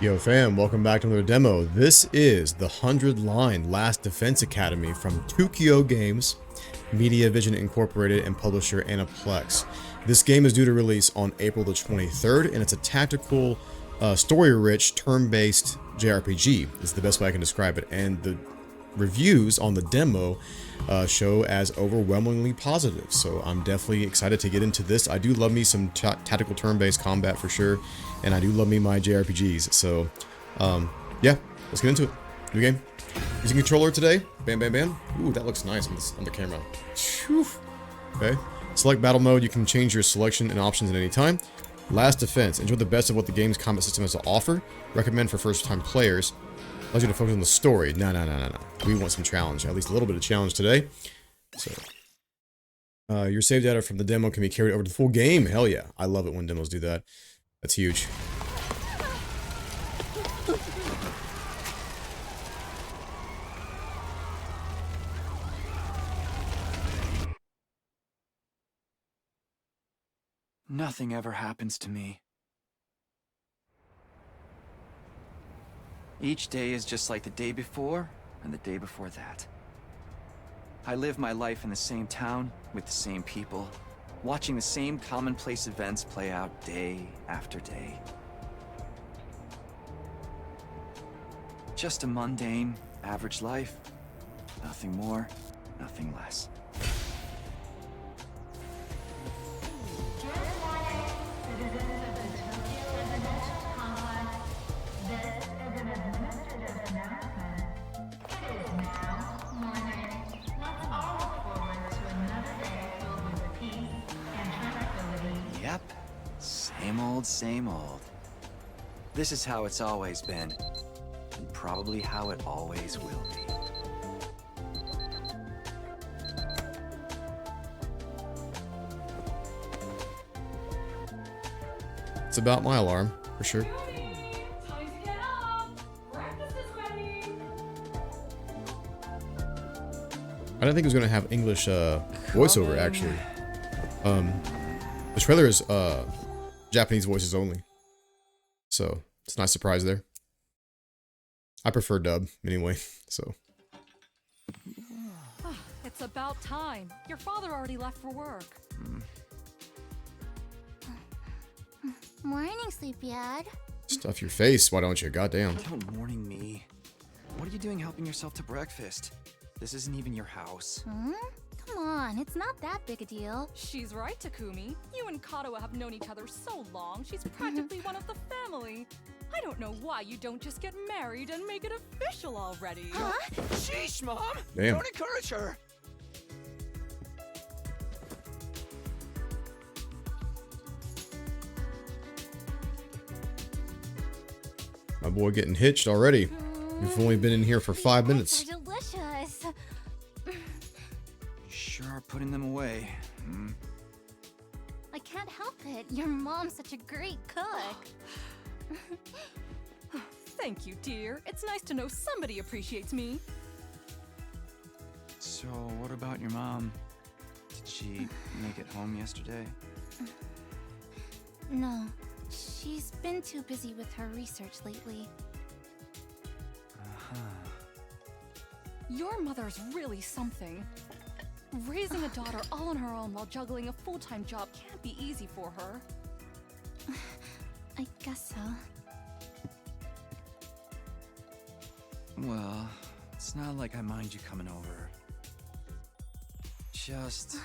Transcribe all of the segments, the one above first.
Yo fam, welcome back to another demo. This is the 100-line Last Defense Academy from Tokyo Games, Media Vision Incorporated, and publisher Aniplex. This game is due to release on April the 23rd, and it's a tactical, story-rich, turn-based JRPG. It's the best way I can describe it, and the reviews on the demo show as overwhelmingly positive, so I'm definitely excited to get into this. I do love me some tactical turn-based combat for sure, and I do love me my JRPGs, so yeah, let's get into it. New game. Using controller today. Bam, bam, bam. Ooh, that looks nice on the camera. Whew. Okay. Select battle mode. You can change your selection and options at any time. Last Defense. Enjoy the best of what the game's combat system has to offer. Recommend for first-time players. Allows you to focus on the story. No. We want some challenge. At least a little bit of challenge today. So, your save data from the demo can be carried over to the full game. Hell yeah. I love it when demos do that. That's huge. Nothing ever happens to me. Each day is just like the day before and the day before that. I live my life in the same town with the same people, watching the same commonplace events play out day after day. Just a mundane, average life. Nothing more, nothing less. Yep, same old. This is how it's always been, and probably how it always will be. It's about my alarm, for sure. I didn't think it was going to have English voiceover, actually. The trailer is Japanese voices only. So, it's a nice surprise there. I prefer dub, anyway, so. It's about time. Your father already left for work. Morning, sleepyhead. Stuff your face, why don't you? Goddamn. Don't morning me. What are you doing helping yourself to breakfast? This isn't even your house. Come on, it's not that big a deal. She's right, Takumi. You and Kato have known each other so long, she's practically one of the family. I don't know why you don't just get married and make it official already. Huh? Sheesh, Mom! Damn. Don't encourage her! My boy getting hitched already. We've only been in here for 5 minutes. They're delicious. Sure are putting them away. I can't help it. Your mom's such a great cook. Thank you, dear. It's nice to know somebody appreciates me. So, what about your mom? Did she make it home yesterday? No, she's been too busy with her research lately. Your mother's really something. Raising a daughter all on her own while juggling a full-time job can't be easy for her. I guess so. Well, it's not like I mind you coming over. Just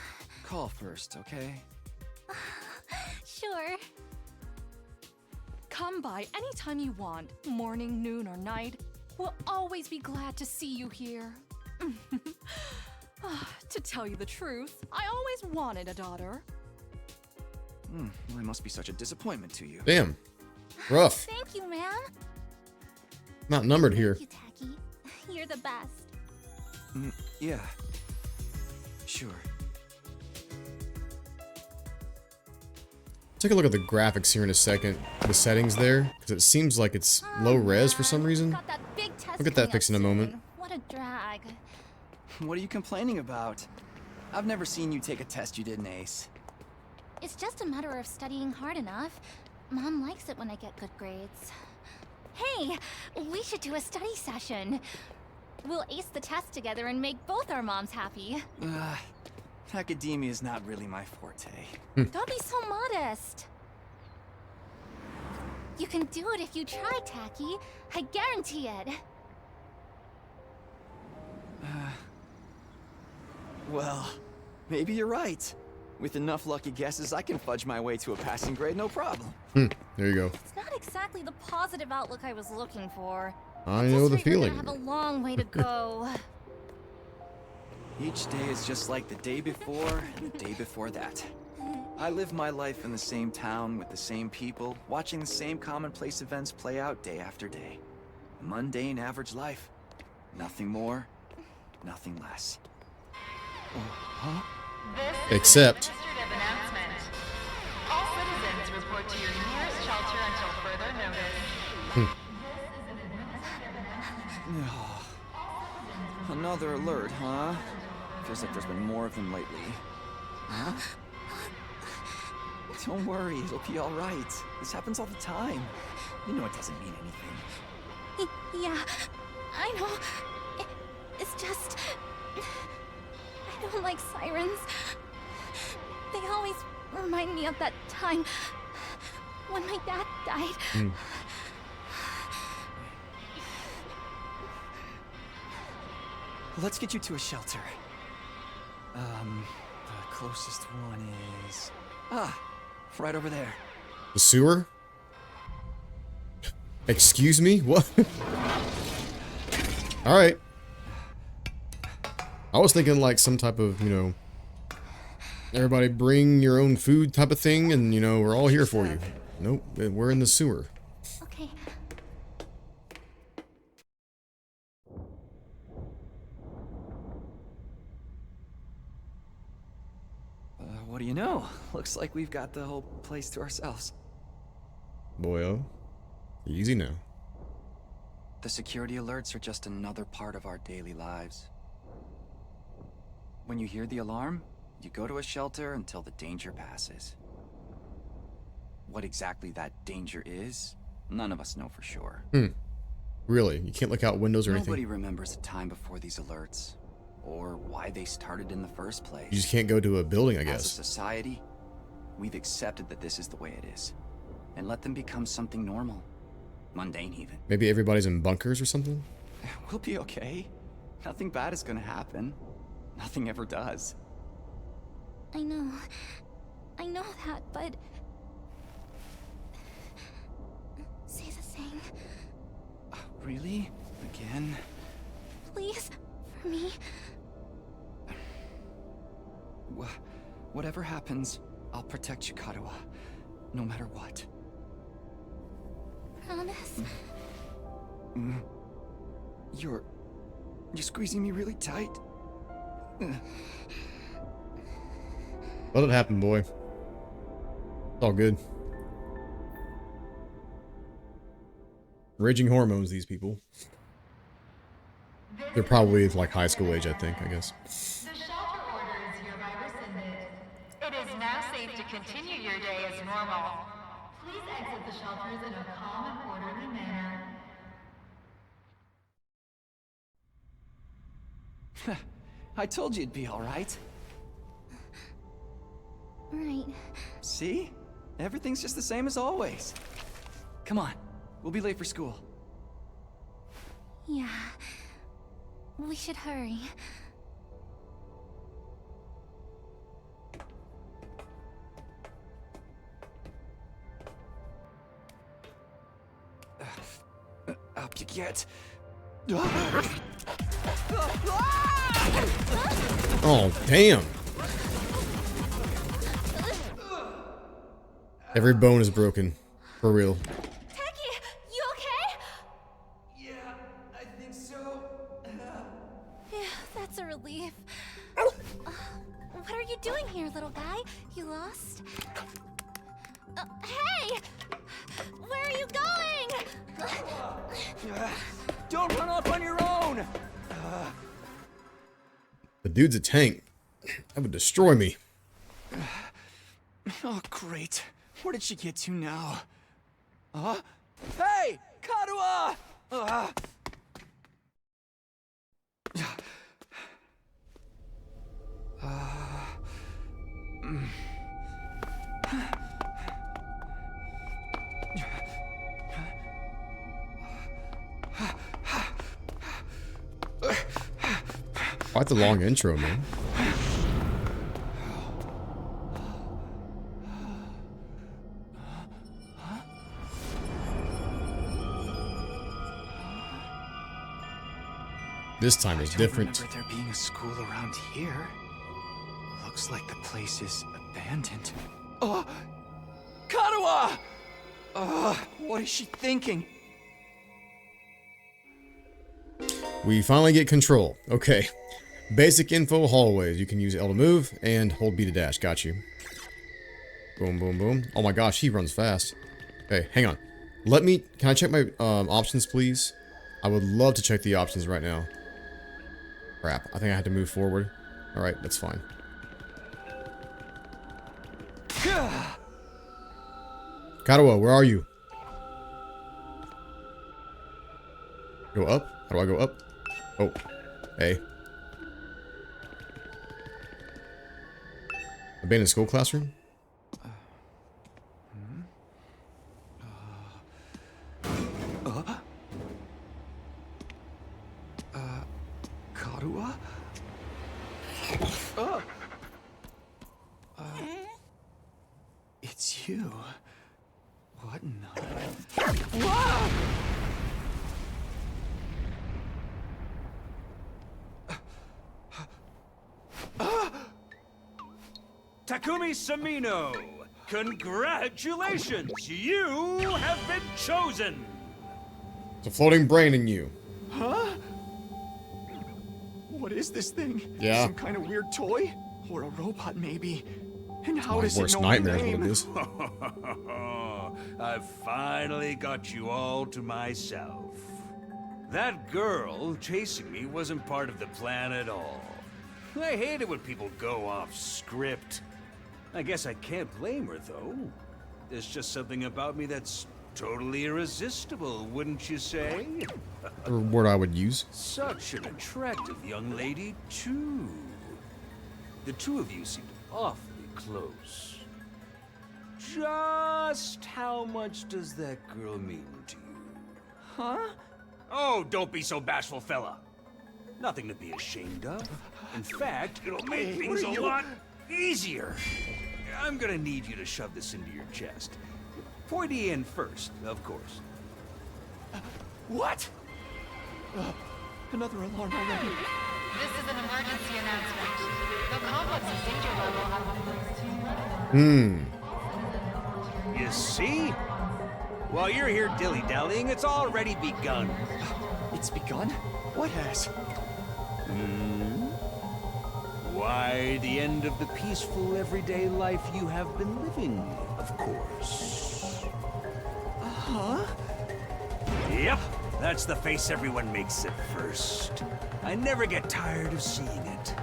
call first, okay? Sure. Come by anytime you want, morning, noon, or night. We'll always be glad to see you here. To tell you the truth, I always wanted a daughter. Well, I must be such a disappointment to you. Damn. Rough. Thank you, ma'am. Not numbered here. Thank you, Tacky. You're the best. Yeah. Sure. Take a look at the graphics here in a second. The settings there, because it seems like it's low res for some reason. Got that big test We'll get that coming fixed up in a soon. moment. What a drag. What are you complaining about? I've never seen you take a test you didn't ace. It's just a matter of studying hard enough. Mom likes it when I get good grades. Hey, we should do a study session. We'll ace the test together and make both our moms happy. Academia is not really my forte. Don't be so modest. You can do it if you try, Tacky. I guarantee it. Well, maybe you're right. With enough lucky guesses, I can fudge my way to a passing grade, no problem. There you go. It's not exactly the positive outlook I was looking for. I know the We're feeling. gonna have a long way to go. Each day is just like the day before and the day before that. I live my life in the same town with the same people, watching the same commonplace events play out day after day. A mundane, average life. Nothing more, nothing less. Except Administrative announcement. All citizens report to your nearest shelter until further notice. Another alert, huh? Feels like there's been more of them lately. Huh? Don't worry, it'll be all right. This happens all the time. You know it doesn't mean anything. Yeah, I know. It's just... I don't like sirens. They always remind me of that time when my dad died. Let's get you to a shelter. The closest one is... right over there. the sewer? Excuse me? What? Alright. I was thinking like some type of, you know, everybody bring your own food type of thing and, you know, we're all here for you. Nope, we're in the sewer. Okay. What do you know? Looks like we've got the whole place to ourselves. Boyo. Easy now. The security alerts are just another part of our daily lives. When you hear the alarm, you go to a shelter until the danger passes. What exactly that danger is, none of us know for sure. Really? You can't look out windows or Nobody anything? remembers a time before these alerts, or why they started in the first place. You just can't go to a building, I As a guess. society, we've accepted that this is the way it is, and let them become something normal. Mundane, even. Maybe everybody's in bunkers or something? We'll be okay. Nothing bad is gonna happen. Nothing ever does. I know that, but... Say the thing, Really? Again? please, for me. Whatever happens, I'll protect Chikarawa, no matter what. Promise? You're squeezing me really tight. Let it happen, boy. It's all good. Raging hormones, these people. They're probably like high school age, I think, I guess. The shelter order is hereby rescinded. It is now safe to continue your day as normal. Please exit the shelters in a calm and orderly manner. I told you it'd be all right. Right. See? Everything's just the same as always. Come on, we'll be late for school. Yeah. We should hurry. Up you get. Oh, damn. Every bone is broken. For real. Tacky, you okay? Yeah, I think so. Yeah, that's a relief. What are you doing here, little guy? You lost? Hey! Where are you going? Don't run off on your own! The dude's a tank. That would destroy me. Oh, great. Where did she get to now? Huh? Hey! Kadua! Quite the long intro, man. This time is different. I don't remember there being a school around here. Looks like the place is abandoned. Oh! Kadua! What is she thinking? We finally get control. Okay. Basic info hallways. You can use L to move and hold B to dash. Got you. Boom, boom, boom. Oh my gosh, he runs fast. Okay, hang on. Can I check my options, please? I would love to check the options right now. Crap, I think I had to move forward. Alright, that's fine. Kadua, where are you? Go up? How do I go up? Oh. Hey. Abandoned school classroom? Kadua? It's you. What in the... Wow! Takumi Samino, congratulations! You have been chosen! It's a floating brain in you. Huh? What is this thing? Yeah. Some kind of weird toy? Or a robot, maybe? And how My does it worst know my nightmare is what name? it is. I've finally got you all to myself. That girl chasing me wasn't part of the plan at all. I hate it when people go off script. I guess I can't blame her, though. There's just something about me that's totally irresistible, wouldn't you say? A word I would use. Such an attractive young lady, too. The two of you seem awfully close. Just how much does that girl mean to you? Huh? Oh, don't be so bashful, fella. Nothing to be ashamed of. In fact, it'll make Hey, things what are a you- lot easier. I'm gonna need you to shove this into your chest. Pointy in first, of course. What? Another alarm already. This is an emergency announcement. The complex's danger level has been raised to You see? While you're here dilly-dallying, it's already begun. It's begun? What has? Why, the end of the peaceful, everyday life you have been living, of course. Huh? Yep, that's the face everyone makes at first. I never get tired of seeing it.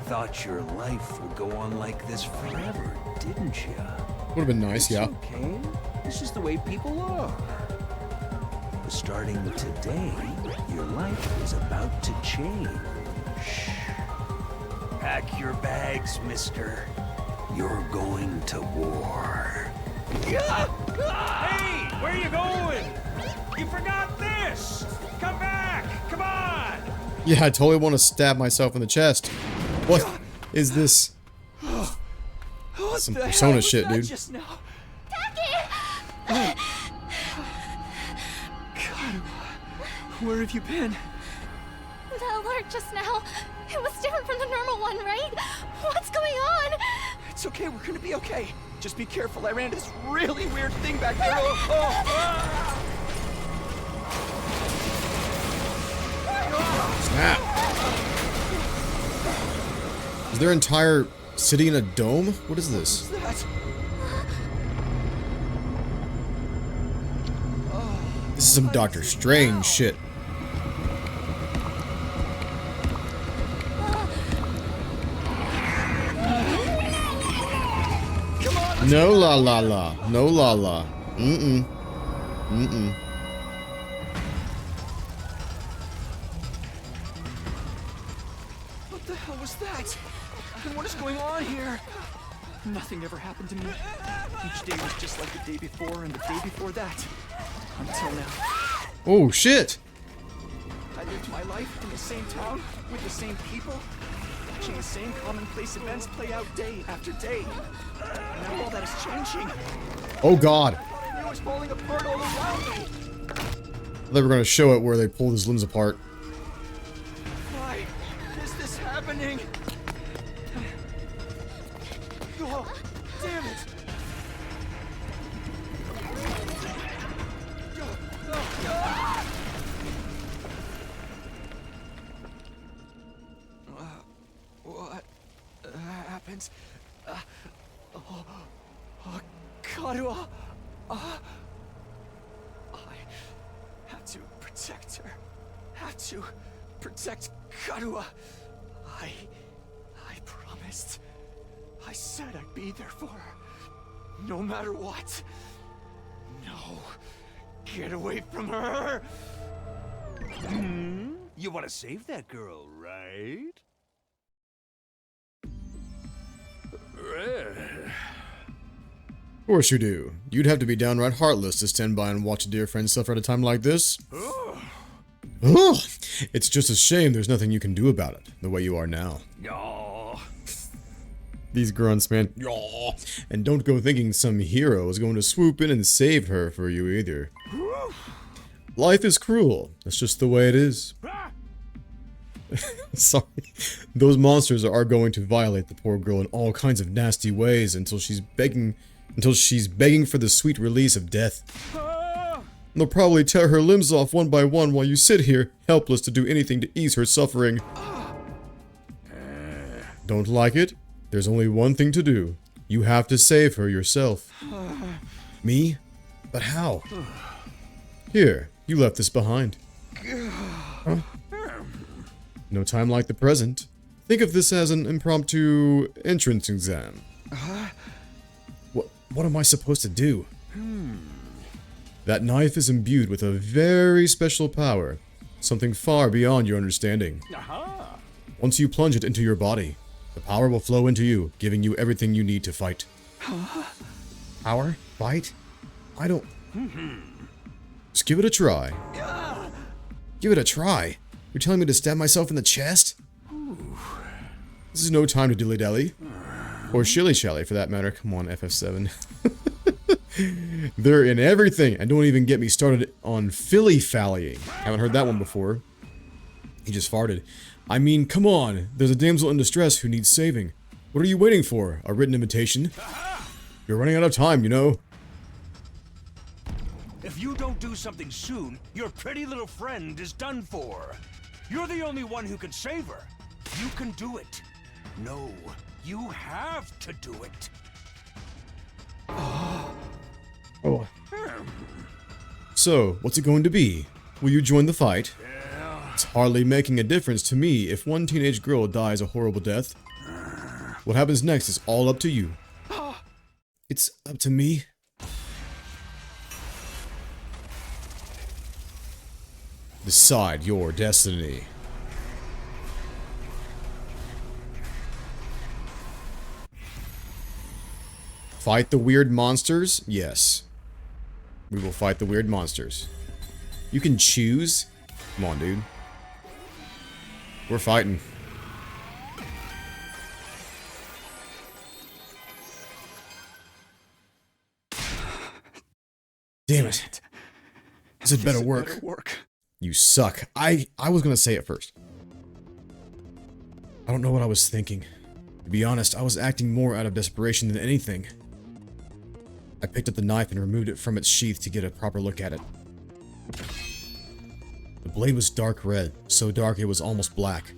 Thought your life would go on like this forever, didn't you? Would have been nice, yeah. Okay, this is the way people are. But starting today, your life is about to change. Pack your bags, mister. You're going to war. Hey, where you going? You forgot this! Come back! Come on! Yeah, I totally want to stab myself in the chest. What is this? What Some the Persona hell was shit, that dude. Just now? Taki! God, where have you been? The alert just now. It was different from the normal one, right? What's going on? It's okay, we're gonna be okay. Just be careful, I ran into this really weird thing back there. Oh, Snap. Is their entire city in a dome? What is this? That. This is some Doctor Strange shit. No la la la. No la la. Mm-mm. Mm-mm. hell was that? And what is going on here? Nothing ever happened to me. Each day was just like the day before and the day before that. Until now. Oh, shit! I lived my life in the same town, with the same people, watching the same commonplace events play out day after day. Now all that is changing. Oh, God. I thought I knew it was falling apart all around me. They were going to show it where they pulled his limbs apart. Why is this happening? Oh, damn it! What happens? Karua! I have to protect her. Have to protect Karua. I promised. I said I'd be there for her. No matter what. No. Get away from her! You want to save that girl, right? Of course you do. You'd have to be downright heartless to stand by and watch a dear friend suffer at a time like this. Ugh. It's just a shame there's nothing you can do about it, the way you are now. Oh. These grunts, man. Yaw. And don't go thinking some hero is going to swoop in and save her for you either. Life is cruel. That's just the way it is. Sorry. Those monsters are going to violate the poor girl in all kinds of nasty ways until she's begging for the sweet release of death. They'll probably tear her limbs off one by one while you sit here, helpless to do anything to ease her suffering. Don't like it? There's only one thing to do. You have to save her yourself. Me? But how? Here, you left this behind. Huh? No time like the present. Think of this as an impromptu entrance exam. What am I supposed to do? That knife is imbued with a very special power. Something far beyond your understanding. Once you plunge it into your body, the power will flow into you, giving you everything you need to fight. Power? Fight? I don't... Just give it a try. Give it a try? You're telling me to stab myself in the chest? This is no time to dilly-dally. Or shilly-shally, for that matter. Come on, FF7. They're in everything, and don't even get me started on filly-fallying. Haven't heard that one before. He just farted. I mean, come on. There's a damsel in distress who needs saving. What are you waiting for? A written invitation? You're running out of time, you know. If you don't do something soon, your pretty little friend is done for. You're the only one who can save her. You can do it. No, you have to do it. Oh. So, what's it going to be? Will you join the fight? It's hardly making a difference to me if one teenage girl dies a horrible death. What happens next is all up to you. It's up to me? Decide your destiny. Fight the weird monsters? Yes. We will fight the weird monsters. You can choose? Come on, dude. We're fighting. Damn it. This had better work. You suck. I was gonna say it first. I don't know what I was thinking. To be honest, I was acting more out of desperation than anything. I picked up the knife and removed it from its sheath to get a proper look at it. The blade was dark red, so dark it was almost black.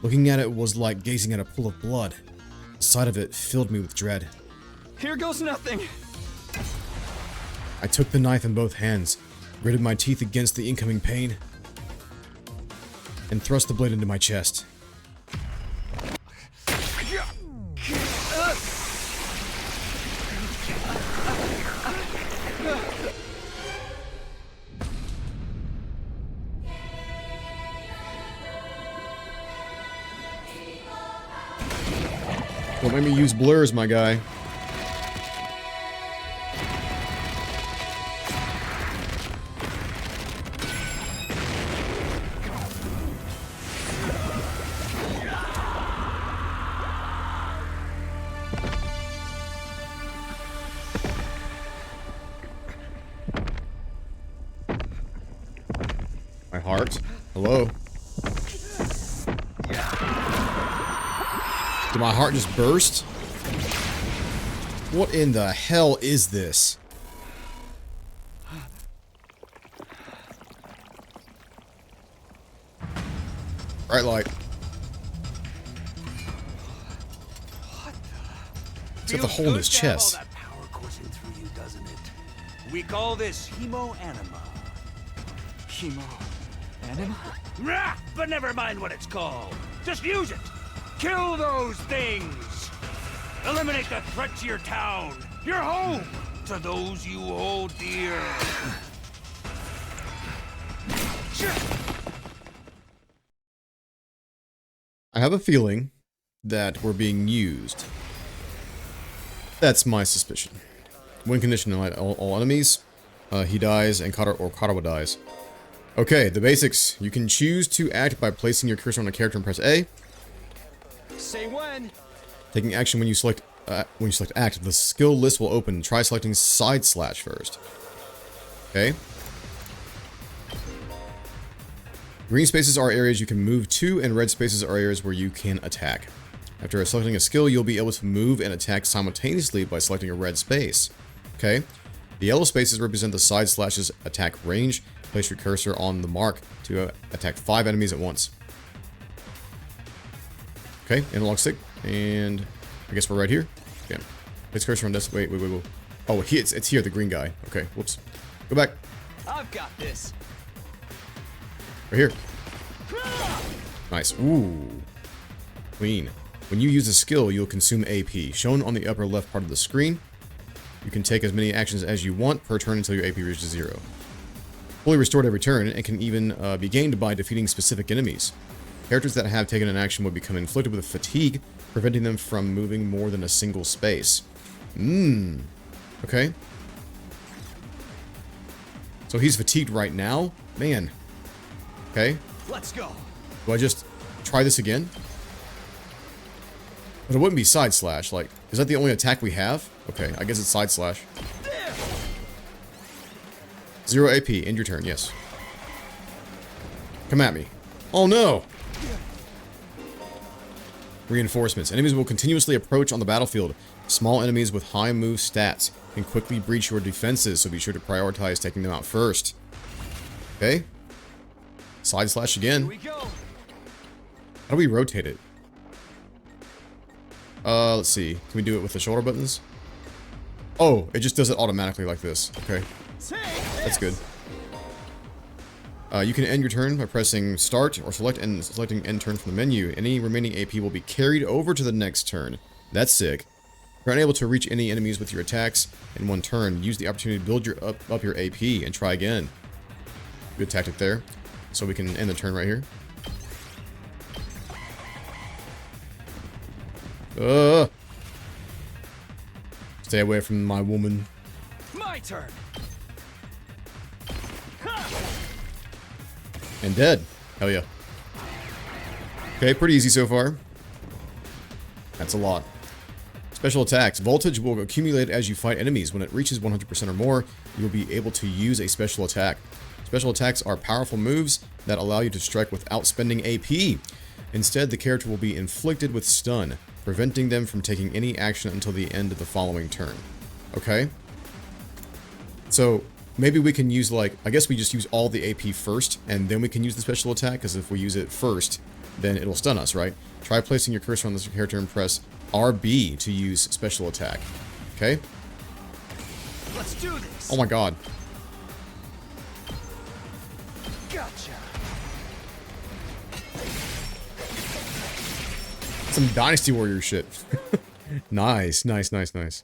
Looking at it was like gazing at a pool of blood. The sight of it filled me with dread. Here goes nothing! I took the knife in both hands, gritted my teeth against the incoming pain, and thrust the blade into my chest. Don't make me use blurs, my guy. My heart? Hello? Did my heart just burst? What in the hell is this? Bright light. It's got the hole in his chest. All that power coursing through you, doesn't it? We call this hemo-anima. Hemo-anima? Rah! But never mind what it's called. Just use it. Kill those things. Eliminate the threat to your town, your home, to those you hold dear. I have a feeling that we're being used. That's my suspicion. Win condition to all enemies. He dies and Karawa dies. Okay, the basics. You can choose to act by placing your cursor on a character and press A. Say when. Taking action when you select act, the skill list will open. Try selecting side slash first. Okay. Green spaces are areas you can move to, and red spaces are areas where you can attack. After selecting a skill, you'll be able to move and attack simultaneously by selecting a red space. Okay. The yellow spaces represent the side slash's attack range. Place your cursor on the mark to attack 5 enemies at once. Okay, analog stick, and I guess we're right here. Damn. Place cursor on this. Wait. Oh, it's here, the green guy. Okay, whoops. Go back. I've got this. Right here. Nice. Ooh. Clean. When you use a skill, you'll consume AP. Shown on the upper left part of the screen. You can take as many actions as you want per turn until your AP reaches 0. Fully restored every turn, and can even be gained by defeating specific enemies. Characters that have taken an action will become inflicted with fatigue, preventing them from moving more than a single space. Okay. So he's fatigued right now? Man. Okay. Let's go. Do I just try this again? But it wouldn't be side slash, like, is that the only attack we have? Okay, I guess it's side slash. 0 AP, end your turn, yes. Come at me. Oh no! Reinforcements. Enemies will continuously approach on the battlefield. Small enemies with high move stats can quickly breach your defenses, so be sure to prioritize taking them out first. Okay. Side slash again. Here we go. How do we rotate it? Let's see. Can we do it with the shoulder buttons? Oh, it just does it automatically like this. Okay. That's good. You can end your turn by pressing start or selecting end turn from the menu. Any remaining AP will be carried over to the next turn. That's sick. If you're unable to reach any enemies with your attacks in one turn, use the opportunity to build up your AP and try again. Good tactic there. So we can end the turn right here. Stay away from my woman. My turn. And dead. Hell yeah. Okay, pretty easy so far. That's a lot. Special attacks. Voltage will accumulate as you fight enemies. When it reaches 100% or more, you'll be able to use a special attack. Special attacks are powerful moves that allow you to strike without spending AP. Instead, the character will be inflicted with stun, preventing them from taking any action until the end of the following turn. Okay? So, maybe we can use, like, I guess we just use all the AP first, and then we can use the special attack, because if we use it first, then it'll stun us, right? Try placing your cursor on this character and press RB to use special attack. Okay? Let's do this. Oh my god. Gotcha. Some Dynasty Warrior shit. Nice, nice, nice, nice.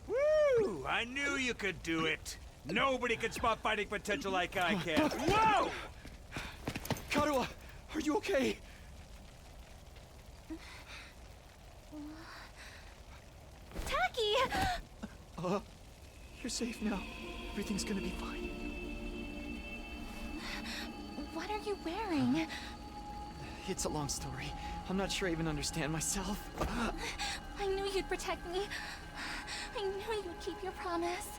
Woo! I knew you could do it. Nobody can spot fighting potential like I can. Whoa! Karawa, are you okay? You're safe now. Everything's gonna be fine. What are you wearing? It's a long story. I'm not sure I even understand myself. I knew you'd protect me. I knew you'd keep your promise.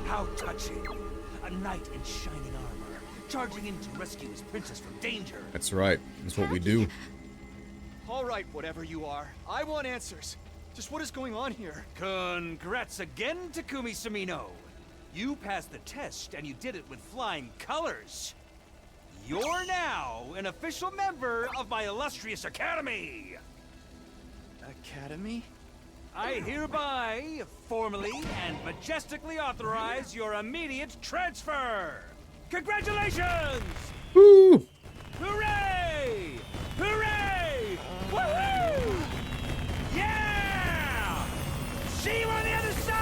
How touching! A knight in shining armor, charging in to rescue his princess from danger. That's right. That's what we do. All right, whatever you are. I want answers. Just what is going on here? Congrats again, Takumi Sumino. You passed the test, and you did it with flying colors. You're now an official member of my illustrious academy. Academy? I hereby, formally and majestically authorize your immediate transfer. Congratulations! Woo! Hooray! Hooray! Woohoo! Yeah! See you on the other side!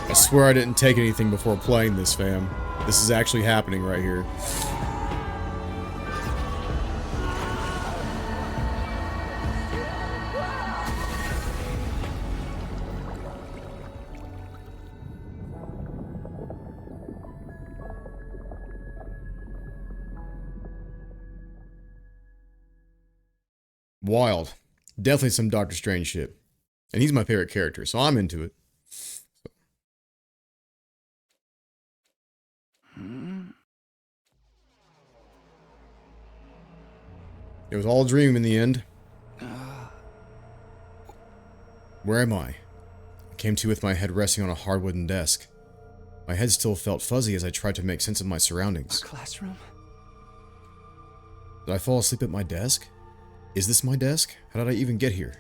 I swear I didn't take anything before playing this, fam. This is actually happening right here. Wild. Definitely some Doctor Strange shit. And he's my favorite character, so I'm into it. It was all a dream in the end. Where am I? I came to with my head resting on a hard wooden desk. My head still felt fuzzy as I tried to make sense of my surroundings. Classroom? Did I fall asleep at my desk? Is this my desk? How did I even get here?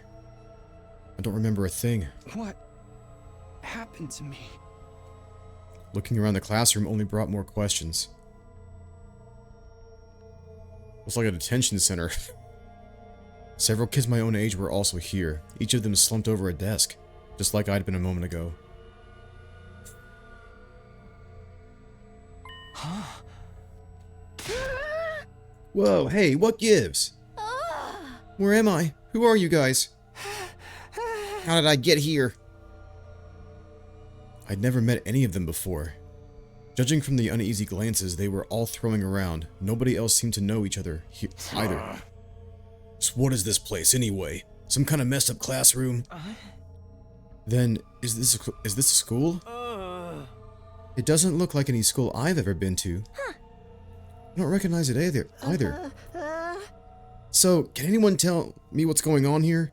I don't remember a thing. What happened to me? Looking around the classroom only brought more questions. Looks like a detention center. Several kids my own age were also here, each of them slumped over a desk, just like I'd been a moment ago. Whoa, hey, what gives? Where am I? Who are you guys? How did I get here? I'd never met any of them before. Judging from the uneasy glances they were all throwing around, nobody else seemed to know each other either. So what is this place anyway? Some kind of messed up classroom? Then, is this a school? It doesn't look like any school I've ever been to. I don't recognize it either. So, can anyone tell me what's going on here?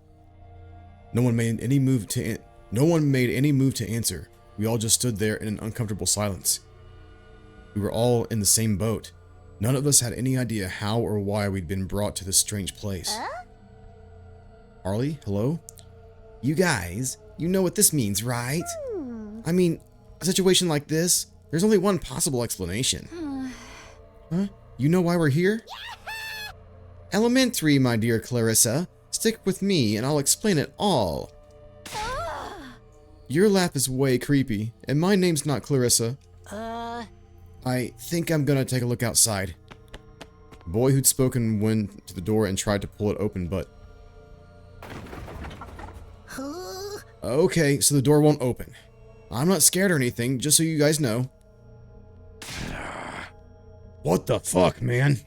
No one made any move to answer. We all just stood there in an uncomfortable silence. We were all in the same boat. None of us had any idea how or why we'd been brought to this strange place. Harley, hello? You guys, you know what this means, right? I mean, a situation like this, there's only one possible explanation. Huh? You know why we're here? Elementary, my dear Clarissa. Stick with me and I'll explain it all. Your laugh is way creepy, and my name's not Clarissa. I think I'm gonna take a look outside. The boy who'd spoken went to the door and tried to pull it open, but... Okay, so the door won't open. I'm not scared or anything, just so you guys know. What the fuck, man?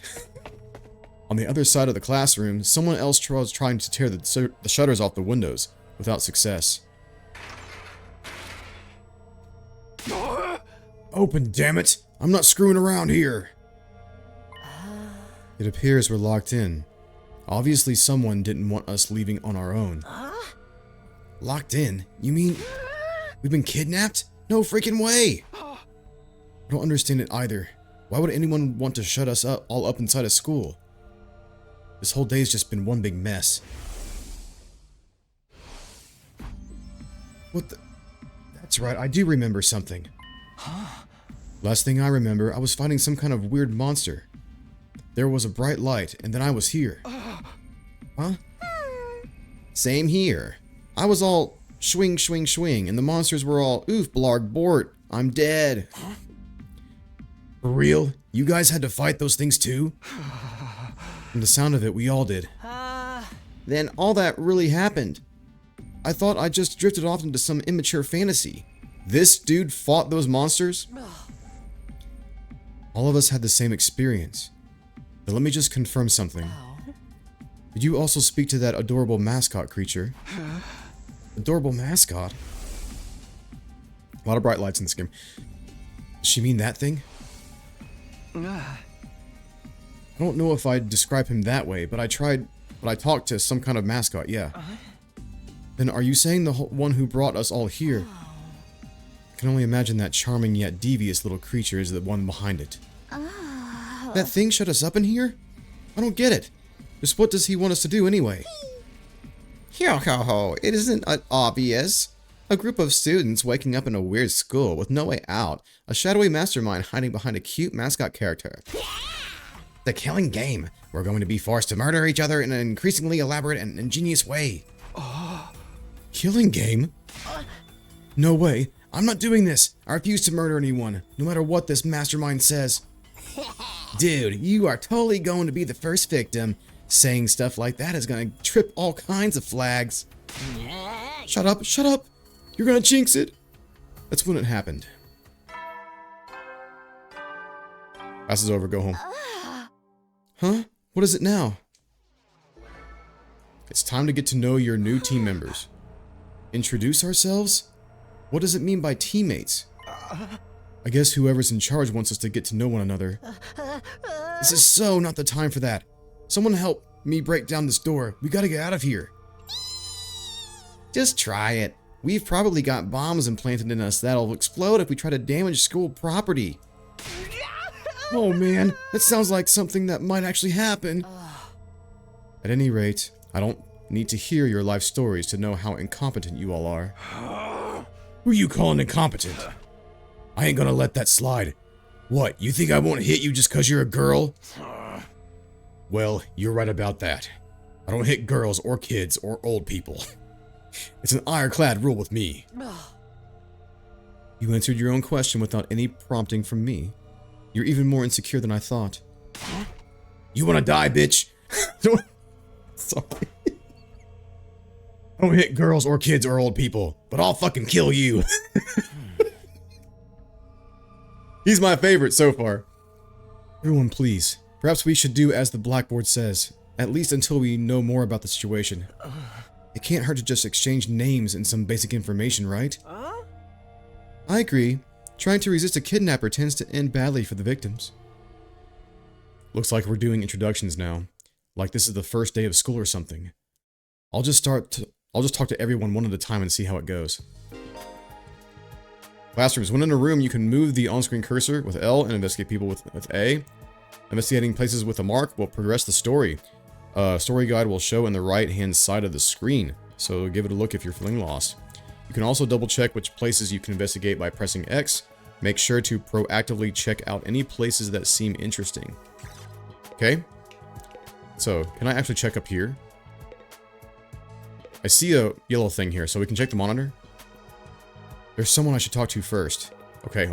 On the other side of the classroom, someone else was trying to tear the shutters off the windows, without success. Open, damn it! I'm not screwing around here! It appears we're locked in. Obviously someone didn't want us leaving on our own. Locked in? You mean we've been kidnapped? No freaking way! I don't understand it either. Why would anyone want to shut us up all up inside a school? This whole day's just been one big mess. What the... That's right, I do remember something. Last thing I remember, I was fighting some kind of weird monster. There was a bright light, and then I was here. Huh? Same here. I was all swing, swing, swing, and the monsters were all oof, blarg, bort. I'm dead. For real? You guys had to fight those things too? From the sound of it, we all did. Then all that really happened. I thought I just drifted off into some immature fantasy. This dude fought those monsters? All of us had the same experience. But let me just confirm something. Did you also speak to that adorable mascot creature? Adorable mascot? A lot of bright lights in this game. Does she mean that thing? I don't know if I'd describe him that way, but I talked to some kind of mascot, yeah. Then are you saying the one who brought us all here? I can only imagine that charming yet devious little creature is the one behind it. That thing shut us up in here? I don't get it. Just what does he want us to do anyway? Ho ho ho, it isn't obvious. A group of students waking up in a weird school with no way out. A shadowy mastermind hiding behind a cute mascot character. The killing game. We're going to be forced to murder each other in an increasingly elaborate and ingenious way. Killing game? No way. I'm not doing this. I refuse to murder anyone, no matter what this mastermind says. Dude, you are totally going to be the first victim. Saying stuff like that is going to trip all kinds of flags. Shut up, shut up. You're going to jinx it. That's when it happened. Class is over, go home. Huh? What is it now? It's time to get to know your new team members. Introduce ourselves? What does it mean by teammates? I guess whoever's in charge wants us to get to know one another. This is so not the time for that. Someone help me break down this door. We gotta get out of here. Just try it. We've probably got bombs implanted in us that'll explode if we try to damage school property. Oh man, that sounds like something that might actually happen. At any rate, I don't need to hear your life stories to know how incompetent you all are. Who you calling incompetent? I ain't gonna let that slide. What, you think I won't hit you just cause you're a girl? Well, you're right about that. I don't hit girls or kids or old people. It's an ironclad rule with me. You answered your own question without any prompting from me. You're even more insecure than I thought. You wanna die, bitch? Sorry. I don't hit girls or kids or old people, but I'll fucking kill you. He's my favorite so far. Everyone, please. Perhaps we should do as the blackboard says, at least until we know more about the situation. It can't hurt to just exchange names and some basic information, right? I agree. Trying to resist a kidnapper tends to end badly for the victims. Looks like we're doing introductions now. Like this is the first day of school or something. I'll just talk to everyone one at a time and see how it goes. Classrooms. When in a room, you can move the on-screen cursor with L and investigate people with A. Investigating places with a mark will progress the story. Story guide will show in the right-hand side of the screen, so give it a look if you're feeling lost. You can also double-check which places you can investigate by pressing X. Make sure to proactively check out any places that seem interesting. Okay? So, can I actually check up here? I see a yellow thing here, so we can check the monitor. There's someone I should talk to first. Okay.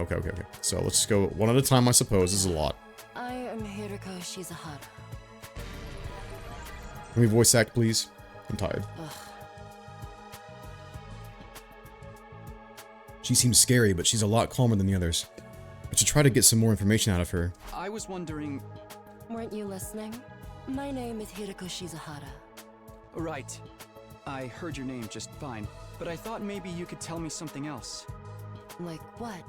So let's go one at a time, I suppose. This is a lot. I am Hiriko Shizahara. Can we voice act, please? I'm tired. She seems scary, but she's a lot calmer than the others. I should try to get some more information out of her. I was wondering... Weren't you listening? My name is Hiriko Shizahara. Right. I heard your name just fine, but I thought maybe you could tell me something else. Like what?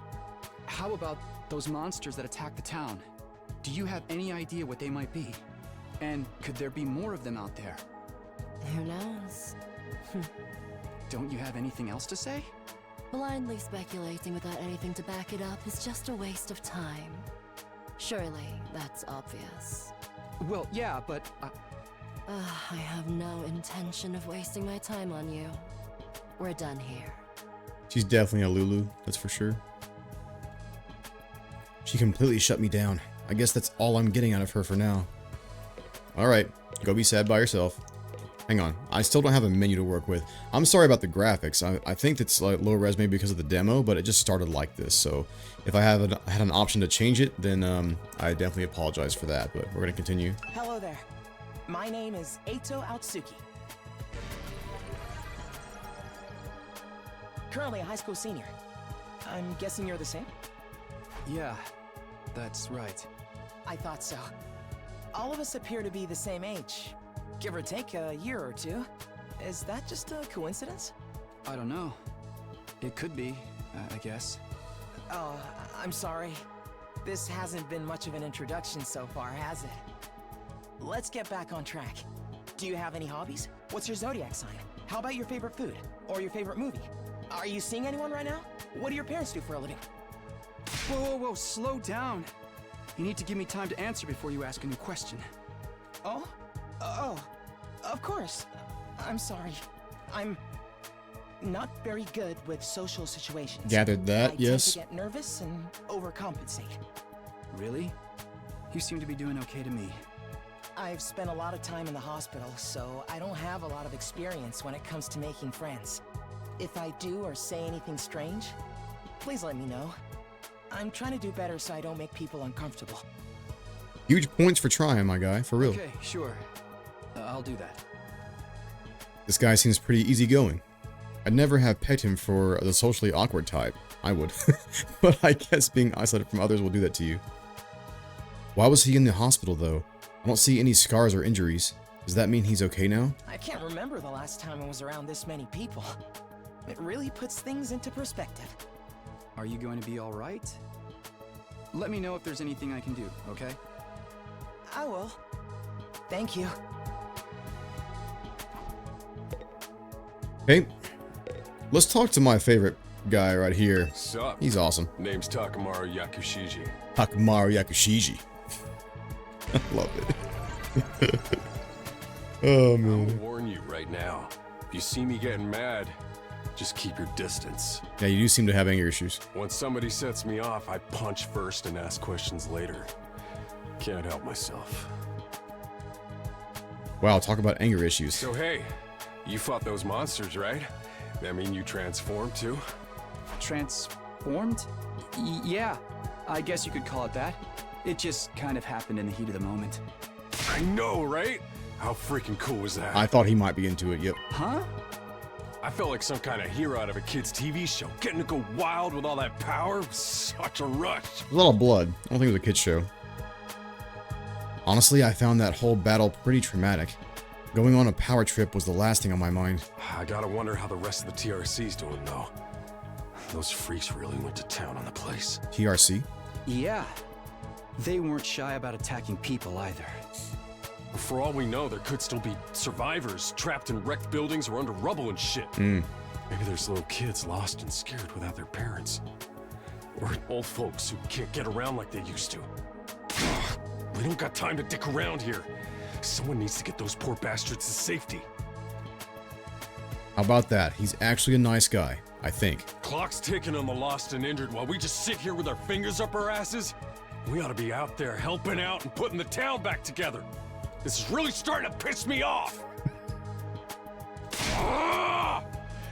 How about those monsters that attacked the town? Do you have any idea what they might be? And could there be more of them out there? Who knows? Don't you have anything else to say? Blindly speculating without anything to back it up is just a waste of time. Surely, that's obvious. Well, yeah, but... I have no intention of wasting my time on you. We're done here. She's definitely a Lulu, that's for sure. She completely shut me down. I guess that's all I'm getting out of her for now. Alright, go be sad by yourself. Hang on, I still don't have a menu to work with. I'm sorry about the graphics. I think it's like low res maybe because of the demo, but it just started like this. So if I had an option to change it, then I definitely apologize for that. But we're gonna continue. Hello there. My name is Eito Aotsuki. Currently a high school senior. I'm guessing you're the same? Yeah, that's right. I thought so. All of us appear to be the same age. Give or take a year or two. Is that just a coincidence? I don't know. It could be, I guess. Oh, I'm sorry. This hasn't been much of an introduction so far, has it? Let's get back on track. Do you have any hobbies? What's your zodiac sign? How about your favorite food? Or your favorite movie? Are you seeing anyone right now? What do your parents do for a living? Whoa, slow down. You need to give me time to answer before you ask a new question. Oh? Oh, of course. I'm sorry. I'm not very good with social situations. Gathered that, yes. I tend to get nervous and overcompensate. Really? You seem to be doing okay to me. I've spent a lot of time in the hospital, so I don't have a lot of experience when it comes to making friends. If I do or say anything strange, please let me know. I'm trying to do better so I don't make people uncomfortable. Huge points for trying, my guy, for real. Okay, sure. I'll do that. This guy seems pretty easygoing. I'd never have pegged him for the socially awkward type. I would. But I guess being isolated from others will do that to you. Why was he in the hospital, though? I don't see any scars or injuries. Does that mean he's okay now? I can't remember the last time I was around this many people. It really puts things into perspective. Are you going to be all right? Let me know if there's anything I can do, okay? I will. Thank you. Okay. Let's talk to my favorite guy right here. Sup? He's awesome. Name's Takamaru Yakushiji. Takamaru Yakushiji. I love it. Oh, I'll man. warn you right now. If you see me getting mad, just keep your distance. Yeah, you do seem to have anger issues. When somebody sets me off, I punch first and ask questions later. Can't help myself. Wow, talk about anger issues. So hey, you fought those monsters, right? That mean you transformed too? Transformed? Yeah, I guess you could call it that. It just kind of happened in the heat of the moment. I know, right? How freaking cool was that? I thought he might be into it, yep. Huh? I felt like some kind of hero out of a kid's TV show. Getting to go wild with all that power was such a rush. There's a lot of blood. I don't think it was a kid's show. Honestly, I found that whole battle pretty traumatic. Going on a power trip was the last thing on my mind. I gotta wonder how the rest of the TRC's doing, though. Those freaks really went to town on the place. TRC? Yeah. They weren't shy about attacking people either. For all we know, there could still be survivors trapped in wrecked buildings or under rubble and shit. Maybe there's little kids lost and scared without their parents. Or old folks who can't get around like they used to. We don't got time to dick around here. Someone needs to get those poor bastards to safety. How about that? He's actually a nice guy, I think. Clock's ticking on the lost and injured while we just sit here with our fingers up our asses. We ought to be out there helping out and putting the town back together. This is really starting to piss me off.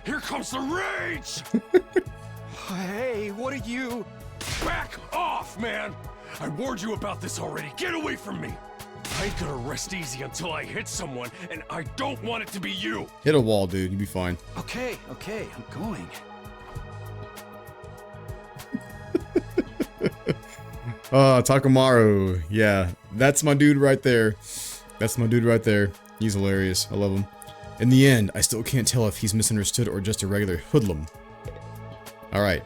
Here comes the rage! Hey, what are you? Back off, man! I warned you about this already. Get away from me! I ain't gonna rest easy until I hit someone, and I don't want it to be you! Hit a wall, dude. You'll be fine. Okay, I'm going. Takamaru. Yeah, that's my dude right there. That's my dude right there. He's hilarious. I love him. In the end, I still can't tell if he's misunderstood or just a regular hoodlum. Alright.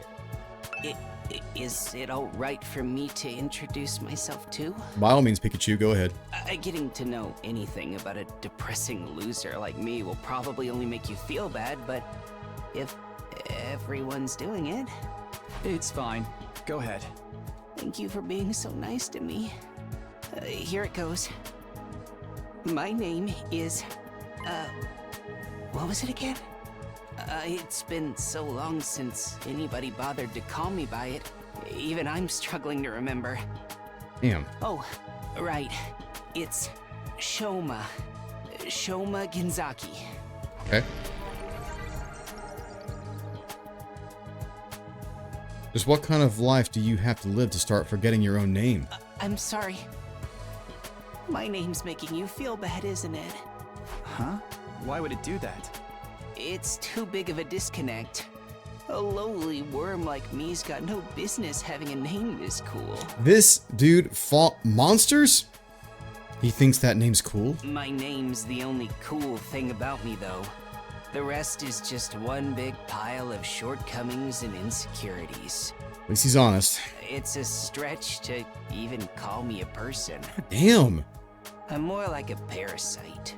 Is it alright for me to introduce myself too? By all means, Pikachu, go ahead. Getting to know anything about a depressing loser like me will probably only make you feel bad, but if everyone's doing it... It's fine. Go ahead. Thank you for being so nice to me. Here it goes. My name is... what was it again? It's been so long since anybody bothered to call me by it. Even I'm struggling to remember. Damn. Oh, right. It's Shoma. Shoma Ginzaki. Okay. Just what kind of life do you have to live to start forgetting your own name? I'm sorry. My name's making you feel bad, isn't it? Huh? Why would it do that? It's too big of a disconnect. A lowly worm like me's got no business having a name this cool. This dude fought monsters? He thinks that name's cool? My name's the only cool thing about me, though. The rest is just one big pile of shortcomings and insecurities. At least he's honest. It's a stretch to even call me a person. Damn. I'm more like a parasite.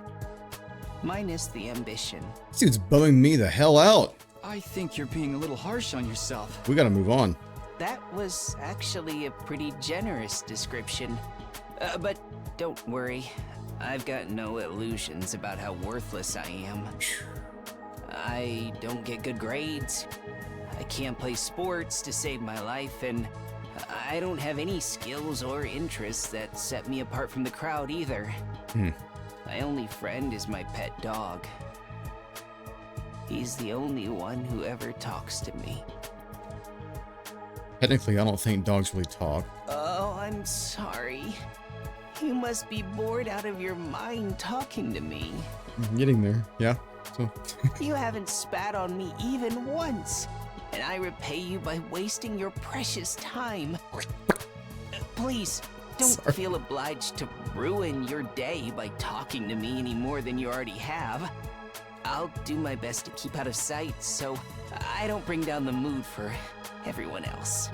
Minus the ambition. This dude's bumming me the hell out. I think you're being a little harsh on yourself. We gotta move on. That was actually a pretty generous description. But don't worry. I've got no illusions about how worthless I am. I don't get good grades. I can't play sports to save my life, and I don't have any skills or interests that set me apart from the crowd either. My only friend is my pet dog. He's the only one who ever talks to me. Technically, I don't think dogs really talk. Oh, I'm sorry. You must be bored out of your mind talking to me. I'm getting there, yeah. So. You haven't spat on me even once, and I repay you by wasting your precious time. Please, don't feel obliged to ruin your day by talking to me any more than you already have. I'll do my best to keep out of sight so I don't bring down the mood for everyone else.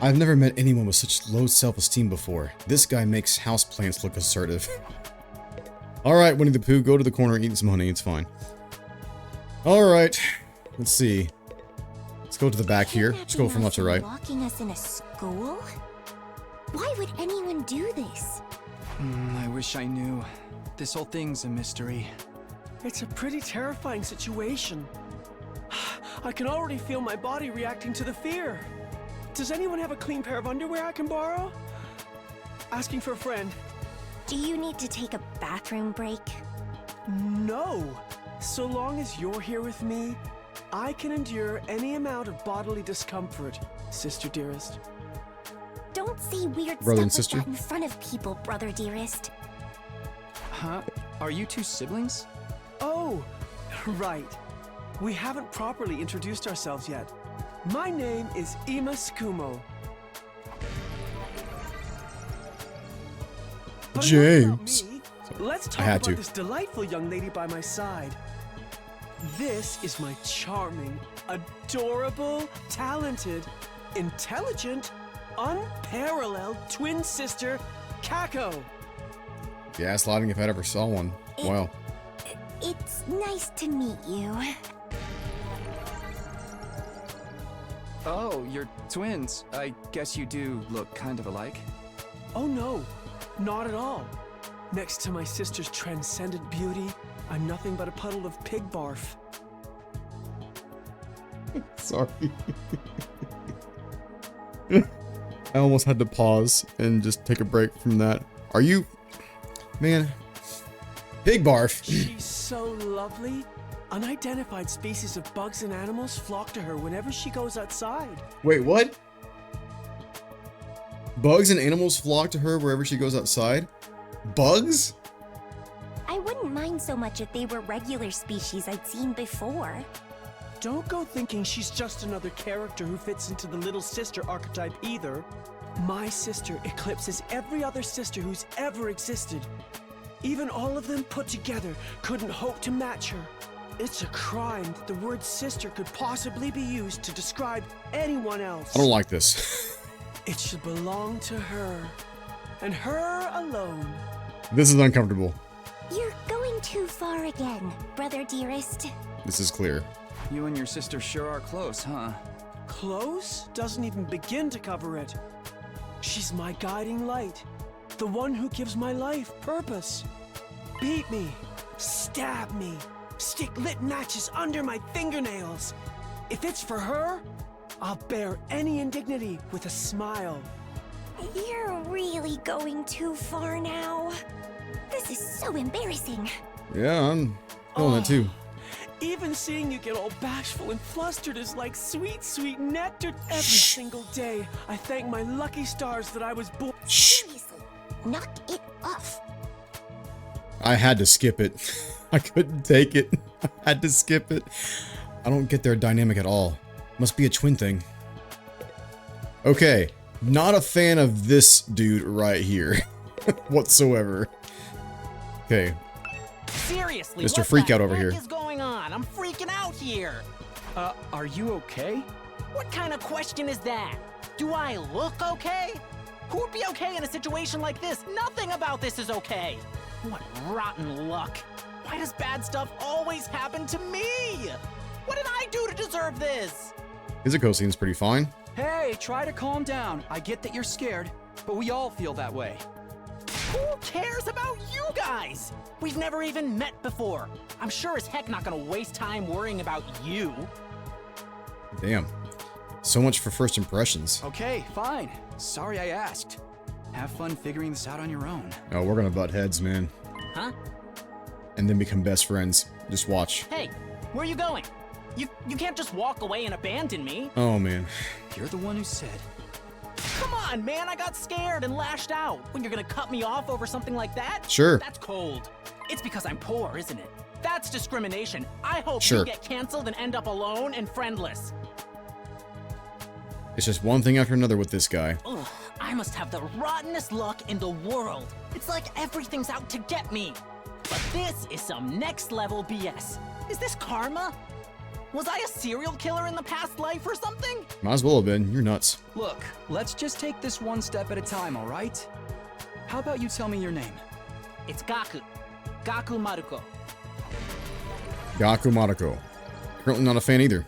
I've never met anyone with such low self-esteem before. This guy makes houseplants look assertive. Alright, Winnie the Pooh, go to the corner, eat some honey, it's fine. Alright, let's see. Let's go to the back here. Let's go from left to right. Locking us in a school? Why would anyone do this? I wish I knew. This whole thing's a mystery. It's a pretty terrifying situation. I can already feel my body reacting to the fear. Does anyone have a clean pair of underwear I can borrow? Asking for a friend. Do you need to take a bathroom break? No. So long as you're here with me, I can endure any amount of bodily discomfort, sister dearest. Don't say weird Brother and stuff sister? like that in front of people, brother dearest. Huh? Are you two siblings? Oh, right. We haven't properly introduced ourselves yet. My name is Ima Skumo. But James. enough about me. Let's talk had about to. this delightful young lady by my side. This is my charming, adorable, talented, intelligent, unparalleled twin sister, Kako. Gaslighting if I ever saw one. Wow. It's nice to meet you. Oh, you're twins. I guess you do look kind of alike. Oh no, not at all. Next to my sister's transcendent beauty, I'm nothing but a puddle of pig barf. Sorry. I almost had to pause and just take a break from that. Are you... Man. Pig barf. She's so lovely. Unidentified species of bugs and animals flock to her whenever she goes outside. Wait, what? Bugs and animals flock to her wherever she goes outside? Bugs? I wouldn't mind so much if they were regular species I'd seen before. Don't go thinking she's just another character who fits into the little sister archetype either. My sister eclipses every other sister who's ever existed. Even all of them put together couldn't hope to match her. It's a crime that the word sister could possibly be used to describe anyone else. I don't like this. It should belong to her, and her alone. This is uncomfortable. You're going too far again, brother dearest. This is clear. You and your sister sure are close, huh? Close doesn't even begin to cover it. She's my guiding light, the one who gives my life purpose. Beat me, stab me, stick lit matches under my fingernails. If it's for her, I'll bear any indignity with a smile. You're really going too far now. This is so embarrassing. Yeah, I'm feeling it too. Even seeing you get all bashful and flustered is like sweet, sweet nectar every single day. I thank my lucky stars that I was born. Seriously, knock it off. I had to skip it. I couldn't take it. I had to skip it. I don't get their dynamic at all. Must be a twin thing. Okay, not a fan of this dude right here whatsoever. Okay, Seriously, Mr. what Freakout the over heck here. is going on? I'm freaking out here. Are you okay? What kind of question is that? Do I look okay? Who would be okay in a situation like this? Nothing about this is okay. What rotten luck. Why does bad stuff always happen to me? What did I do to deserve this? Izuko seems pretty fine. Hey, try to calm down. I get that you're scared, but we all feel that way. Who cares about you guys? We've never even met before. I'm sure as heck not gonna waste time worrying about you. Damn. So much for first impressions. Okay, fine. Sorry I asked. Have fun figuring this out on your own. Oh, we're gonna butt heads, man. Huh? And then become best friends. Just watch. Hey, where are you going? You can't just walk away and abandon me. Oh, man. You're the one who said. Come on, man, I got scared and lashed out. When you're gonna cut me off over something like that? Sure. That's cold. It's because I'm poor, isn't it? That's discrimination. I hope Sure. you get canceled and end up alone and friendless. It's just one thing after another with this guy. Ugh, I must have the rottenest luck in the world. It's like everything's out to get me. But this is some next level BS. Is this karma? Was I a serial killer in the past life or something? Might as well have been. You're nuts. Look, let's just take this one step at a time, all right? How about you tell me your name? It's Gaku. Gaku Maruko. Gaku Mariko. Currently not a fan either.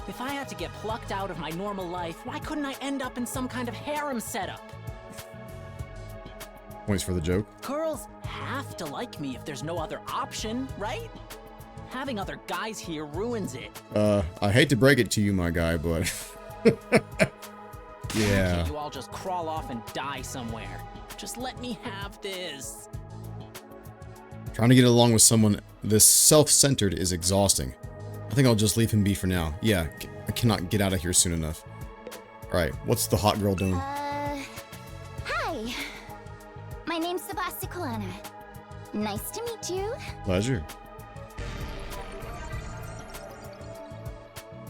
If I had to get plucked out of my normal life, why couldn't I end up in some kind of harem setup? Points for the joke. Girls have to like me if there's no other option, right? Having other guys here ruins it. I hate to break it to you, my guy, but... yeah. Can't you all just crawl off and die somewhere? Just let me have this. Trying to get along with someone this self-centered is exhausting. I think I'll just leave him be for now. Yeah, I cannot get out of here soon enough. Alright, what's the hot girl doing? Hi. My name's Sebastikolana. Nice to meet you. Pleasure.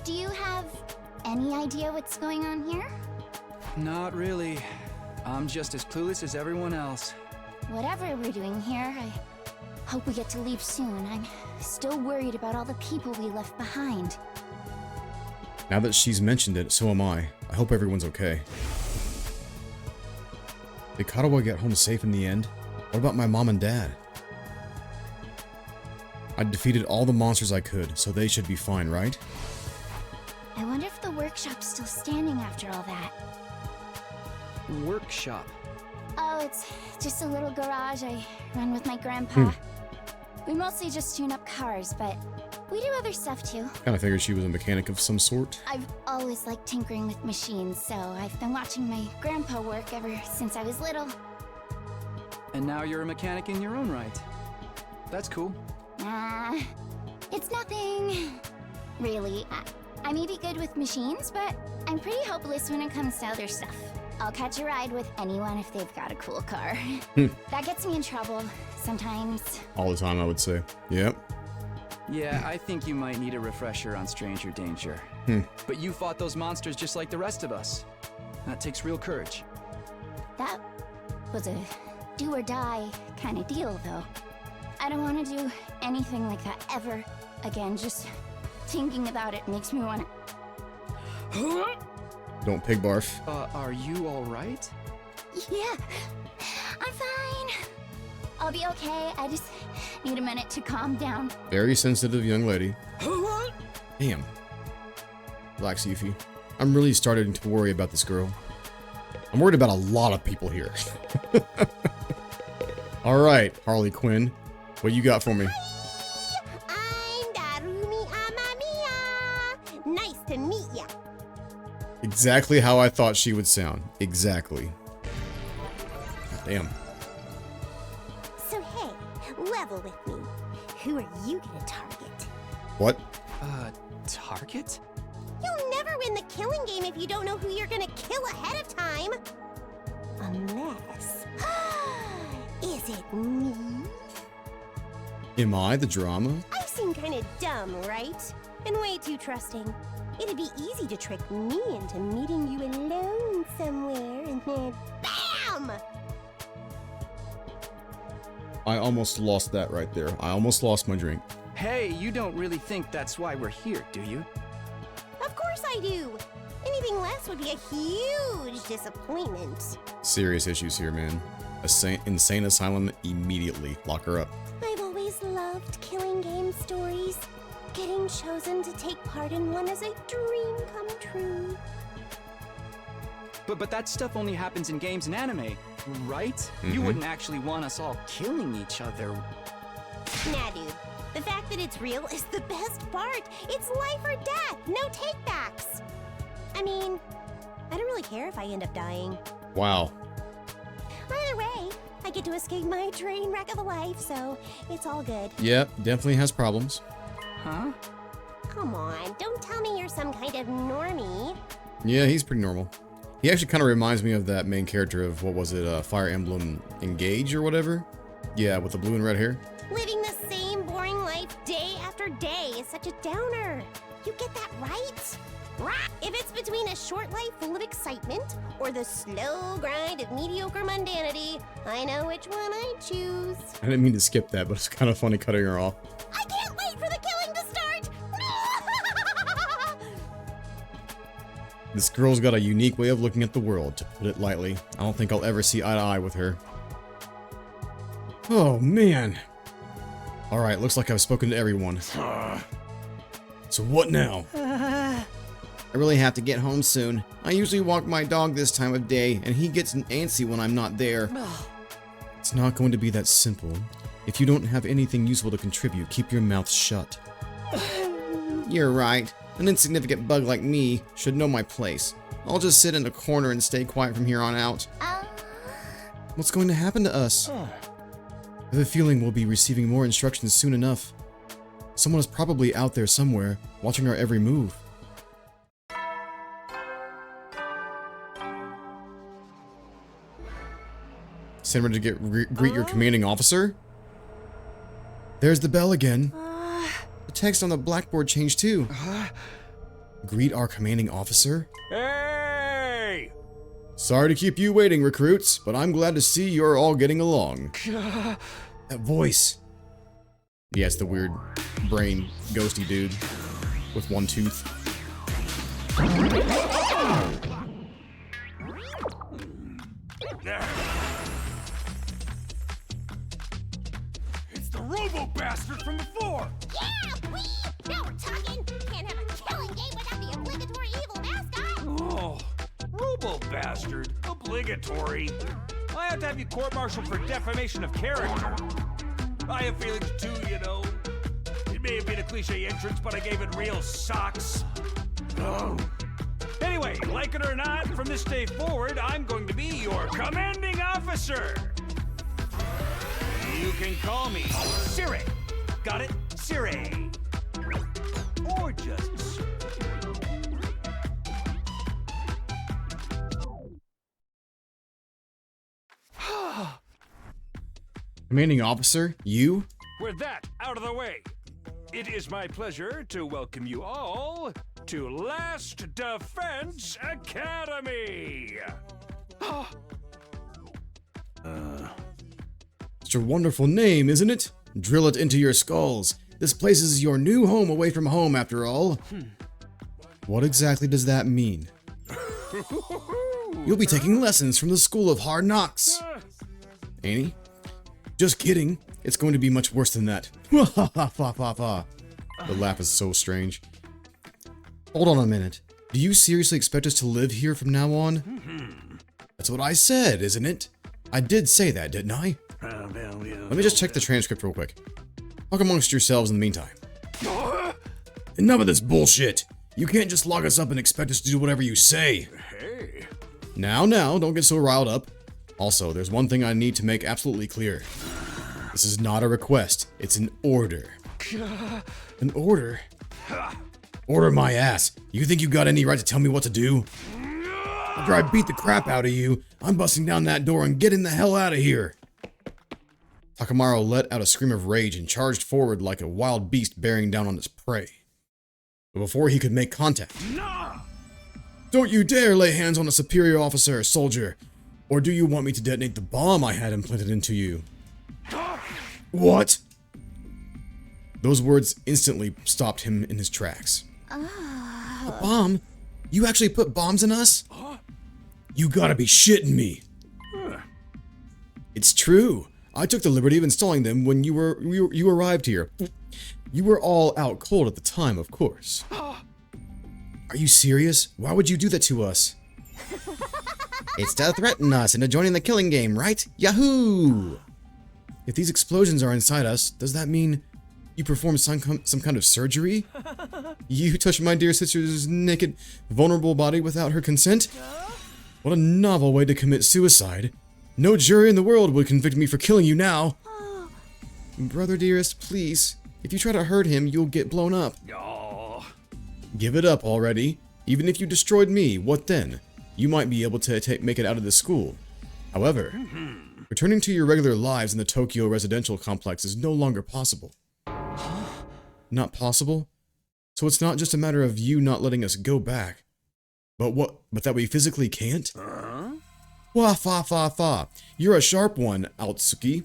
Do you have any idea what's going on here? Not really. I'm just as clueless as everyone else. Whatever we're doing here, I hope we get to leave soon. I'm still worried about all the people we left behind. Now that she's mentioned it, so am I. I hope everyone's okay. Did Katawa get home safe in the end? What about my mom and dad? I defeated all the monsters I could, so they should be fine, right? I wonder if the workshop's still standing after all that. Workshop. Oh, it's just a little garage I run with my grandpa. We mostly just tune up cars, but we do other stuff too. Kinda figured she was a mechanic of some sort. I've always liked tinkering with machines, so I've been watching my grandpa work ever since I was little. And now you're a mechanic in your own right. That's cool. Nah, it's nothing. Really, I may be good with machines, but I'm pretty hopeless when it comes to other stuff. I'll catch a ride with anyone if they've got a cool car. That gets me in trouble, sometimes. All the time, I would say. Yep. Yeah, I think you might need a refresher on stranger danger. But you fought those monsters just like the rest of us. That takes real courage. That was a do or die kind of deal, though. I don't want to do anything like that ever again. Just thinking about it makes me want to... Don't pig barf. Are you alright? Yeah, I'm fine. I'll be okay. I just need a minute to calm down. Very sensitive young lady. Damn. Relax, Yuffie. I'm really starting to worry about this girl. I'm worried about a lot of people here. Alright, Harley Quinn. What you got for me? I'm Darumi Amamiya. Nice to meet ya. exactly how I thought she would sound. Exactly. Damn. So hey, level with me. Who are you gonna target? What? Target? You'll never win the killing game if you don't know who you're gonna kill ahead of time. Unless... Is it me? Am I the drama? I seem kinda dumb, right? And way too trusting. It'd be easy to trick me into meeting you alone somewhere and then BAM! I almost lost that right there. I almost lost my drink. Hey, you don't really think that's why we're here, do you? Of course I do. Anything less would be a huge disappointment. Serious issues here, man. Insane asylum immediately. Lock her up. I've always loved killing game stories. Getting chosen to take part in one is a dream come true. But that stuff only happens in games and anime, right? You wouldn't actually want us all killing each other. Nah, dude. The fact that it's real is the best part. It's life or death, no takebacks. I mean, I don't really care if I end up dying. Wow. Either way, I get to escape my train wreck of a life, so it's all good. Yep, definitely has problems. Huh? Come on, don't tell me you're some kind of normie. Yeah, he's pretty normal. He actually kind of reminds me of that main character of, what was it, Fire Emblem Engage or whatever? Yeah, with the blue and red hair. Living the same boring life day after day is such a downer. You get that right? If it's between a short life full of excitement or the slow grind of mediocre mundanity, I know which one I choose. I didn't mean to skip that, but it's kind of funny cutting her off. I can't wait for the killing to start! This girl's got a unique way of looking at the world, to put it lightly. I don't think I'll ever see eye to eye with her. Oh, man. Alright, looks like I've spoken to everyone. So what now? I really have to get home soon. I usually walk my dog this time of day, and he gets antsy when I'm not there. It's not going to be that simple. If you don't have anything useful to contribute, keep your mouth shut. You're right. An insignificant bug like me should know my place. I'll just sit in a corner and stay quiet from here on out. What's going to happen to us? I have a feeling we'll be receiving more instructions soon enough. Someone is probably out there somewhere, watching our every move. Send her to greet your commanding officer? There's the bell again. The text on the blackboard changed too. Greet our commanding officer? Hey! Sorry to keep you waiting, recruits, but I'm glad to see you're all getting along. That voice. Yeah, it's the weird brain ghosty dude with one tooth. It's the robo-bastard from before! Yeah, wee! Now we're talking! Can't have a killing game without the obligatory evil mascot! Oh, robo-bastard? Obligatory? I have to have you court-martialed for defamation of character. I have feelings too, you know. It may have been a cliche entrance, but I gave it real socks. Oh. Anyway, like it or not, from this day forward, I'm going to be your commanding officer. You can call me Siri. Got it? Siri. Or just Siri. Commanding officer? You? With that out of the way, it is my pleasure to welcome you all to Last Defense Academy. It's a wonderful name, isn't it? Drill it into your skulls. This place is your new home away from home, after all. What exactly does that mean? You'll be taking lessons from the School of Hard Knocks. Annie? Just kidding. It's going to be much worse than that. The laugh is so strange. Hold on a minute. Do you seriously expect us to live here from now on? That's what I said, isn't it? I did say that, didn't I? Let me just check the transcript real quick. Talk amongst yourselves in the meantime. Enough of this bullshit. You can't just lock us up and expect us to do whatever you say. Hey. Now, don't get so riled up. Also, there's one thing I need to make absolutely clear. This is not a request, it's an order. An order? Order my ass. You think you got any right to tell me what to do? After I beat the crap out of you, I'm busting down that door and getting the hell out of here. Takamaru let out a scream of rage and charged forward like a wild beast bearing down on its prey. But before he could make contact... Don't you dare lay hands on a superior officer, soldier! Or do you want me to detonate the bomb I had implanted into you? What? Those words instantly stopped him in his tracks. A bomb? You actually put bombs in us? You gotta be shitting me. It's true. I took the liberty of installing them when you arrived here. You were all out cold at the time, of course. Are you serious? Why would you do that to us? It's to threaten us into joining the killing game, right? Yahoo! If these explosions are inside us, does that mean you performed some kind of surgery? You touched my dear sister's naked, vulnerable body without her consent? What a novel way to commit suicide. No jury in the world would convict me for killing you now. Brother dearest, please. If you try to hurt him, you'll get blown up. Give it up already. Even if you destroyed me, what then? You might be able to make it out of the school. However, returning to your regular lives in the Tokyo residential complex is no longer possible. Not possible? So it's not just a matter of you not letting us go back. But that we physically can't? Wah fa fa fa. You're a sharp one, Aotsuki.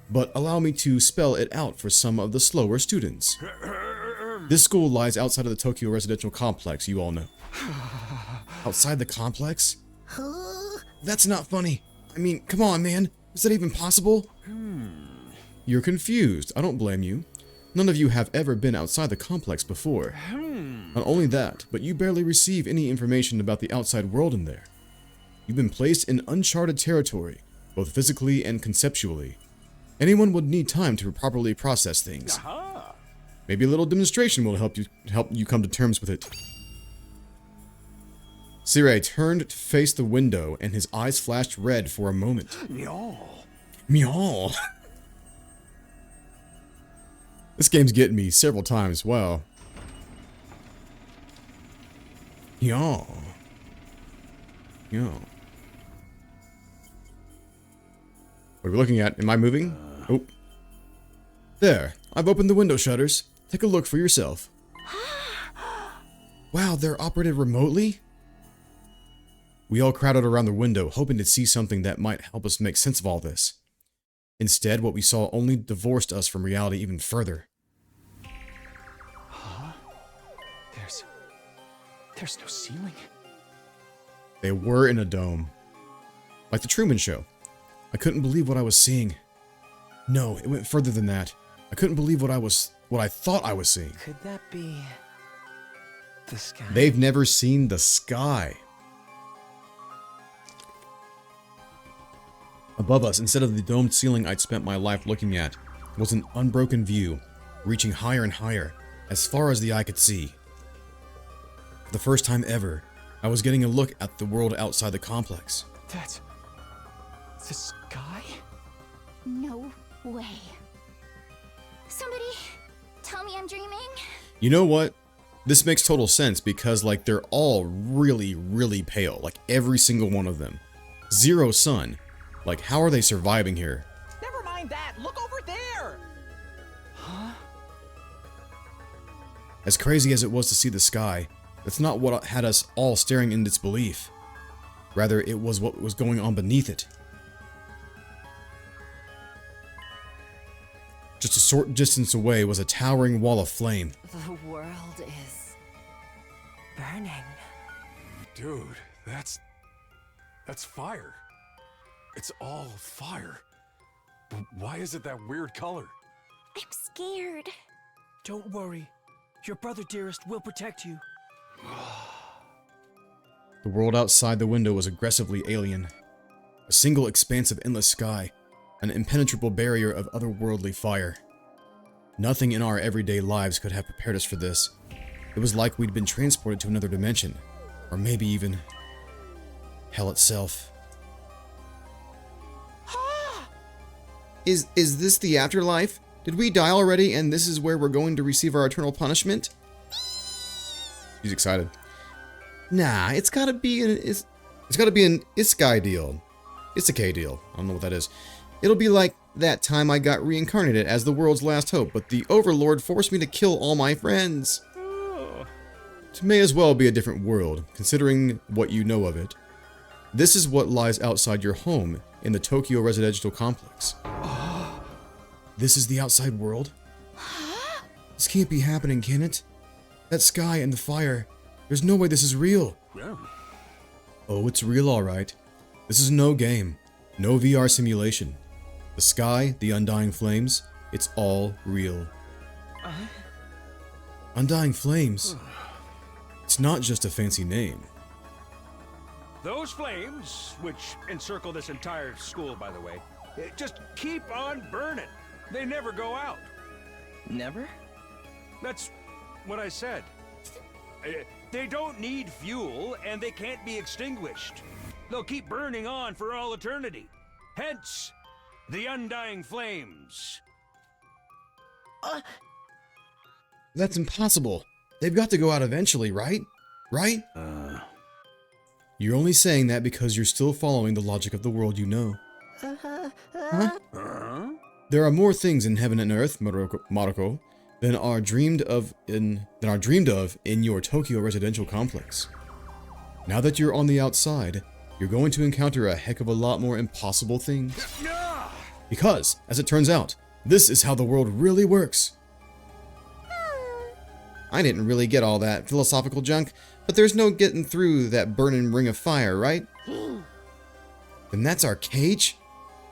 But allow me to spell it out for some of the slower students. This school lies outside of the Tokyo residential complex, you all know. Outside the complex? That's not funny. I mean, come on, man. Is that even possible? You're confused. I don't blame you. None of you have ever been outside the complex before. Not only that, but you barely receive any information about the outside world in there. You've been placed in uncharted territory, both physically and conceptually. Anyone would need time to properly process things. Maybe a little demonstration will help you come to terms with it. Sirei turned to face the window, and his eyes flashed red for a moment. Meow. This game's getting me several times. Wow. Meow. Meow. What are we looking at? Am I moving? Oh. There. I've opened the window shutters. Take a look for yourself. Wow, they're operated remotely? We all crowded around the window, hoping to see something that might help us make sense of all this. Instead, what we saw only divorced us from reality even further. There's no ceiling. They were in a dome. Like the Truman Show. I couldn't believe what I was seeing. No, it went further than that. I couldn't believe what I thought I was seeing. Could that be the sky? They've never seen the sky. Above us, instead of the domed ceiling I'd spent my life looking at, was an unbroken view, reaching higher and higher, as far as the eye could see. For the first time ever, I was getting a look at the world outside the complex. That's the sky? No way. Somebody tell me I'm dreaming? You know what? This makes total sense because, like, they're all really, really pale. Like, every single one of them. Zero sun. Like, how are they surviving here? Never mind that. Look over there. As crazy as it was to see the sky, that's not what had us all staring in disbelief. Rather, it was what was going on beneath it. Just a short distance away was a towering wall of flame. The world is burning. Dude, that's fire. It's all fire. But why is it that weird color? I'm scared. Don't worry. Your brother dearest will protect you. The world outside the window was aggressively alien. A single expanse of endless sky, an impenetrable barrier of otherworldly fire. Nothing in our everyday lives could have prepared us for this. It was like we'd been transported to another dimension. Or maybe even hell itself. Is this the afterlife? Did we die already and this is where we're going to receive our eternal punishment? She's excited. Nah, it's gotta be an isekai deal. Isekai deal. I don't know what that is. It'll be like that time I got reincarnated as the world's last hope, but the Overlord forced me to kill all my friends. It may as well be a different world, considering what you know of it. This is what lies outside your home in the Tokyo residential complex. This is the outside world? This can't be happening, can it? That sky and the fire. There's no way this is real. Yeah. Oh, it's real alright. This is no game. No VR simulation. The sky, the undying flames, it's all real. Undying flames? It's not just a fancy name. Those flames, which encircle this entire school, by the way, just keep on burning. They never go out. Never? That's what I said. They don't need fuel, and they can't be extinguished. They'll keep burning on for all eternity. Hence, the undying flames. That's impossible. They've got to go out eventually, right? Right? You're only saying that because you're still following the logic of the world you know. Huh? There are more things in heaven and earth, Maroko, than are dreamed of in your Tokyo residential complex. Now that you're on the outside, you're going to encounter a heck of a lot more impossible things. Because, as it turns out, this is how the world really works. I didn't really get all that philosophical junk, but there's no getting through that burning ring of fire, right? Then that's our cage?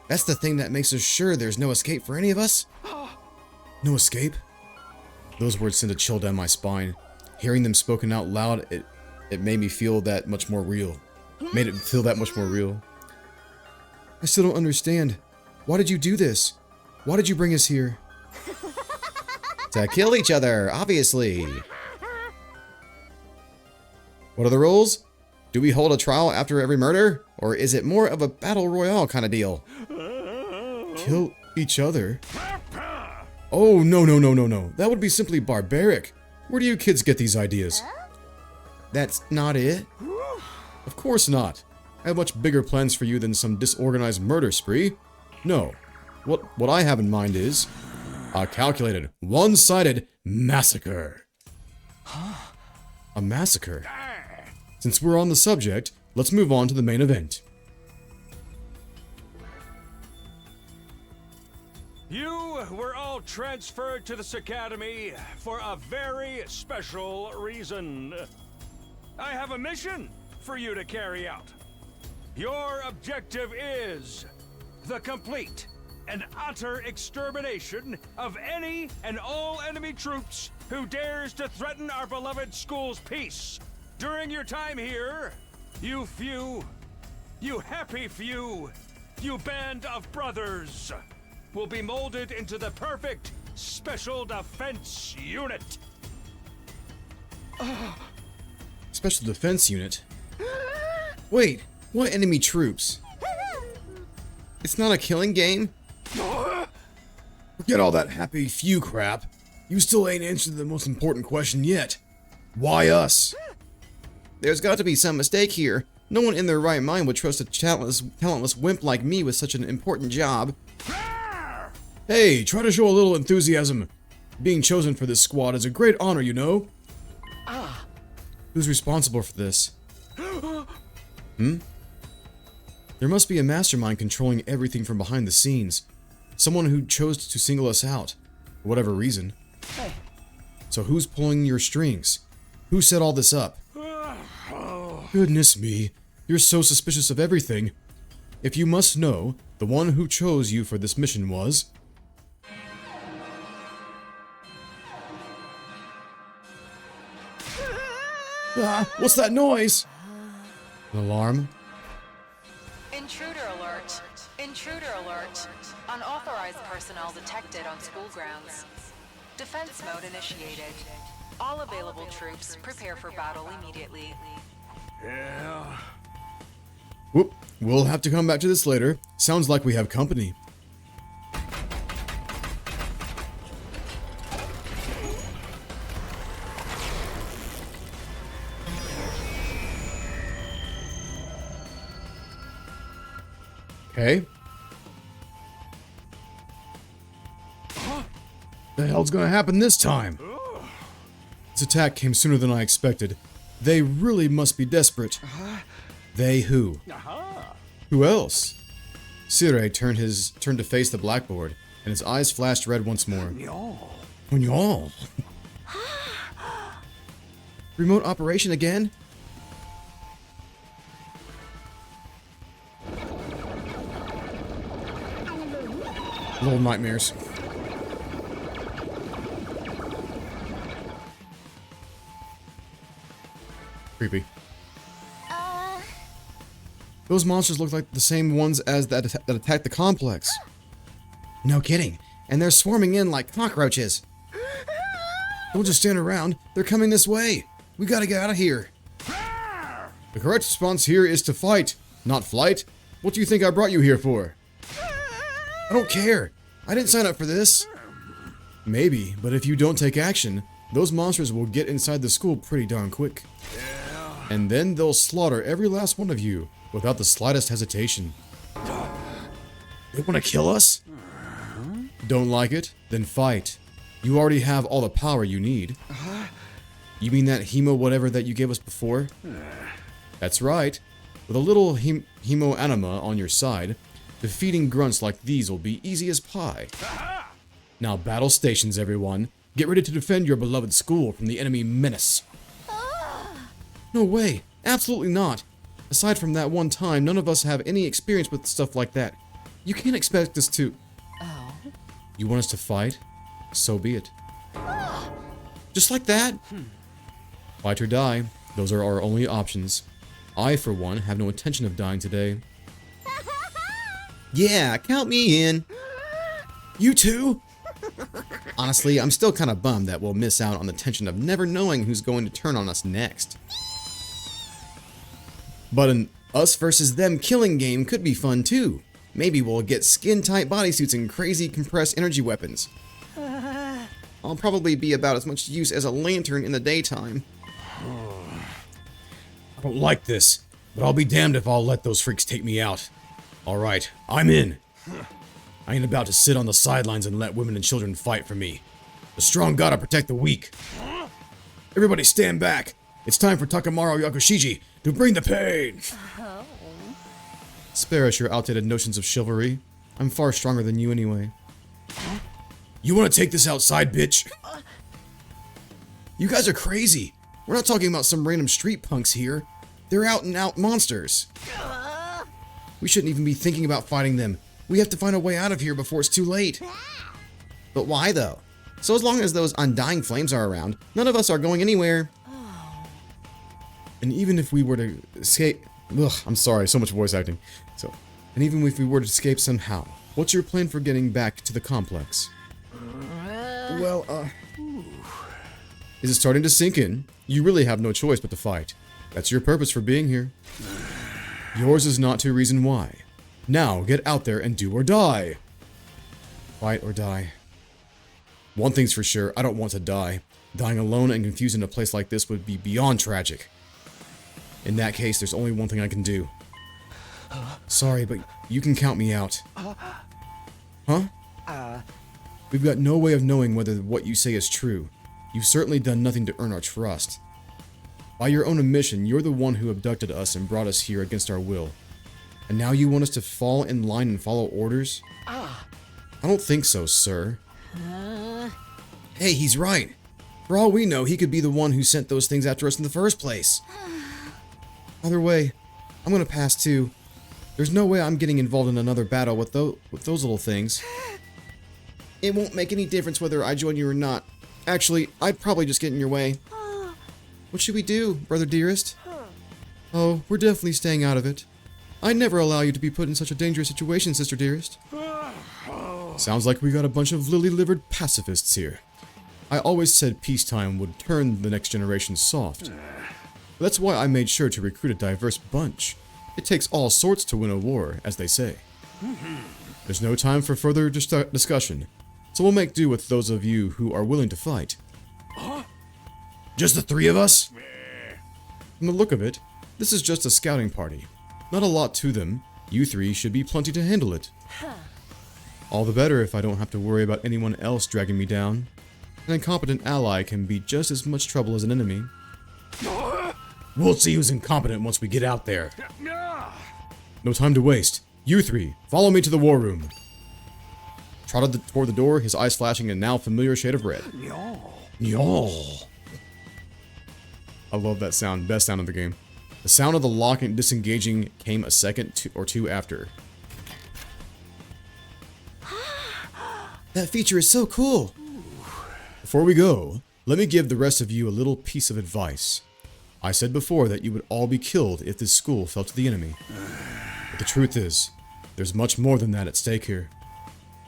That's the thing that makes us sure there's no escape for any of us? No escape? Those words sent a chill down my spine. Hearing them spoken out loud, it made me feel that much more real. Made it feel that much more real. I still don't understand. Why did you do this? Why did you bring us here? To kill each other, obviously. What are the rules? Do we hold a trial after every murder? Or is it more of a battle royale kind of deal? Kill each other? Oh, no. That would be simply barbaric. Where do you kids get these ideas? That's not it? Of course not. I have much bigger plans for you than some disorganized murder spree. No. What I have in mind is a calculated, one-sided massacre. A massacre? Since we're on the subject, let's move on to the main event. You were all transferred to this academy for a very special reason. I have a mission for you to carry out. Your objective is the complete and utter extermination of any and all enemy troops who dares to threaten our beloved school's peace. During your time here, you happy few, you band of brothers, will be molded into the perfect special defense unit. Special defense unit? Wait, what enemy troops? It's not a killing game? Forget all that happy few crap. You still ain't answered the most important question yet. Why us? There's got to be some mistake here. No one in their right mind would trust a talentless wimp like me with such an important job. Hey, try to show a little enthusiasm. Being chosen for this squad is a great honor, you know. Who's responsible for this? There must be a mastermind controlling everything from behind the scenes. Someone who chose to single us out, for whatever reason. So who's pulling your strings? Who set all this up? Goodness me, you're so suspicious of everything. If you must know, the one who chose you for this mission was... what's that noise? An alarm? Intruder alert. Intruder alert. Unauthorized personnel detected on school grounds. Defense mode initiated. All available troops prepare for battle immediately. Yeah. Whoop. We'll have to come back to this later. Sounds like we have company. Okay. The hell's gonna happen this time? This attack came sooner than I expected. They really must be desperate. They who? Who else? Sire turned to face the blackboard, and his eyes flashed red once more. Y'all. Remote operation again? Little nightmares. Creepy. Those monsters look like the same ones as that attacked the complex. No kidding. And they're swarming in like cockroaches. Don't just stand around. They're coming this way. We gotta get out of here. The correct response here is to fight, not flight. What do you think I brought you here for? I don't care. I didn't sign up for this. Maybe, but if you don't take action, those monsters will get inside the school pretty darn quick. And then they'll slaughter every last one of you without the slightest hesitation. They want to kill us? Don't like it? Then fight. You already have all the power you need. You mean that hemo whatever that you gave us before? That's right. With a little hemo anima on your side, defeating grunts like these will be easy as pie. Now battle stations, everyone. Get ready to defend your beloved school from the enemy menace. No way. Absolutely not. Aside from that one time, none of us have any experience with stuff like that. You can't expect us to... Oh. You want us to fight? So be it. Just like that? Fight or die. Those are our only options. I, for one, have no intention of dying today. Yeah, count me in. You too? Honestly, I'm still kind of bummed that we'll miss out on the tension of never knowing who's going to turn on us next. But an us versus them killing game could be fun too. Maybe we'll get skin-tight bodysuits and crazy compressed energy weapons. I'll probably be about as much use as a lantern in the daytime. I don't like this, but I'll be damned if I'll let those freaks take me out. Alright, I'm in. I ain't about to sit on the sidelines and let women and children fight for me. The strong gotta protect the weak. Everybody stand back. It's time for Takamaru Yakushiji to bring the pain. Spare us your outdated notions of chivalry. I'm far stronger than you anyway. You want to take this outside, bitch? You guys are crazy. We're not talking about some random street punks here. They're out and out monsters. We shouldn't even be thinking about fighting them. We have to find a way out of here before it's too late. But why though? So as long as those undying flames are around, none of us are going anywhere. And even if we were to escape... Ugh, I'm sorry, so much voice acting. And even if we were to escape somehow, what's your plan for getting back to the complex? Well, is it starting to sink in? You really have no choice but to fight. That's your purpose for being here. Yours is not to reason why. Now, get out there and do or die. Fight or die. One thing's for sure, I don't want to die. Dying alone and confused in a place like this would be beyond tragic. In that case, there's only one thing I can do. Sorry, but you can count me out. Huh? We've got no way of knowing whether what you say is true. You've certainly done nothing to earn our trust. By your own admission, you're the one who abducted us and brought us here against our will. And now you want us to fall in line and follow orders? I don't think so, sir. Hey, he's right. For all we know, he could be the one who sent those things after us in the first place. Either way, I'm gonna pass too. There's no way I'm getting involved in another battle with those little things. It won't make any difference whether I join you or not. Actually, I'd probably just get in your way. What should we do, brother dearest? Oh, we're definitely staying out of it. I'd never allow you to be put in such a dangerous situation, sister dearest. Sounds like we got a bunch of lily-livered pacifists here. I always said peacetime would turn the next generation soft. That's why I made sure to recruit a diverse bunch. It takes all sorts to win a war, as they say. There's no time for further discussion, so we'll make do with those of you who are willing to fight. Just the three of us? From the look of it, this is just a scouting party. Not a lot to them. You three should be plenty to handle it. All the better if I don't have to worry about anyone else dragging me down. An incompetent ally can be just as much trouble as an enemy. We'll see who's incompetent once we get out there. No time to waste. You three, follow me to the war room. Trotted toward the door, his eyes flashing a now familiar shade of red. Y'all. I love that sound. Best sound of the game. The sound of the lock and disengaging came a second or two after. That feature is so cool. Before we go, let me give the rest of you a little piece of advice. I said before that you would all be killed if this school fell to the enemy. But the truth is, there's much more than that at stake here.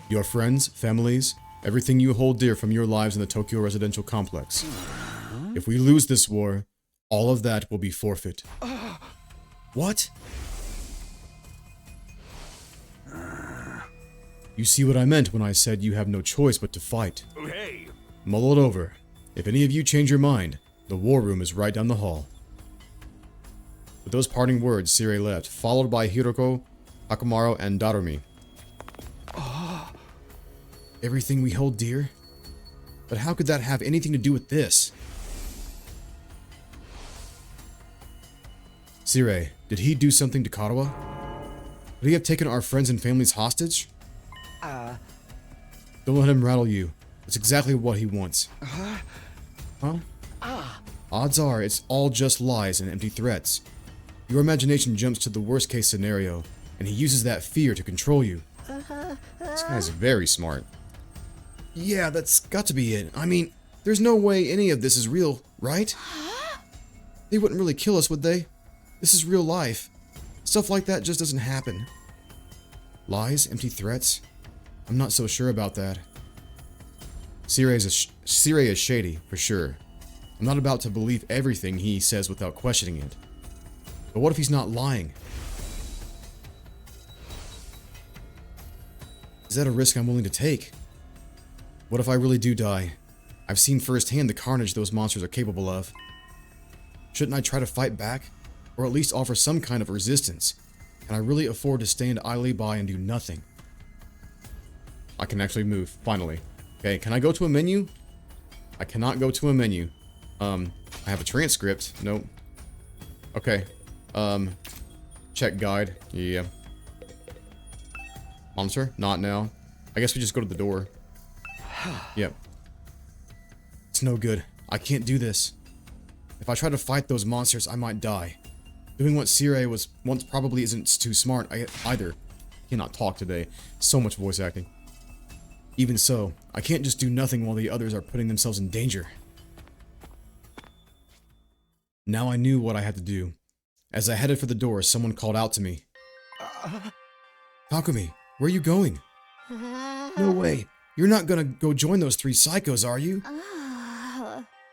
Your friends, families, everything you hold dear from your lives in the Tokyo residential complex. If we lose this war, all of that will be forfeit. What? You see what I meant when I said you have no choice but to fight. Hey. Mull it over. If any of you change your mind, the war room is right down the hall. With those parting words, Sirei left, followed by Hiroko, Akamaru, and Darumi. Everything we hold dear? But how could that have anything to do with this? Sirei, did he do something to Karawa? Would he have taken our friends and families hostage? Don't let him rattle you. It's exactly what he wants. Huh? Odds are it's all just lies and empty threats. Your imagination jumps to the worst case scenario, and he uses that fear to control you. This guy's very smart. Yeah, that's got to be it. I mean, there's no way any of this is real, right? They wouldn't really kill us, would they? This is real life. Stuff like that just doesn't happen. Lies? Empty threats? I'm not so sure about that. Sirei is shady, for sure. I'm not about to believe everything he says without questioning it. But what if he's not lying? Is that a risk I'm willing to take? What if I really do die? I've seen firsthand the carnage those monsters are capable of. Shouldn't I try to fight back? Or at least offer some kind of resistance? Can I really afford to stand idly by and do nothing? I can actually move, finally. Okay, can I go to a menu? I cannot go to a menu. I have a transcript. Nope. Okay. Check guide. Yeah. Monster? Not now. I guess we just go to the door. Yep. It's no good. I can't do this. If I try to fight those monsters, I might die. Doing what Sirei was once probably isn't too smart either. Cannot talk today. So much voice acting. Even so, I can't just do nothing while the others are putting themselves in danger. Now I knew what I had to do. As I headed for the door, someone called out to me. Takumi, where are you going? No way. You're not gonna go join those three psychos, are you?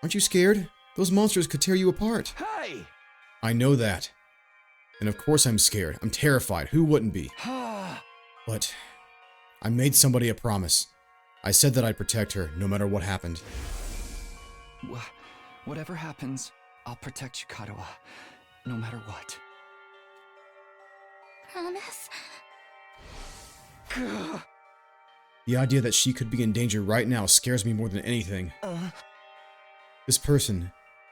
Aren't you scared? Those monsters could tear you apart. Hey! I know that. And of course I'm scared. I'm terrified. Who wouldn't be? But I made somebody a promise. I said that I'd protect her, no matter what happened. Whatever happens, I'll protect you, Karawa. No matter what. Promise? The idea that she could be in danger right now scares me more than anything. This person,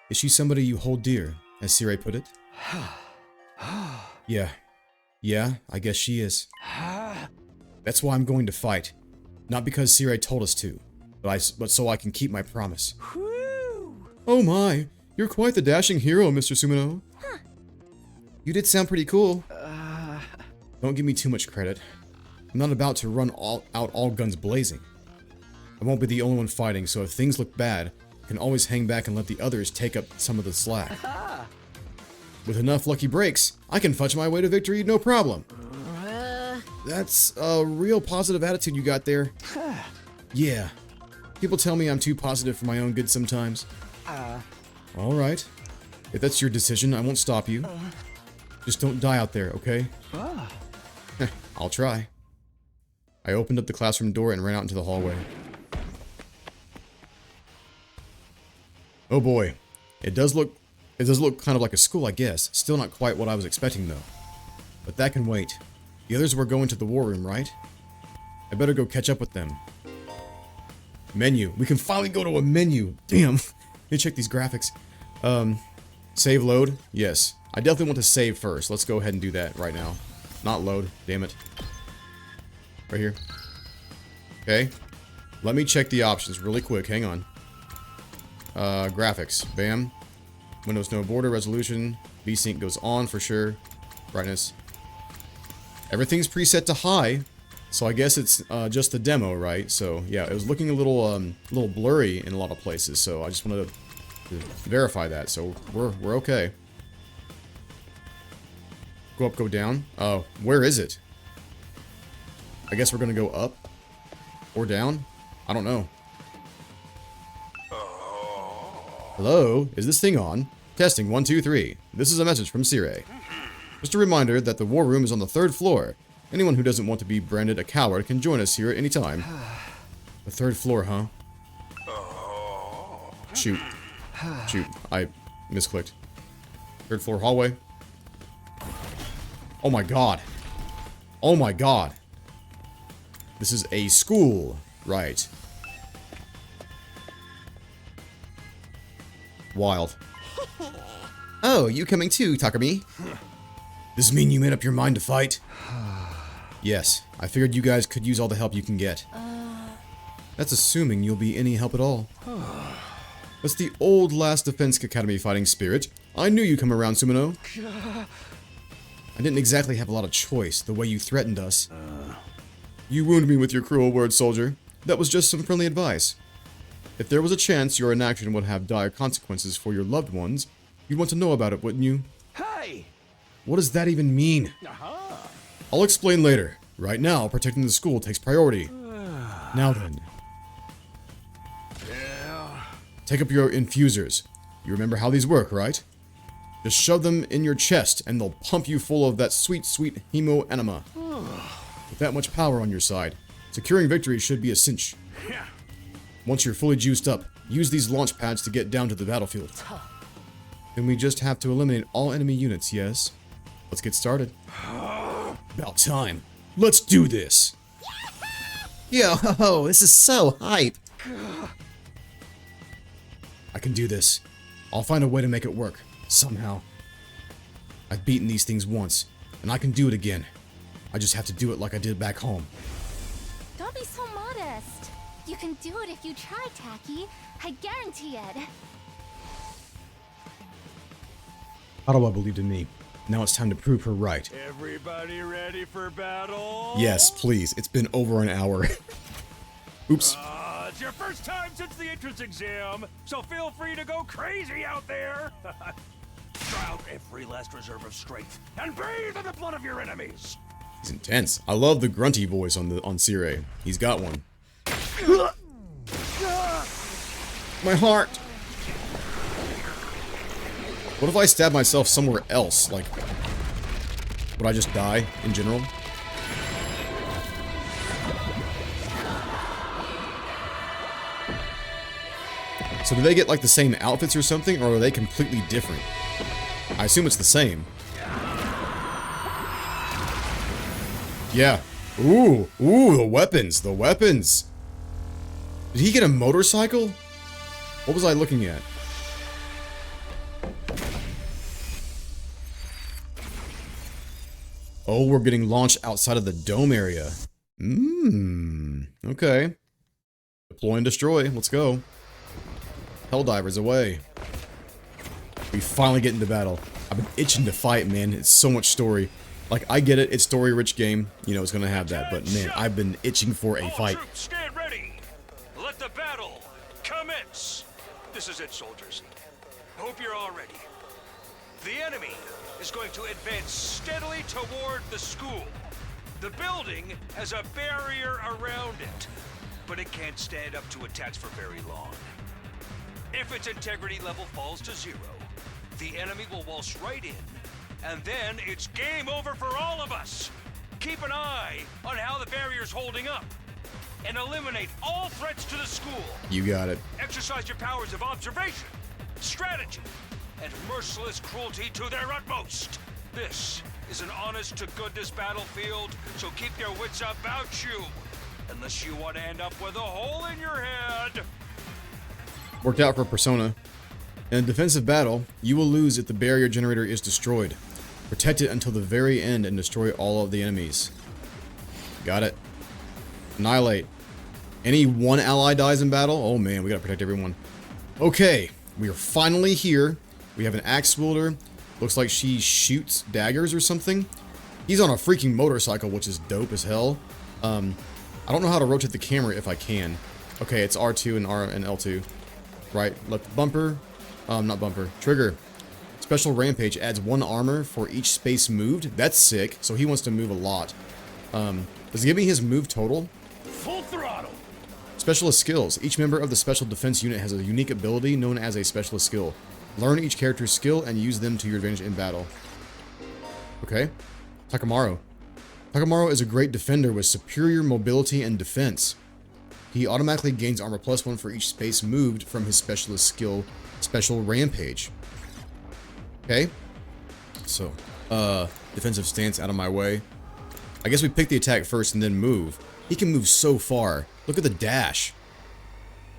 is she somebody you hold dear, as Sirei put it? Yeah. Yeah, I guess she is. That's why I'm going to fight. Not because Sirei told us to, but so I can keep my promise. Oh my, you're quite the dashing hero, Mr. Sumino. You did sound pretty cool. Don't give me too much credit. I'm not about to run out all guns blazing. I won't be the only one fighting, so if things look bad, I can always hang back and let the others take up some of the slack. With enough lucky breaks, I can fudge my way to victory no problem. That's a real positive attitude you got there. Yeah. People tell me I'm too positive for my own good sometimes. Alright. If that's your decision, I won't stop you. Just don't die out there, okay? I'll try. I opened up the classroom door and ran out into the hallway. Oh boy. It does look kind of like a school, I guess. Still not quite what I was expecting, though. But that can wait. The others were going to the war room, right? I better go catch up with them. Menu. We can finally go to a menu. Damn. Let me check these graphics. Save load? Yes. I definitely want to save first. Let's go ahead and do that right now. Not load. Damn it. Right here. Okay. Let me check the options really quick. Hang on. Graphics. Bam. Windows no border. Resolution. VSync goes on for sure. Brightness. Everything's preset to high. So I guess it's just the demo, right? So yeah, it was looking a little blurry in a lot of places. So I just wanted to verify that. So we're okay. Go up, go down. Oh, where is it? I guess we're gonna go up or down. I don't know. Hello, is this thing on? Testing 1, 2, 3. This is a message from Sire. Just a reminder that the war room is on the 3rd floor. Anyone who doesn't want to be branded a coward can join us here at any time. The 3rd floor, huh? Shoot. Shoot. I misclicked. 3rd floor hallway. Oh my god. Oh my god. This is a school. Right. Wild. Oh, you coming too, Takumi? Does this mean you made up your mind to fight? Yes, I figured you guys could use all the help you can get. That's assuming you'll be any help at all. That's the old Last Defense Academy fighting spirit. I knew you'd come around, Sumino. I didn't exactly have a lot of choice, the way you threatened us. You wounded me with your cruel words, soldier. That was just some friendly advice. If there was a chance your inaction would have dire consequences for your loved ones, you'd want to know about it, wouldn't you? Hey! What does that even mean? I'll explain later. Right now, protecting the school takes priority. Now then. Take up your infusers. You remember how these work, right? Just shove them in your chest, and they'll pump you full of that sweet, sweet hemo enema. With that much power on your side, securing victory should be a cinch. Once you're fully juiced up, use these launch pads to get down to the battlefield. Then we just have to eliminate all enemy units, yes? Let's get started. About time. Let's do this! Yo, this is so hype! I can do this. I'll find a way to make it work. Somehow. I've beaten these things once, and I can do it again. I just have to do it like I did back home. Don't be so modest. You can do it if you try, Taki. I guarantee it. Ottawa believed in me. Now it's time to prove her right. Everybody ready for battle? Yes, please. It's been over an hour. Oops. It's your first time since the entrance exam, so feel free to go crazy out there. Try out every last reserve of strength and bathe in the blood of your enemies. He's intense. I love the grunty voice on Sire. He's got one. My heart. What if I stab myself somewhere else? Like, would I just die in general? So do they get like the same outfits or something, or are they completely different? I assume it's the same. Yeah. Ooh, the weapons, the weapons. Did he get a motorcycle? What was I looking at? Oh, we're getting launched outside of the dome area. Okay. Deploy and destroy. Let's go. Helldivers away. We finally get into battle. I've been itching to fight, man. It's so much story. Like, I get it. It's story-rich game. You know, it's gonna have that. But, man, I've been itching for a fight. All troops, stand ready. Let the battle commence. This is it, soldiers. Hope you're all ready. The enemy is going to advance steadily toward the school. The building has a barrier around it. but it can't stand up to attacks for very long. If its integrity level falls to 0, the enemy will waltz right in, and then it's game over for all of us. Keep an eye on how the barrier's holding up, and eliminate all threats to the school. You got it. Exercise your powers of observation, strategy, and merciless cruelty to their utmost. This is an honest-to-goodness battlefield, so keep your wits about you, unless you want to end up with a hole in your head. Worked out for Persona. In a defensive battle, you will lose if the barrier generator is destroyed. Protect it until the very end and destroy all of the enemies. Got it. Annihilate. Any one ally dies in battle? Oh man, we gotta protect everyone. Okay, we are finally here. We have an axe wielder. Looks like she shoots daggers or something. He's on a freaking motorcycle, which is dope as hell. I don't know how to rotate the camera if I can. Okay, it's R2 and L2. Right, left bumper. Not bumper. Trigger. Special Rampage adds 1 armor for each space moved. That's sick. So he wants to move a lot. Does it give me his move total? Full throttle. Specialist skills. Each member of the special defense unit has a unique ability known as a specialist skill. Learn each character's skill and use them to your advantage in battle. Okay. Takamaru. Takamaru is a great defender with superior mobility and defense. He automatically gains armor +1 for each space moved from his specialist skill, Special Rampage. Okay. So, defensive stance out of my way. I guess we pick the attack first and then move. He can move so far. Look at the dash.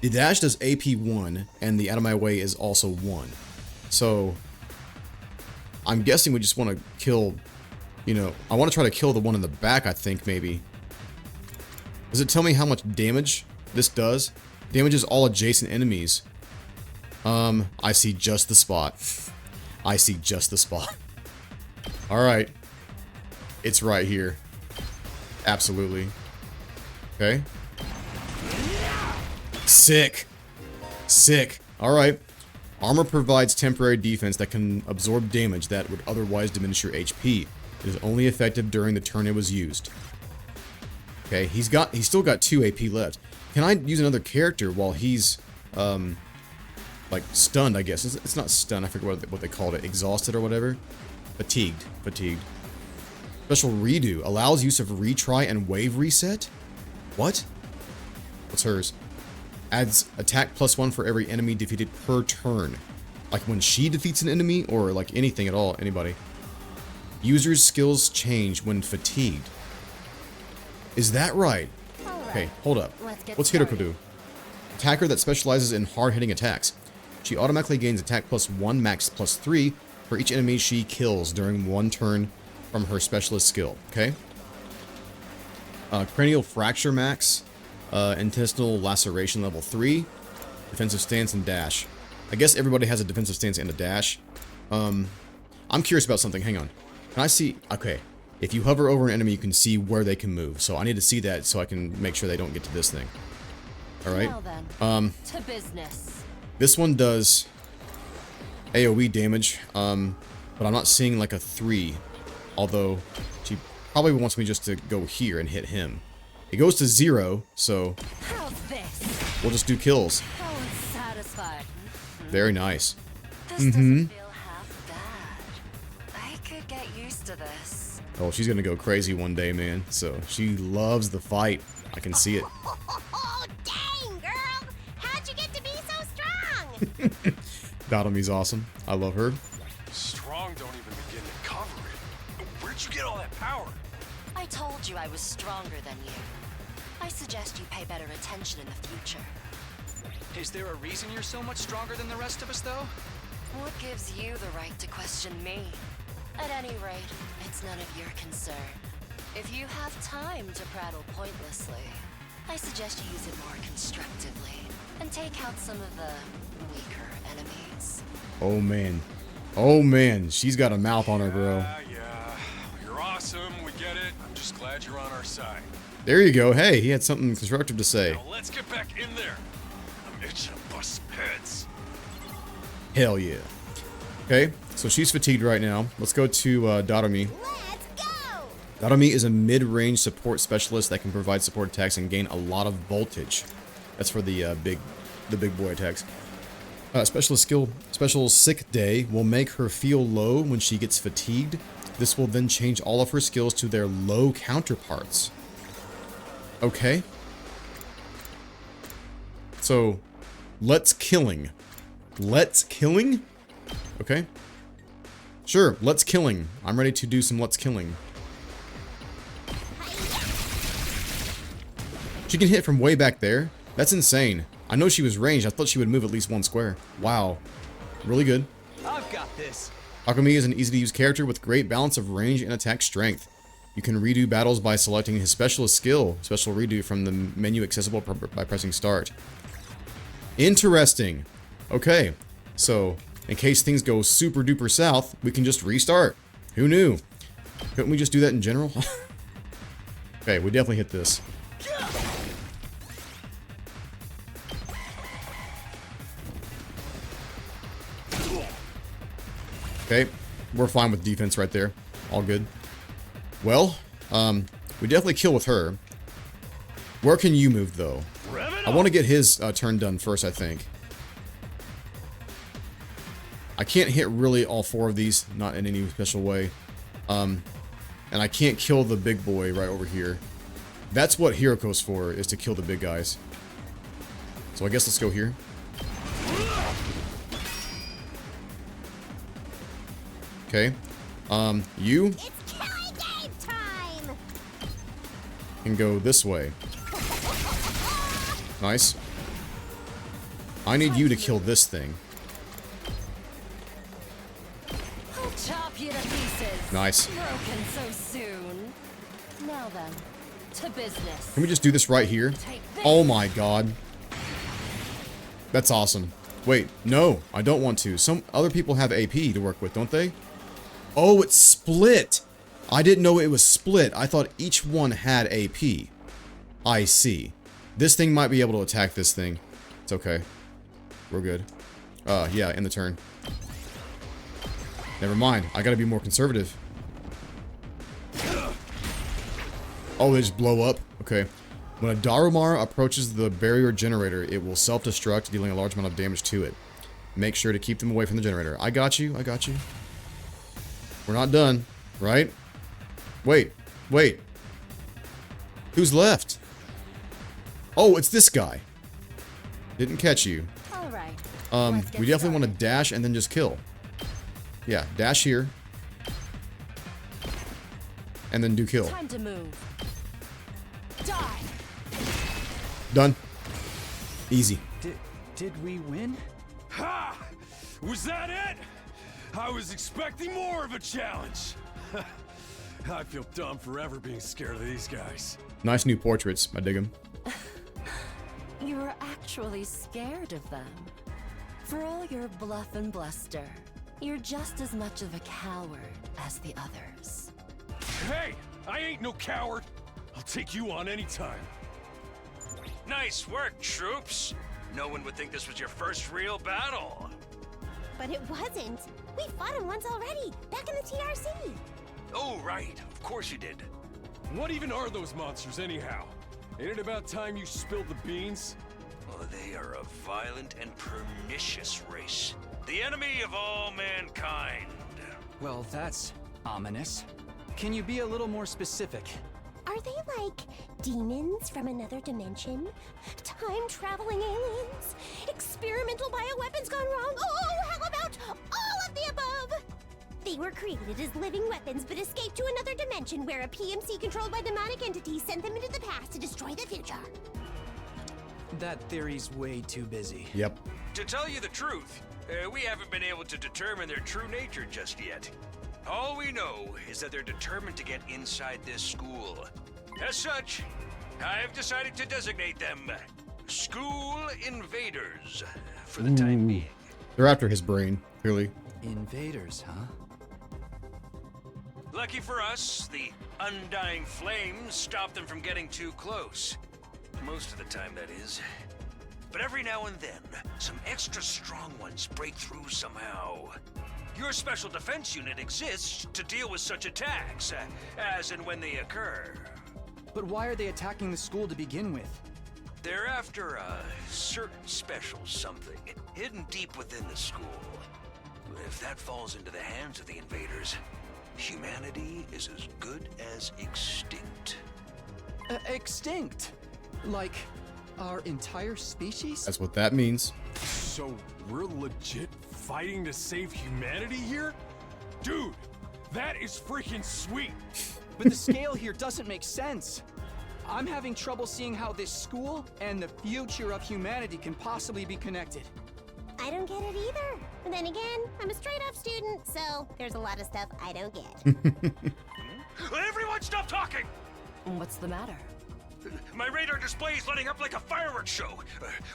The dash does AP 1, and the out of my way is also 1. So, I'm guessing we just want to kill, you know, I want to try to kill the one in the back, I think, maybe. Does it tell me how much damage this does? Damages all adjacent enemies. I see just the spot. I see just the spot. Alright. It's right here. Absolutely. Okay. Sick. Sick. Alright. Armor provides temporary defense that can absorb damage that would otherwise diminish your HP. It is only effective during the turn it was used. Okay, he's still got 2 AP left. Can I use another character while he's, like, stunned, I guess? It's not stunned, I forget what they called it. Exhausted or whatever? Fatigued. Fatigued. Special Redo. Allows use of retry and wave reset? What? What's hers? Adds attack +1 for every enemy defeated per turn. Like when she defeats an enemy, or like anything at all, anybody. User's skills change when fatigued. Is that right? Okay, hold up. What's Hiroko do? Attacker that specializes in hard-hitting attacks. She automatically gains attack +1, max +3 for each enemy she kills during 1 turn from her specialist skill. Okay. Cranial fracture max. Intestinal laceration level 3. Defensive stance and dash. I guess everybody has a defensive stance and a dash. I'm curious about something. Hang on. Can I see? Okay. If you hover over an enemy, you can see where they can move. So I need to see that so I can make sure they don't get to this thing. Alright. To business. This one does AoE damage, but I'm not seeing like a 3. Although, she probably wants me just to go here and hit him. It goes to 0, so we'll just do kills. How unsatisfied. Very nice. This doesn't feel half bad. I could get used to this. Oh, she's gonna go crazy one day, man. So she loves the fight. I can see it. Oh, dang, girl! How'd you get to be so strong? Datomi's awesome. I love her. Strong don't even begin to cover it. Where'd you get all that power? I told you I was stronger than you. I suggest you pay better attention in the future. Is there a reason you're so much stronger than the rest of us, though? What gives you the right to question me? At any rate, it's none of your concern. If you have time to prattle pointlessly, I suggest you use it more constructively and take out some of the weaker enemies. Oh man. Oh man, she's got a mouth on her, bro. Yeah. You're awesome, we get it. I'm just glad you're on our side. There you go. Hey, he had something constructive to say. Now let's get back in there. I'm itching to bust some heads. Hell yeah. Okay, so she's fatigued right now. Let's go to Datomi. Let's go! Narumi is a mid-range support specialist that can provide support attacks and gain a lot of voltage. That's for the big boy attacks. Specialist skill, Special Sick Day will make her feel low when she gets fatigued. This will then change all of her skills to their low counterparts. Okay. So, let's killing. Let's killing? Okay. Sure, let's killing. I'm ready to do some let's killing. She can hit from way back there. That's insane. I know she was ranged. I thought she would move at least one square. Wow. Really good. I've got this. Akumi is an easy-to-use character with great balance of range and attack strength. You can redo battles by selecting his specialist skill, Special Redo, from the menu accessible by pressing Start. Interesting. Okay, so in case things go super duper south, we can just restart. Who knew? Couldn't we just do that in general? Okay, we definitely hit this. Okay, we're fine with defense right there. All good. Well, we definitely kill with her. Where can you move, though? I want to get his turn done first, I think. I can't hit really all four of these, not in any special way. And I can't kill the big boy right over here. That's what Hiroko's for, is to kill the big guys. So I guess let's go here. Okay. You It's killing game time! can go this way. Nice. I need you to kill this thing. I'll chop you to pieces. Nice. Broken so soon. Now then, to business. Can we just do this right here? Oh my god. That's awesome. Wait, no, I don't want to. Some other people have AP to work with, don't they? Oh, it's split. I didn't know it was split. I thought each one had AP. I see. This thing might be able to attack this thing. It's okay. We're good. Yeah, end the turn. Never mind. I gotta be more conservative. Oh, they just blow up? Okay. When a Darumara approaches the barrier generator, it will self-destruct, dealing a large amount of damage to it. Make sure to keep them away from the generator. I got you. I got you. We're not done, right? Wait. Wait. Who's left? Oh, it's this guy. Didn't catch you. All right. We definitely want to dash and then just kill. Yeah, dash here. And then do kill. Time to move. Die. Done. Easy. Did we win? Ha! Was that it? I was expecting more of a challenge. I feel dumb forever being scared of these guys. Nice new portraits. I dig them. You were actually scared of them. For all your bluff and bluster, you're just as much of a coward as the others. Hey, I ain't no coward. I'll take you on anytime. Nice work, troops. No one would think this was your first real battle. But it wasn't. We fought him once already, back in the TRC. Oh, right. Of course you did. What even are those monsters anyhow? Ain't it about time you spilled the beans? Oh, they are a violent and pernicious race. The enemy of all mankind. Well, that's ominous. Can you be a little more specific? Are they like demons from another dimension? Time-traveling aliens? Experimental bioweapons gone wrong? Oh, how about all of the above? They were created as living weapons but escaped to another dimension where a PMC controlled by demonic entities sent them into the past to destroy the future. That theory's way too busy. Yep. To tell you the truth, we haven't been able to determine their true nature just yet. All we know is that they're determined to get inside this school. As such, I've decided to designate them School Invaders for the time being. They're after his brain, clearly. Invaders, huh? Lucky for us, the undying flames stop them from getting too close. Most of the time, that is. But every now and then, some extra strong ones break through somehow. Your special defense unit exists to deal with such attacks, as and when they occur. But why are they attacking the school to begin with? They're after a certain special something hidden deep within the school. If that falls into the hands of the invaders, humanity is as good as extinct. Extinct? Like our entire species? That's what that means. So we're legit fighting to save humanity here? Dude, that is freaking sweet. But the scale here doesn't make sense. I'm having trouble seeing how this school and the future of humanity can possibly be connected. I don't get it either. And then again, I'm a straight-up student, so there's a lot of stuff I don't get. Everyone stop talking! What's the matter? My radar display is lighting up like a fireworks show.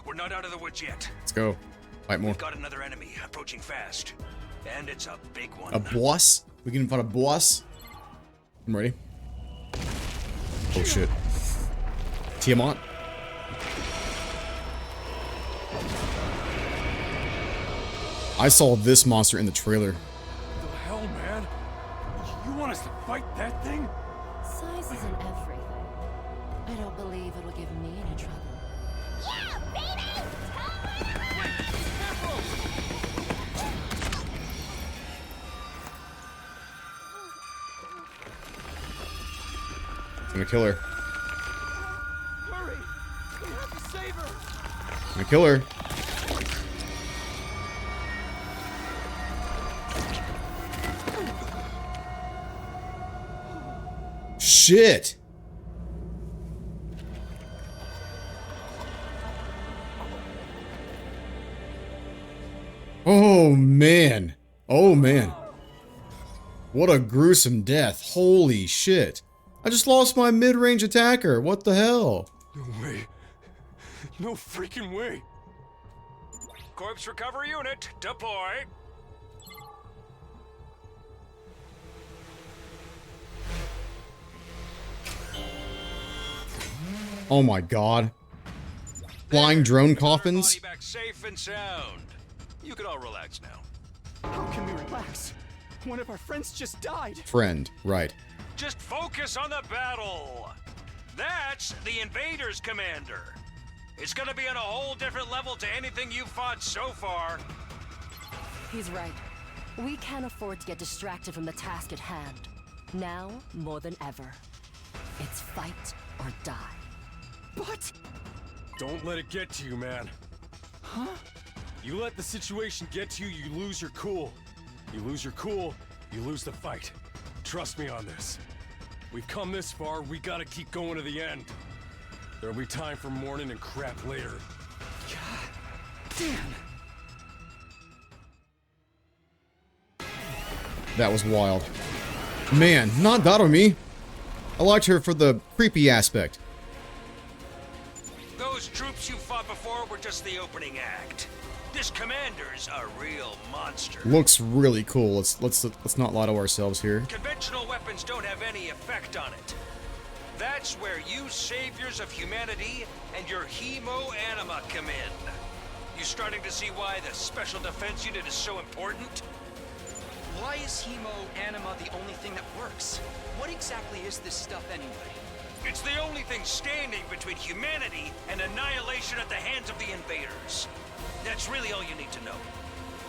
We're not out of the woods yet. Let's go. Fight more. We've got another enemy approaching fast. And it's a big one. A boss? We can fight a boss? I'm ready. Oh shit. Tiamat? I saw this monster in the trailer. The hell, man? You want us to fight that thing? Size isn't everything. I don't believe it'll give me any trouble. Yeah, baby! I'm gonna kill her. Hurry! We have to save her! I'm gonna kill her. Shit! Oh man. Oh man. What a gruesome death. Holy shit. I just lost my mid-range attacker. What the hell? No way. No freaking way. Corpse recovery unit, deploy. Oh my god. Flying drone coffins? Body back safe and sound. You can all relax now. How can we relax? One of our friends just died. Friend, right. Just focus on the battle. That's the invaders, Commander. It's gonna be on a whole different level to anything you've fought so far. He's right. We can't afford to get distracted from the task at hand. Now, more than ever. It's fight or die. But... Don't let it get to you, man. Huh? You let the situation get to you, you lose your cool. You lose your cool, you lose the fight. Trust me on this. We've come this far, we gotta keep going to the end. There'll be time for mourning and crap later. God damn. That was wild. Man, not Daromi. I liked her for the creepy aspect. Those troops you fought before were just the opening act. This commander's a real monster. Looks really cool. Let's not lie to ourselves here. Conventional weapons don't have any effect on it. That's where you saviors of humanity and your hemo-anima come in. You starting to see why the special defense unit is so important? Why is hemo-anima the only thing that works? What exactly is this stuff anyway? It's the only thing standing between humanity and annihilation at the hands of the invaders. That's really all you need to know.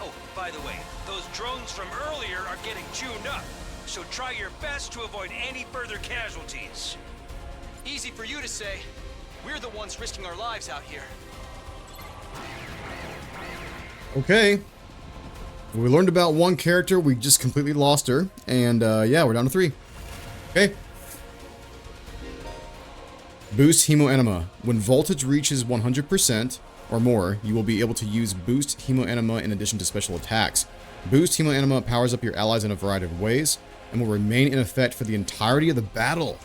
Oh, by the way, those drones from earlier are getting tuned up, so try your best to avoid any further casualties. Easy for you to say. We're the ones risking our lives out here. Okay. We learned about one character, we just completely lost her, and yeah, we're down to 3. Okay. Boost Hemo-Anima. When voltage reaches 100% or more, you will be able to use Boost Hemo-Anima in addition to special attacks. Boost Hemo-Anima powers up your allies in a variety of ways, and will remain in effect for the entirety of the battle.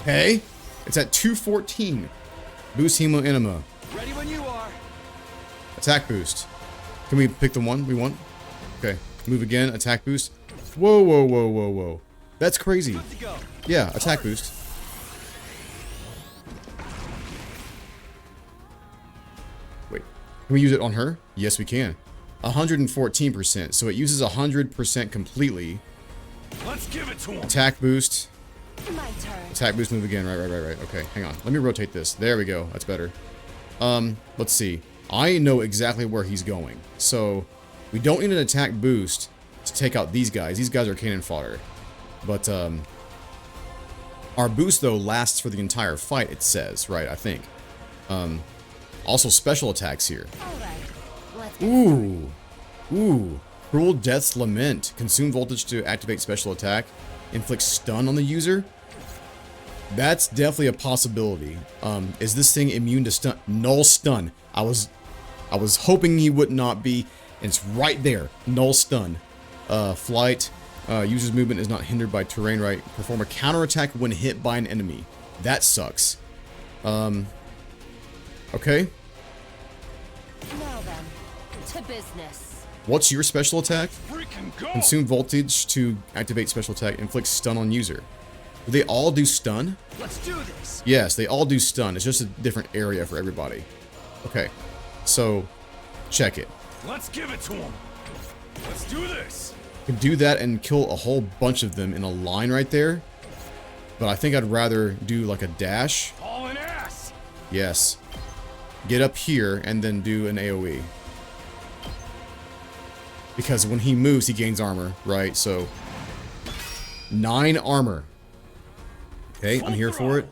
Okay? It's at 214. Boost Hemo-Anima. Ready when you are. Attack boost. Can we pick the one we want? Okay. Move again. Attack boost. Whoa, whoa, whoa, whoa, whoa. That's crazy. Good to go. Yeah, attack boost. Wait. Can we use it on her? Yes, we can. 114%. So it uses 100% completely. Let's give it to him. Attack boost. My turn. Attack boost, move again. Right. Okay, hang on. Let me rotate this. There we go. That's better. Let's see. I know exactly where he's going. So we don't need an attack boost to take out these guys. These guys are cannon fodder. But our boost though lasts for the entire fight, it says, right? I think. Also special attacks here. All right. Let's Ooh. Cruel Death's Lament. Consume voltage to activate special attack. Inflict stun on the user. That's definitely a possibility. Is this thing immune to stun? Null stun. I was hoping he would not be. And it's right there. Null stun. Flight. User's movement is not hindered by terrain, right? Perform a counterattack when hit by an enemy. That sucks. Okay. Now then, to business. What's your special attack? Freaking go. Consume voltage to activate special attack. Inflict stun on user. Do they all do stun? Let's do this. Yes, they all do stun. It's just a different area for everybody. Okay. So, check it. Let's give it to him. Let's do this. You can do that and kill a whole bunch of them in a line right there. But I think I'd rather do like a dash. Hauling ass. Yes. Get up here and then do an AoE. Because when he moves, he gains armor, right? So, 9 armor. Okay, I'm here for it.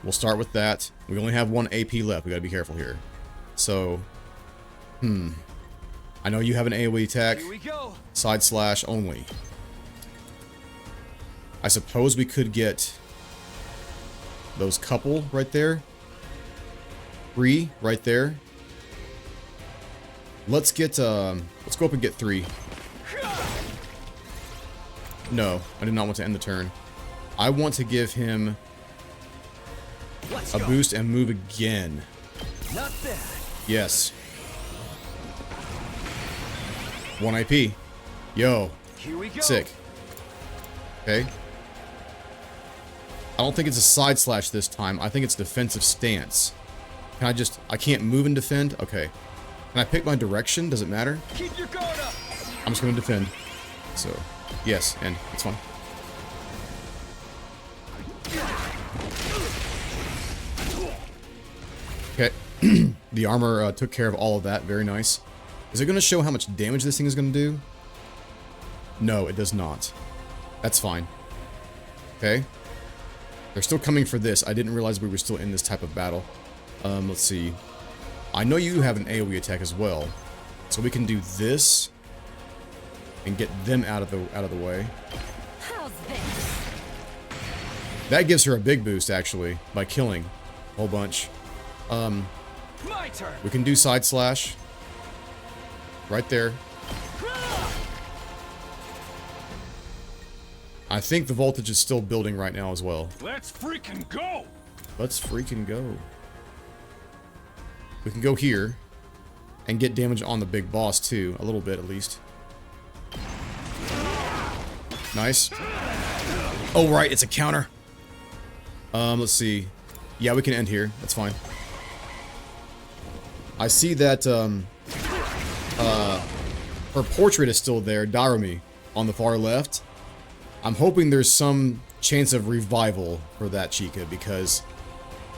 We'll start with that. We only have 1 AP left. We gotta be careful here. So, I know you have an AoE attack. Here we go. Side slash only. I suppose we could get those couple right there. 3 right there. Let's get, let's go up and get 3. No, I do not want to end the turn. I want to give him a boost and move again. Not bad. Yes. 1 IP. Yo. Here we go. Sick. Okay. I don't think it's a side slash this time. I think it's defensive stance. Can I just... I can't move and defend? Okay. Can I pick my direction? Does it matter? Keep your guard up. I'm just going to defend. So, yes, and it's fine. Okay. The armor took care of all of that. Very nice. Is it going to show how much damage this thing is going to do? No, it does not. That's fine. Okay. They're still coming for this. I didn't realize we were still in this type of battle. Let's see. I know you have an AoE attack as well. So we can do this and get them out of the way. How's this? That gives her a big boost actually by killing a whole bunch. My turn. We can do side slash. Right there. I think the voltage is still building right now as well. Let's freaking go. Let's freaking go. We can go here and get damage on the big boss too, a little bit at least. Nice. Oh right, it's a counter. Let's see. Yeah, we can end here. That's fine. I see that her portrait is still there, Darumi, on the far left. I'm hoping there's some chance of revival for that Chica because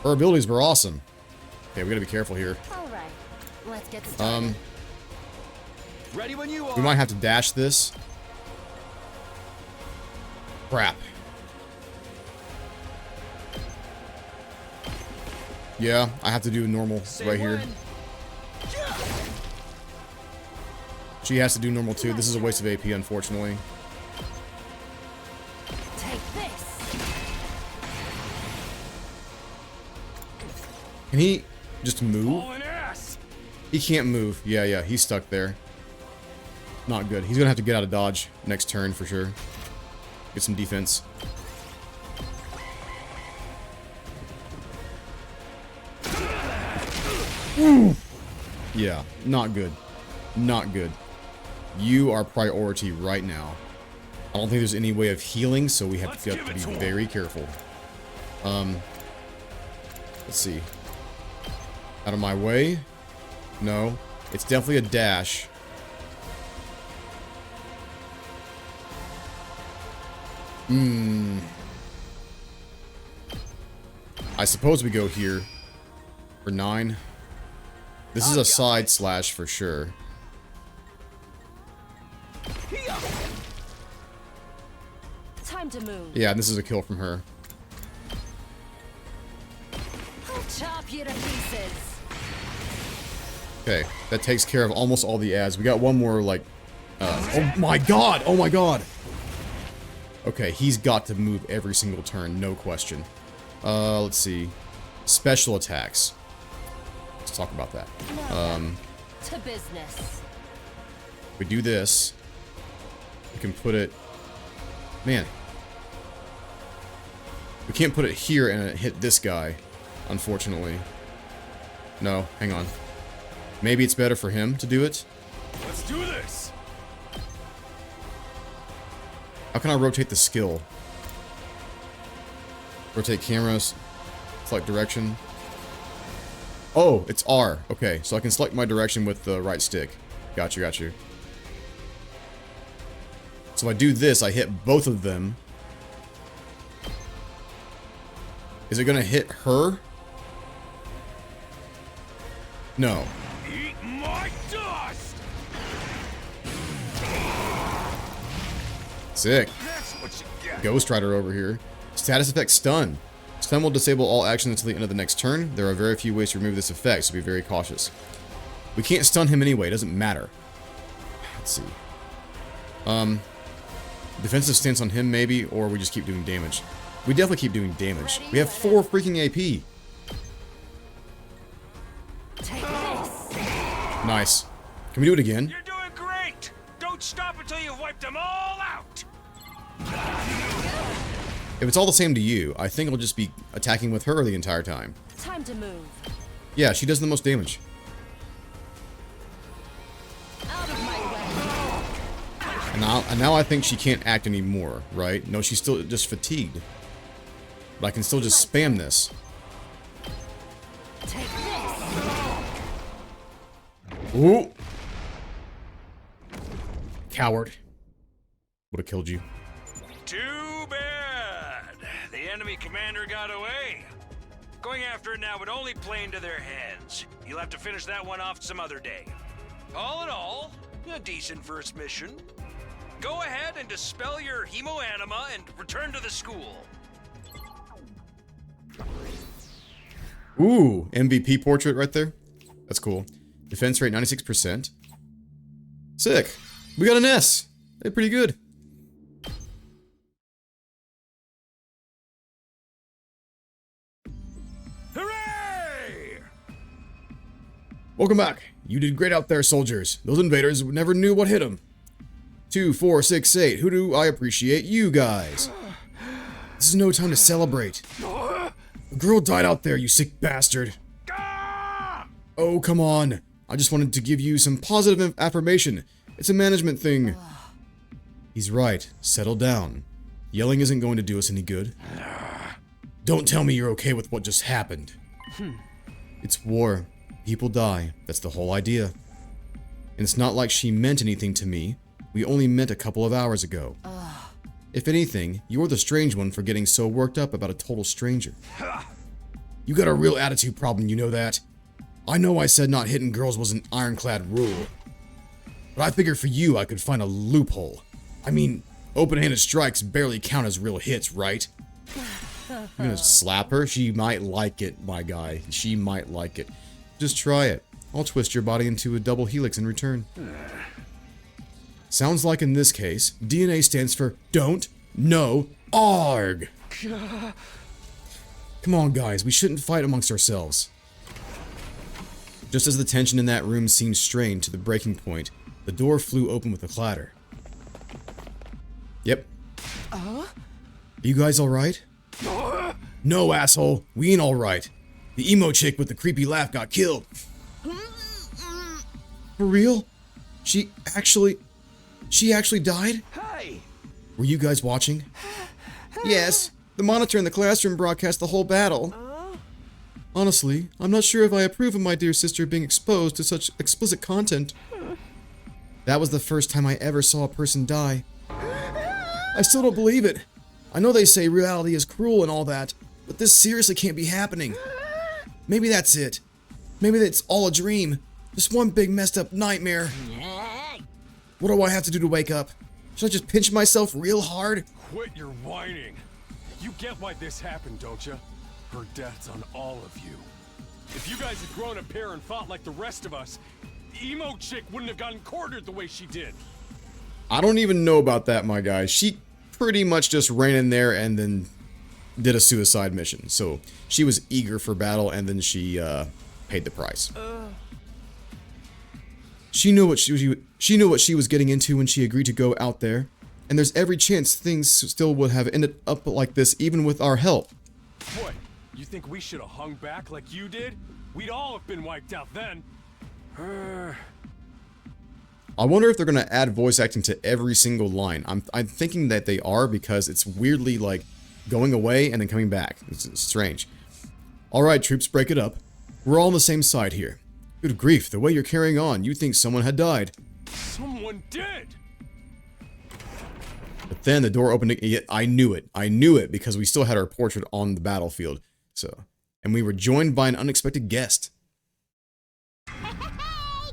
her abilities were awesome. Okay, we gotta be careful here. All right. Let's get started. Ready when you are. We might have to dash this. Crap. Yeah, I have to do normal right here. She has to do normal too. This is a waste of AP, unfortunately. Take this. Can he just move? Hauling ass. He can't move. Yeah, he's stuck there. Not good. He's gonna have to get out of dodge next turn for sure. Get some defense. Woo. Yeah, not good. Not good. You are priority right now. I don't think there's any way of healing, so we have to be very careful. Let's see. Out of my way. No. It's definitely a dash. I suppose we go here. For 9. This is a side slash for sure. Time to move. Yeah, this is a kill from her. I'll chop you to pieces. Okay, that takes care of almost all the ads. We got one more, like... oh my god! Oh my god! Okay, he's got to move every single turn, no question. Let's see. Special attacks. Let's talk about that. To business. We do this. We can put it... Man. We can't put it here and it hit this guy, unfortunately. No, hang on. Maybe it's better for him to do it. Let's do this. How can I rotate the skill? Rotate cameras. Select direction. Oh, it's R. Okay, so I can select my direction with the right stick. Got you, got you. So if I do this, I hit both of them. Is it gonna hit her? No. Eat my dust. Sick. That's what you get. Ghost Rider over here. Status effect stun. Stun will disable all actions until the end of the next turn. There are very few ways to remove this effect, so be very cautious. We can't stun him anyway, it doesn't matter. Let's see. Defensive stance on him maybe, or we just keep doing damage. We definitely keep doing damage. We have 4 freaking AP. Take this. Nice. Can we do it again? You're doing great! Don't stop until you've wiped them all out! If it's all the same to you, I think I'll just be attacking with her the entire time. Time to move. Yeah, she does the most damage. Out of my way. And now I think she can't act anymore, right? No, she's still just fatigued. But I can still just spam this. Take this. Ooh! Coward. Would have killed you. Too bad. The enemy commander got away. Going after it now would only play into their hands. You'll have to finish that one off some other day. All in all, a decent first mission. Go ahead and dispel your hemoanima and return to the school. Ooh, MVP portrait right there. That's cool. Defense rate 96%. Sick. We got an S. They're pretty good. Hooray! Welcome back. You did great out there, soldiers. Those invaders never knew what hit them. 2, 4, 6, 8. Who do I appreciate? You guys. This is no time to celebrate. A girl died out there, you sick bastard. Oh, come on. I just wanted to give you some positive affirmation. It's a management thing. He's right. Settle down. Yelling isn't going to do us any good. Don't tell me you're okay with what just happened. It's war. People die. That's the whole idea. And it's not like she meant anything to me. We only met a couple of hours ago. If anything, you're the strange one for getting so worked up about a total stranger. You got a real attitude problem, you know that? I know I said not hitting girls was an ironclad rule. But I figured for you I could find a loophole. I mean, open-handed strikes barely count as real hits, right? I'm gonna slap her? She might like it, my guy. She might like it. Just try it. I'll twist your body into a double helix in return. Sounds like in this case, DNA stands for Don't Know ARG. Come on, guys. We shouldn't fight amongst ourselves. Just as the tension in that room seemed strained to the breaking point, the door flew open with a clatter. Yep. Are you guys alright? No, asshole. We ain't alright. The emo chick with the creepy laugh got killed. For real? She actually died? Hey! Were you guys watching? Yes. The monitor in the classroom broadcast the whole battle. Honestly, I'm not sure if I approve of my dear sister being exposed to such explicit content. That was the first time I ever saw a person die. I still don't believe it. I know they say reality is cruel and all that, but this seriously can't be happening. Maybe that's it. Maybe it's all a dream. Just one big messed up nightmare. What do I have to do to wake up? Should I just pinch myself real hard? Quit your whining. You get why this happened, don't you? Her death's on all of you. If you guys had grown a pair and fought like the rest of us, emo chick wouldn't have gotten quartered the way she did. I don't even know about that, my guy. She pretty much just ran in there and then did a suicide mission. So she was eager for battle and then she paid the price. She knew what she was getting into when she agreed to go out there, and there's every chance things still would have ended up like this even with our help. What? You think we should have hung back like you did? We'd all have been wiped out then. I wonder if they're gonna add voice acting to every single line. I'm thinking that they are, because it's weirdly like going away and then coming back. It's strange. Alright, troops, break it up. We're all on the same side here. Good grief, the way you're carrying on, you'd think someone had died. Someone did! But then the door opened again. I knew it. I knew it, because we still had our portrait on the battlefield. So, and we were joined by an unexpected guest. Hey,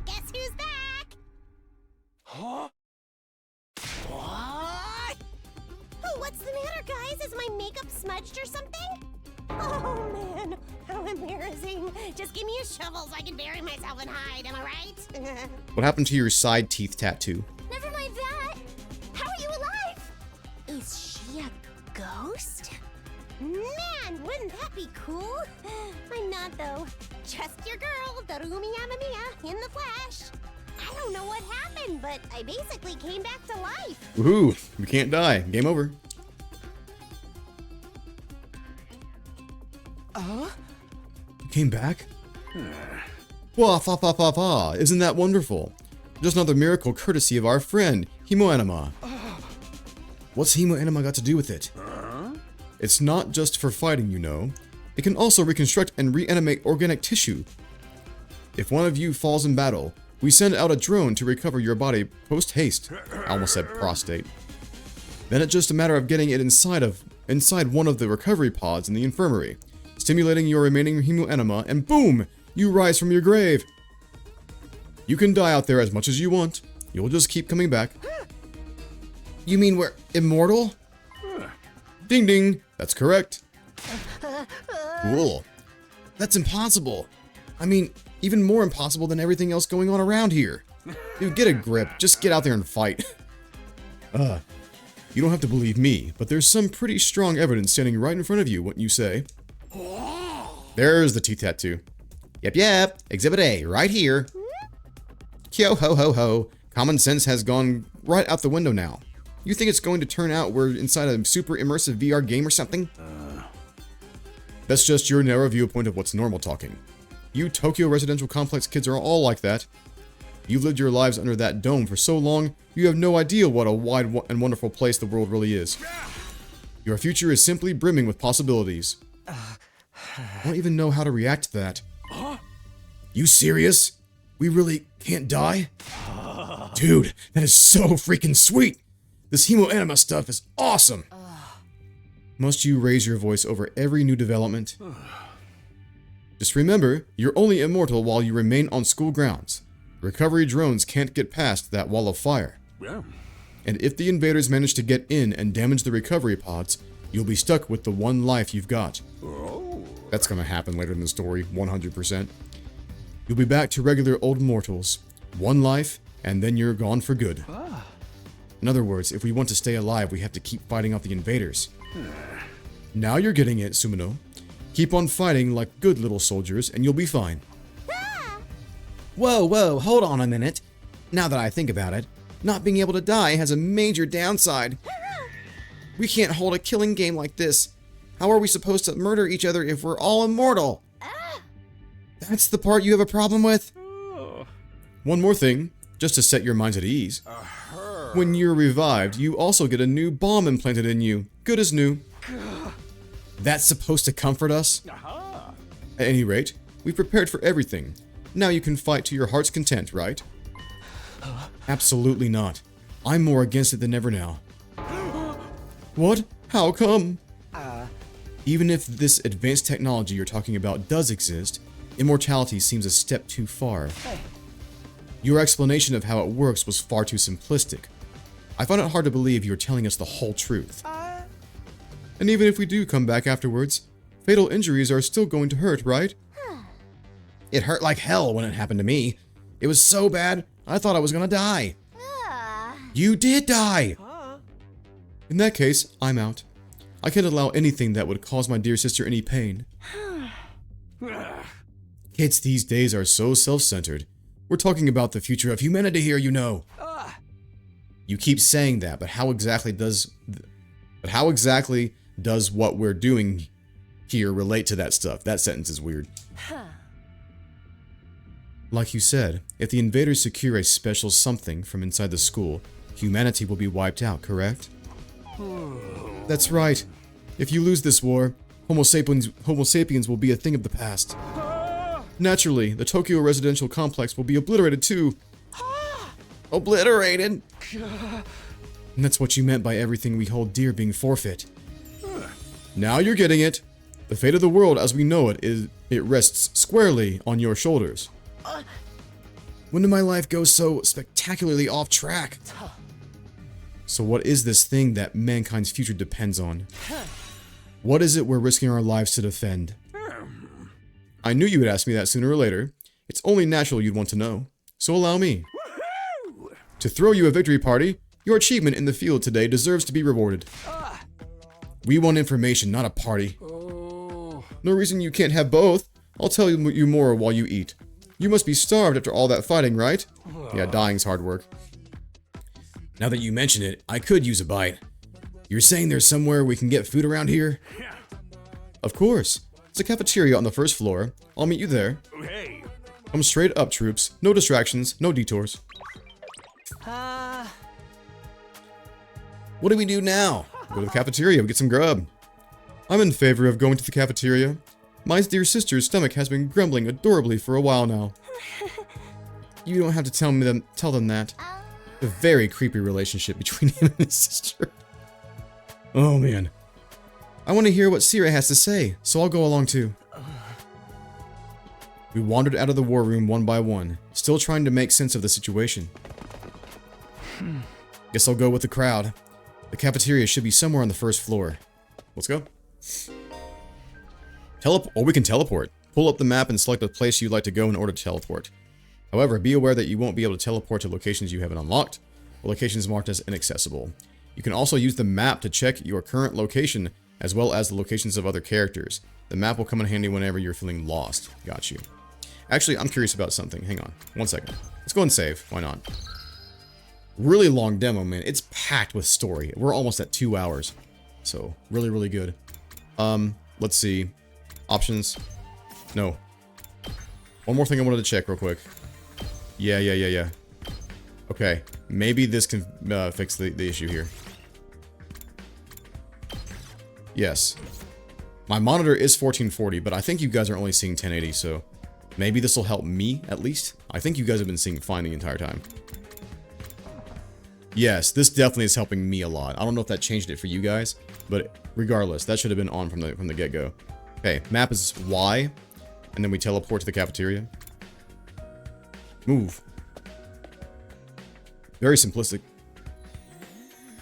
guess who's back? Huh? What? Oh, what's the matter, guys? Is my makeup smudged or something? Oh, man. How embarrassing. Just give me a shovel so I can bury myself and hide, am I right? What happened to your side teeth tattoo? Never mind that. How are you alive? Is she a ghost? Man, wouldn't that be cool? I'm not, though. Just your girl, Darumi Yamamiya, in the flesh. I don't know what happened, but I basically came back to life. Woohoo! We can't die. Game over. You came back? Wah fa fa fa fa! Isn't that wonderful? Just another miracle courtesy of our friend, Himo Anima. What's Himo Anima got to do with it? It's not just for fighting, you know. It can also reconstruct and reanimate organic tissue. If one of you falls in battle, we send out a drone to recover your body post-haste. I almost said prostate. Then it's just a matter of getting it inside one of the recovery pods in the infirmary, stimulating your remaining Himo Anima, and boom! You rise from your grave! You can die out there as much as you want. You'll just keep coming back. You mean we're immortal? Ding ding! That's correct. Cool. That's impossible. I mean, even more impossible than everything else going on around here. Dude, get a grip. Just get out there and fight. You don't have to believe me, but there's some pretty strong evidence standing right in front of you, wouldn't you say? There's the teeth tattoo. Yep. Exhibit A, right here. Kyo ho ho ho. Common sense has gone right out the window now. You think it's going to turn out we're inside a super immersive VR game or something? That's just your narrow viewpoint of what's normal talking. You Tokyo residential complex kids are all like that. You've lived your lives under that dome for so long, you have no idea what a wide and wonderful place the world really is. Your future is simply brimming with possibilities. I don't even know how to react to that. You serious? We really can't die? Dude, that is so freaking sweet! This Himo Anima stuff is awesome! Must you raise your voice over every new development? Just remember, you're only immortal while you remain on school grounds. Recovery drones can't get past that wall of fire. Yeah. And if the invaders manage to get in and damage the recovery pods, you'll be stuck with the one life you've got. Oh. That's gonna happen later in the story, 100%. You'll be back to regular old mortals. One life, and then you're gone for good. In other words, if we want to stay alive, we have to keep fighting off the invaders. Now you're getting it, Sumino. Keep on fighting like good little soldiers, and you'll be fine. Whoa, hold on a minute. Now that I think about it, not being able to die has a major downside. We can't hold a killing game like this. How are we supposed to murder each other if we're all immortal? That's the part you have a problem with? One more thing, just to set your minds at ease. When you're revived, you also get a new bomb implanted in you. Good as new. That's supposed to comfort us? At any rate, we've prepared for everything. Now you can fight to your heart's content, right? Absolutely not. I'm more against it than ever now. What? How come? Even if this advanced technology you're talking about does exist, immortality seems a step too far. Your explanation of how it works was far too simplistic. I find it hard to believe you're telling us the whole truth. And even if we do come back afterwards, fatal injuries are still going to hurt, right? It hurt like hell when it happened to me. It was so bad, I thought I was gonna die. You did die! In that case, I'm out. I can't allow anything that would cause my dear sister any pain. Kids these days are so self-centered. We're talking about the future of humanity here, you know. You keep saying that, but how exactly does what we're doing here relate to that stuff? That sentence is weird. Like you said, if the invaders secure a special something from inside the school, humanity will be wiped out, correct? That's right. If you lose this war, Homo sapiens will be a thing of the past. Naturally, the Tokyo residential complex will be obliterated too. Obliterated? And that's what you meant by everything we hold dear being forfeit. Now you're getting it. The fate of the world as we know it rests squarely on your shoulders. When did my life go so spectacularly off track? So what is this thing that mankind's future depends on? What is it we're risking our lives to defend? I knew you would ask me that sooner or later. It's only natural you'd want to know. So allow me. To throw you a victory party, your achievement in the field today deserves to be rewarded. We want information, not a party. No reason you can't have both. I'll tell you more while you eat. You must be starved after all that fighting, right? Yeah, dying's hard work. Now that you mention it, I could use a bite. You're saying there's somewhere we can get food around here? Of course. It's a cafeteria on the first floor. I'll meet you there. Hey. Come straight up, troops. No distractions, no detours. What do we do now? Go to the cafeteria and get some grub. I'm in favor of going to the cafeteria. My dear sister's stomach has been grumbling adorably for a while now. You don't have to tell them that. A very creepy relationship between him and his sister. Oh man. I want to hear what Sira has to say, so I'll go along too. We wandered out of the war room one by one, still trying to make sense of the situation. Guess I'll go with the crowd. The cafeteria should be somewhere on the first floor. Let's go. Or we can teleport. Pull up the map and select a place you'd like to go in order to teleport. However, be aware that you won't be able to teleport to locations you haven't unlocked, or locations marked as inaccessible. You can also use the map to check your current location, as well as the locations of other characters. The map will come in handy whenever you're feeling lost. Got you. Actually, I'm curious about something. Hang on. 1 second. Let's go and save. Why not? Really long demo, man. It's packed with story. We're almost at 2 hours. So, really, really good. Let's see. Options. No. One more thing I wanted to check real quick. Yeah. Okay. Maybe this can fix the issue here. Yes. My monitor is 1440, but I think you guys are only seeing 1080, so maybe this will help me, at least. I think you guys have been seeing fine the entire time. Yes, this definitely is helping me a lot. I don't know if that changed it for you guys, but regardless, that should have been on from the get-go. Okay, map is Y, and then we teleport to the cafeteria. Move. Very simplistic.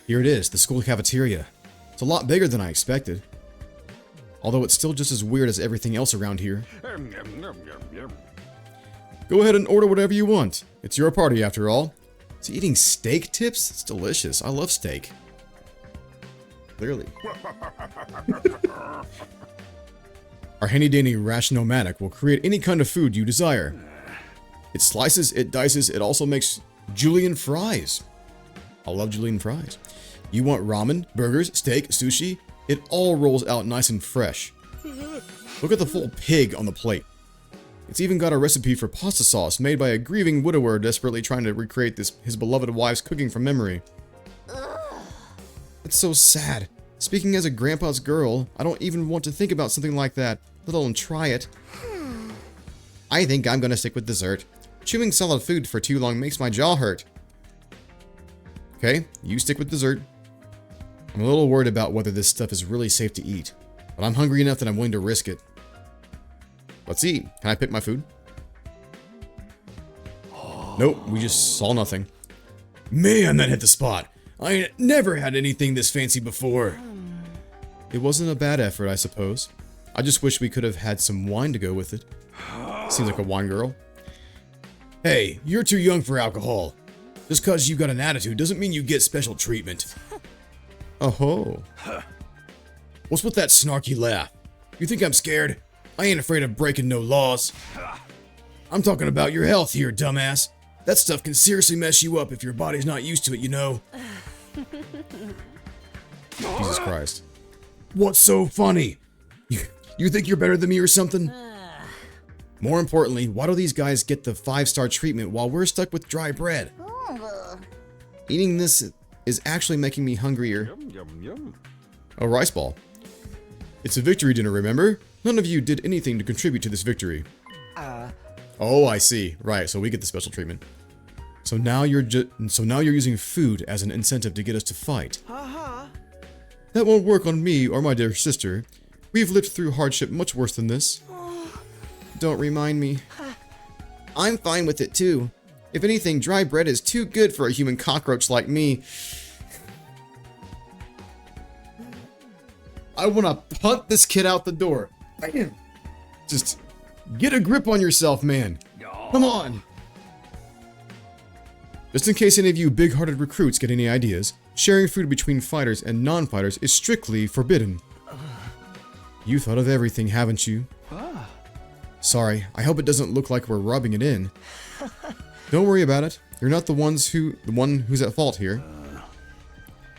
Here it is, the school cafeteria. It's a lot bigger than I expected. Although it's still just as weird as everything else around here. Go ahead and order whatever you want. It's your party after all. Is he eating steak tips? It's delicious. I love steak. Clearly. Our handy-dandy Rationomatic will create any kind of food you desire. It slices, it dices, it also makes julienne fries. I love julienne fries. You want ramen, burgers, steak, sushi? It all rolls out nice and fresh. Look at the full pig on the plate. It's even got a recipe for pasta sauce made by a grieving widower desperately trying to recreate his beloved wife's cooking from memory. It's so sad. Speaking as a grandpa's girl, I don't even want to think about something like that, let alone try it. I think I'm gonna stick with dessert. Chewing solid food for too long makes my jaw hurt. Okay, you stick with dessert. I'm a little worried about whether this stuff is really safe to eat, but I'm hungry enough that I'm willing to risk it. Let's eat. Can I pick my food? Nope, we just saw nothing. Man, that hit the spot. I ain't never had anything this fancy before. It wasn't a bad effort, I suppose. I just wish we could have had some wine to go with it. Seems like a wine girl. Hey, you're too young for alcohol. Just cause you got an attitude doesn't mean you get special treatment. Oh-ho. What's with that snarky laugh? You think I'm scared? I ain't afraid of breaking no laws. I'm talking about your health here, dumbass. That stuff can seriously mess you up if your body's not used to it, you know. Jesus Christ. What's so funny? You think you're better than me or something? More importantly, why do these guys get the 5-star treatment while we're stuck with dry bread? Eating this is actually making me hungrier. A rice ball. It's a victory dinner, remember? None of you did anything to contribute to this victory. Oh, I see. Right, so we get the special treatment. So now you're using food as an incentive to get us to fight. That won't work on me or my dear sister. We've lived through hardship much worse than this. Don't remind me. I'm fine with it too. If anything, dry bread is too good for a human cockroach like me. I want to punt this kid out the door. Just get a grip on yourself, man. Come on. Just in case any of you big-hearted recruits get any ideas, sharing food between fighters and non-fighters is strictly forbidden. You thought of everything, haven't you? Sorry, I hope it doesn't look like we're rubbing it in. Don't worry about it. You're not the one who's at fault here.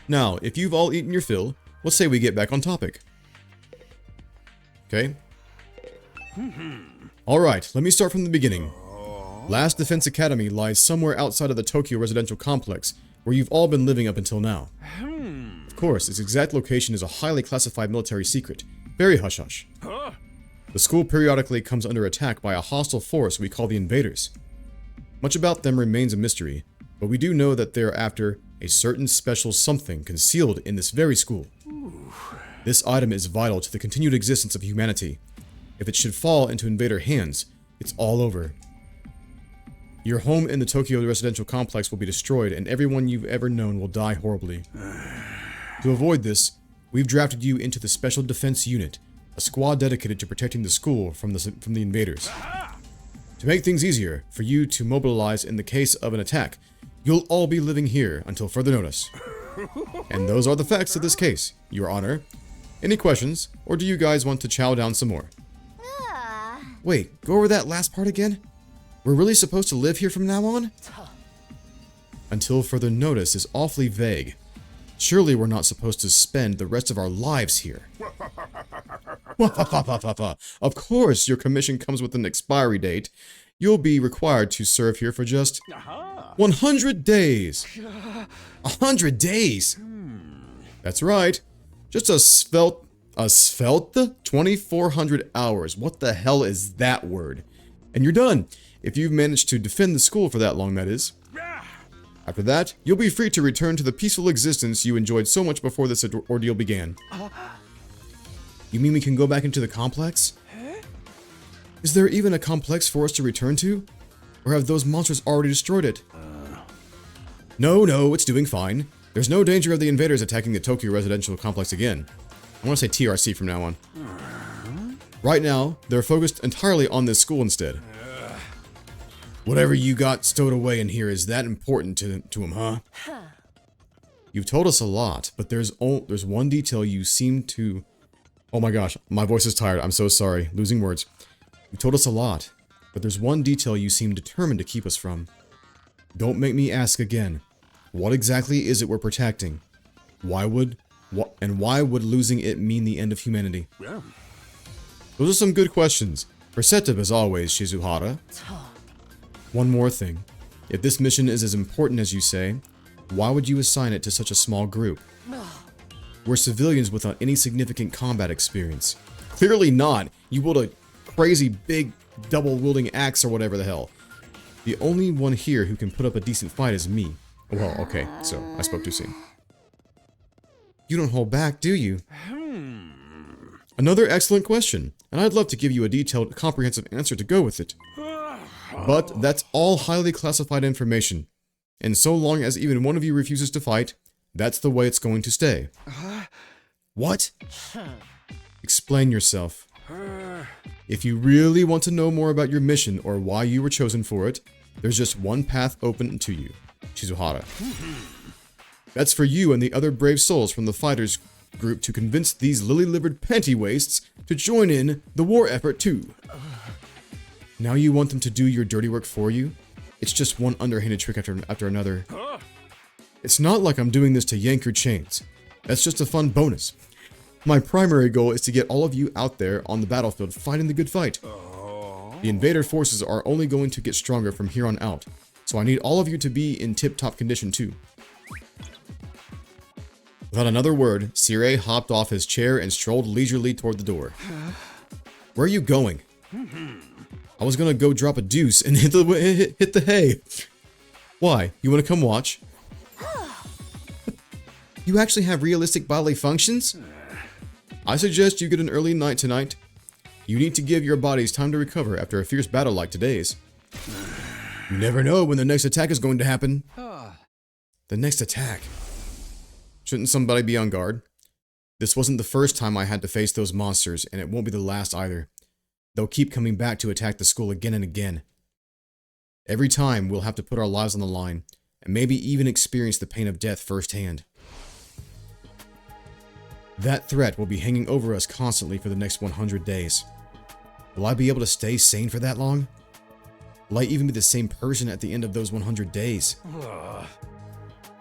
Now, if you've all eaten your fill, let's say we get back on topic. Okay? Alright, let me start from the beginning. Last Defense Academy lies somewhere outside of the Tokyo residential complex, where you've all been living up until now. Of course, its exact location is a highly classified military secret. Very hush-hush. The school periodically comes under attack by a hostile force we call the Invaders. Much about them remains a mystery, but we do know that they're after a certain special something concealed in this very school. This item is vital to the continued existence of humanity. If it should fall into Invader hands, it's all over. Your home in the Tokyo residential complex will be destroyed, and everyone you've ever known will die horribly. To avoid this, we've drafted you into the Special Defense Unit, a squad dedicated to protecting the school from the invaders. To make things easier for you to mobilize in the case of an attack, you'll all be living here until further notice. And those are the facts of this case, Your Honor. Any questions, or do you guys want to chow down some more? Wait, go over that last part again? We're really supposed to live here from now on? Until further notice is awfully vague. Surely we're not supposed to spend the rest of our lives here. Of course, your commission comes with an expiry date. You'll be required to serve here for just 100 days. 100 days? That's right. Just a svelte 2,400 hours. What the hell is that word? And you're done. If you've managed to defend the school for that long, that is. After that, you'll be free to return to the peaceful existence you enjoyed so much before this ordeal began. You mean we can go back into the complex? Is there even a complex for us to return to? Or have those monsters already destroyed it? No, it's doing fine. There's no danger of the invaders attacking the Tokyo residential complex again. I want to say TRC from now on. Right now, they're focused entirely on this school instead. Whatever you got stowed away in here is that important to him, huh? You've told us a lot, but there's one detail you seem to... Oh my gosh, my voice is tired. I'm so sorry. Losing words. You told us a lot, but there's one detail you seem determined to keep us from. Don't make me ask again. What exactly is it we're protecting? Why would losing it mean the end of humanity? Yeah. Those are some good questions. Perceptive as always, Shizuhara. One more thing. If this mission is as important as you say, why would you assign it to such a small group? We're civilians without any significant combat experience. Clearly not. You built a crazy big double-wielding axe or whatever the hell. The only one here who can put up a decent fight is me. Well, okay, so I spoke too soon. You don't hold back, do you? Another excellent question, and I'd love to give you a detailed, comprehensive answer to go with it. But that's all highly classified information, and so long as even one of you refuses to fight, that's the way it's going to stay. What? Explain yourself. If you really want to know more about your mission or why you were chosen for it, there's just one path open to you, Shizuhara. That's for you and the other brave souls from the fighters group to convince these lily-livered panty wastes to join in the war effort too. Now you want them to do your dirty work for you? It's just one underhanded trick after another. It's not like I'm doing this to yank your chains. That's just a fun bonus. My primary goal is to get all of you out there on the battlefield fighting the good fight. The invader forces are only going to get stronger from here on out, so I need all of you to be in tip-top condition too. Without another word, Sirei hopped off his chair and strolled leisurely toward the door. Where are you going? I was gonna go drop a deuce and hit the hay. Why? You wanna come watch? You actually have realistic bodily functions? I suggest you get an early night tonight. You need to give your bodies time to recover after a fierce battle like today's. You never know when the next attack is going to happen. The next attack? Shouldn't somebody be on guard? This wasn't the first time I had to face those monsters, and it won't be the last either. They'll keep coming back to attack the school again and again. Every time, we'll have to put our lives on the line, and maybe even experience the pain of death firsthand. That threat will be hanging over us constantly for the next 100 days. Will I be able to stay sane for that long? Will I even be the same person at the end of those 100 days?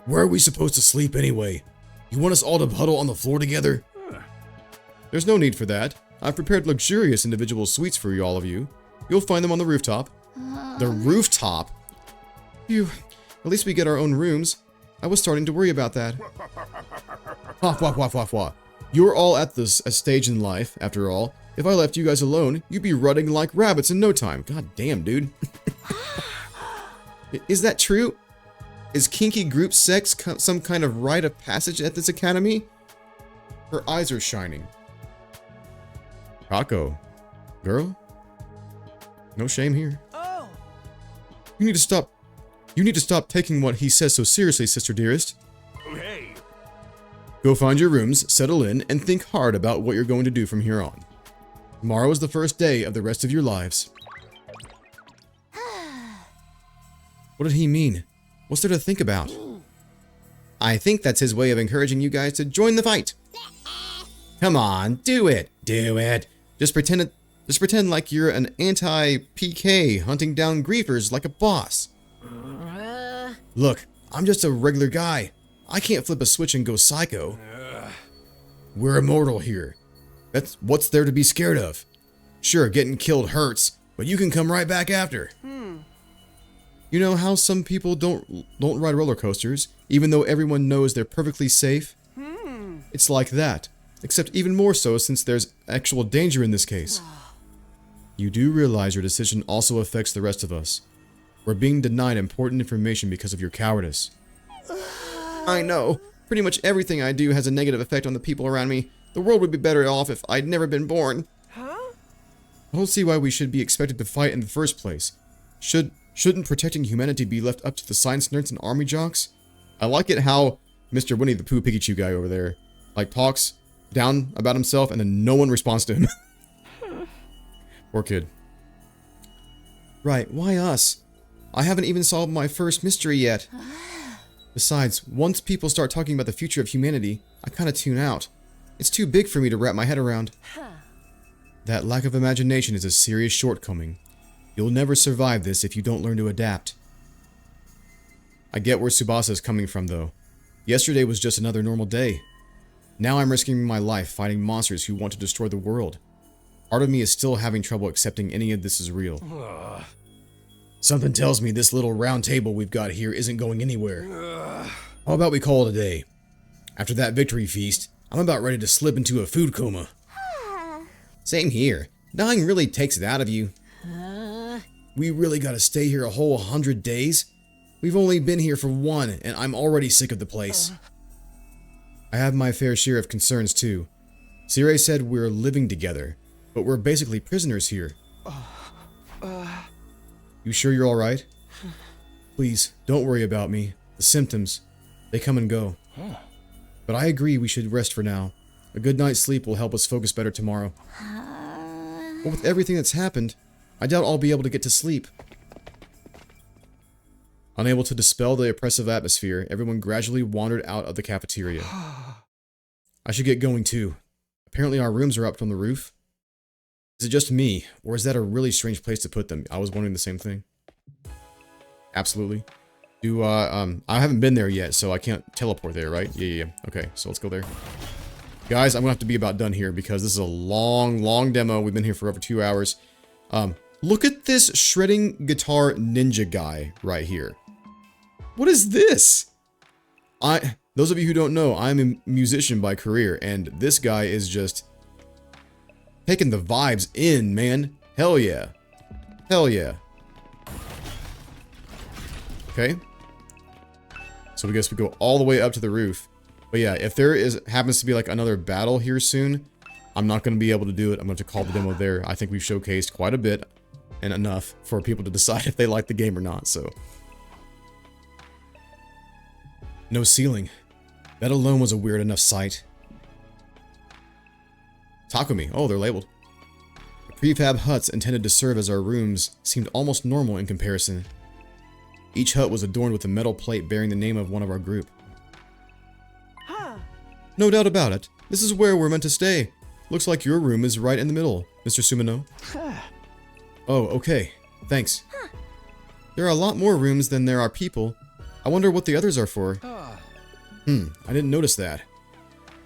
Where are we supposed to sleep anyway? You want us all to huddle on the floor together? There's no need for that. I've prepared luxurious individual suites for all of you. You'll find them on the rooftop. The rooftop? Phew. At least we get our own rooms. I was starting to worry about that. Wah. You're all at a stage in life, after all. If I left you guys alone, you'd be rutting like rabbits in no time. God damn, dude. Is that true? Is kinky group sex some kind of rite of passage at this academy? Her eyes are shining. Kako. Girl? No shame here. Oh! You need to stop taking what he says so seriously, sister dearest. Hey! Go find your rooms, settle in, and think hard about what you're going to do from here on. Tomorrow is the first day of the rest of your lives. What did he mean? What's there to think about? I think that's his way of encouraging you guys to join the fight. Come on, do it. Do it. Just pretend like you're an anti-PK hunting down griefers like a boss. Look, I'm just a regular guy. I can't flip a switch and go psycho. We're immortal here. That's what's there to be scared of. Sure, getting killed hurts, but you can come right back after. You know how some people don't ride roller coasters, even though everyone knows they're perfectly safe? It's like that, except even more so since there's actual danger in this case. You do realize your decision also affects the rest of us. We're being denied important information because of your cowardice. I know. Pretty much everything I do has a negative effect on the people around me. The world would be better off if I'd never been born. I don't see why we should be expected to fight in the first place. Shouldn't protecting humanity be left up to the science nerds and army jocks? I like it how Mr. Winnie the Pooh Pikachu guy over there, like, talks down about himself and then no one responds to him. Poor kid. Right, why us? I haven't even solved my first mystery yet. Besides, once people start talking about the future of humanity, I kinda tune out. It's too big for me to wrap my head around. That lack of imagination is a serious shortcoming. You'll never survive this if you don't learn to adapt. I get where Tsubasa is coming from, though. Yesterday was just another normal day. Now I'm risking my life fighting monsters who want to destroy the world. Part of me is still having trouble accepting any of this is real. Something tells me this little round table we've got here isn't going anywhere. How about we call it a day? After that victory feast, I'm about ready to slip into a food coma. Same here. Dying really takes it out of you. We really gotta stay here a whole 100 days? We've only been here for 1, and I'm already sick of the place. I have my fair share of concerns too. Sire said we're living together, but we're basically prisoners here. You sure you're alright? Please, don't worry about me. The symptoms, they come and go. But I agree we should rest for now. A good night's sleep will help us focus better tomorrow. But with everything that's happened, I doubt I'll be able to get to sleep. Unable to dispel the oppressive atmosphere, everyone gradually wandered out of the cafeteria. I should get going too. Apparently our rooms are up from the roof. Is it just me, or is that a really strange place to put them? I was wondering the same thing. Absolutely. I haven't been there yet, so I can't teleport there, right? Yeah. Okay, so let's go there. Guys, I'm gonna have to be about done here because this is a long demo. We've been here for over 2 hours. Look at this shredding guitar ninja guy right here. What is this? Those of you who don't know, I'm a musician by career, and this guy is just taking the vibes in, man. Hell yeah. Hell yeah. Okay. So I guess we go all the way up to the roof. But yeah, if there happens to be like another battle here soon, I'm not going to be able to do it. I'm going to call the demo there. I think we've showcased quite a bit and enough for people to decide if they like the game or not, so. No ceiling. That alone was a weird enough sight. Takumi. Oh, they're labeled. The prefab huts intended to serve as our rooms seemed almost normal in comparison. Each hut was adorned with a metal plate bearing the name of one of our group. No doubt about it. This is where we're meant to stay. Looks like your room is right in the middle, Mr. Sumino. Oh, okay. Thanks. There are a lot more rooms than there are people. I wonder what the others are for. I didn't notice that.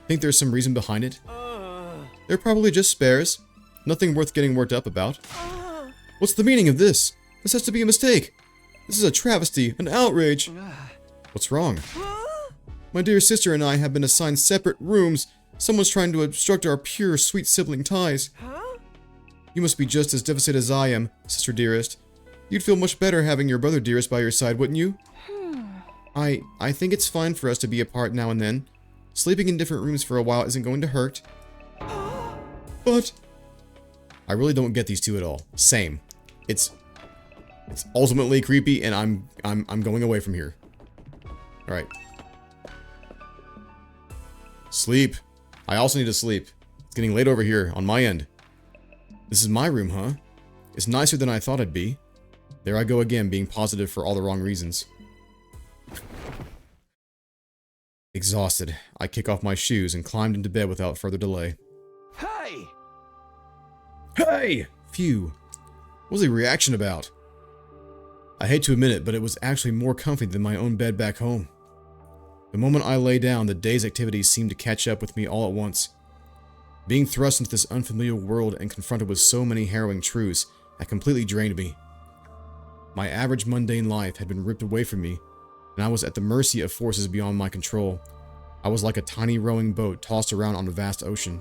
Think there's some reason behind it? They're probably just spares. Nothing worth getting worked up about. What's the meaning of this? This has to be a mistake. This is a travesty, an outrage. What's wrong? My dear sister and I have been assigned separate rooms. Someone's trying to obstruct our pure, sweet sibling ties. You must be just as devastated as I am, sister dearest. You'd feel much better having your brother dearest by your side, wouldn't you? I think it's fine for us to be apart now and then. Sleeping in different rooms for a while isn't going to hurt. But I really don't get these two at all. Same. It's ultimately creepy, and I'm going away from here. All right. Sleep. I also need to sleep. It's getting late over here on my end. This is my room, huh? It's nicer than I thought it'd be. There I go again, being positive for all the wrong reasons. Exhausted, I kick off my shoes and climbed into bed without further delay. Hey! Hey! Phew. What was the reaction about? I hate to admit it, but it was actually more comfy than my own bed back home. The moment I lay down, the day's activities seemed to catch up with me all at once. Being thrust into this unfamiliar world and confronted with so many harrowing truths had completely drained me. My average mundane life had been ripped away from me, and I was at the mercy of forces beyond my control. I was like a tiny rowing boat tossed around on a vast ocean.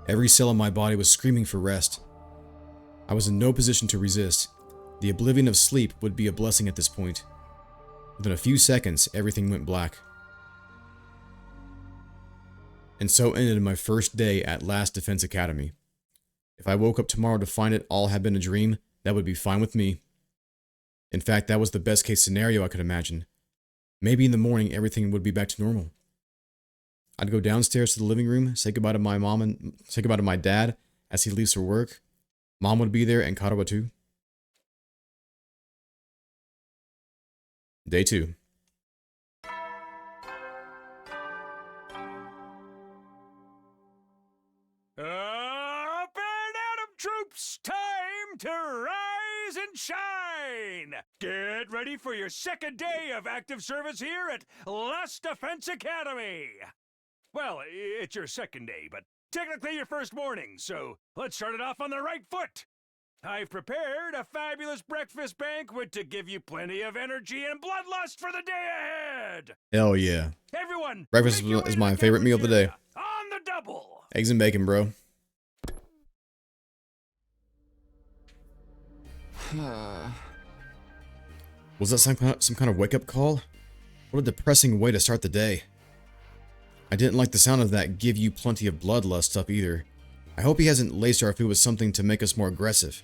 Every cell in my body was screaming for rest. I was in no position to resist. The oblivion of sleep would be a blessing at this point. Within a few seconds, everything went black. And so ended my first day at Last Defense Academy. If I woke up tomorrow to find it all had been a dream, that would be fine with me. In fact, that was the best case scenario I could imagine. Maybe in the morning everything would be back to normal. I'd go downstairs to the living room, say goodbye to my mom and say goodbye to my dad as he leaves for work. Mom would be there and Karawa too. Day 2. Up and Adam troops, time to rise and shine! Get ready for your second day of active service here at Last Defense Academy! Well, it's your second day, but technically your first morning, so let's start it off on the right foot! I've prepared a fabulous breakfast banquet to give you plenty of energy and bloodlust for the day ahead! Hell yeah. Everyone, breakfast is my favorite meal of the day. On the double! Eggs and bacon, bro. Was that some kind of wake-up call? What a depressing way to start the day. I didn't like the sound of that give you plenty of bloodlust stuff either. I hope he hasn't laced our food with something to make us more aggressive.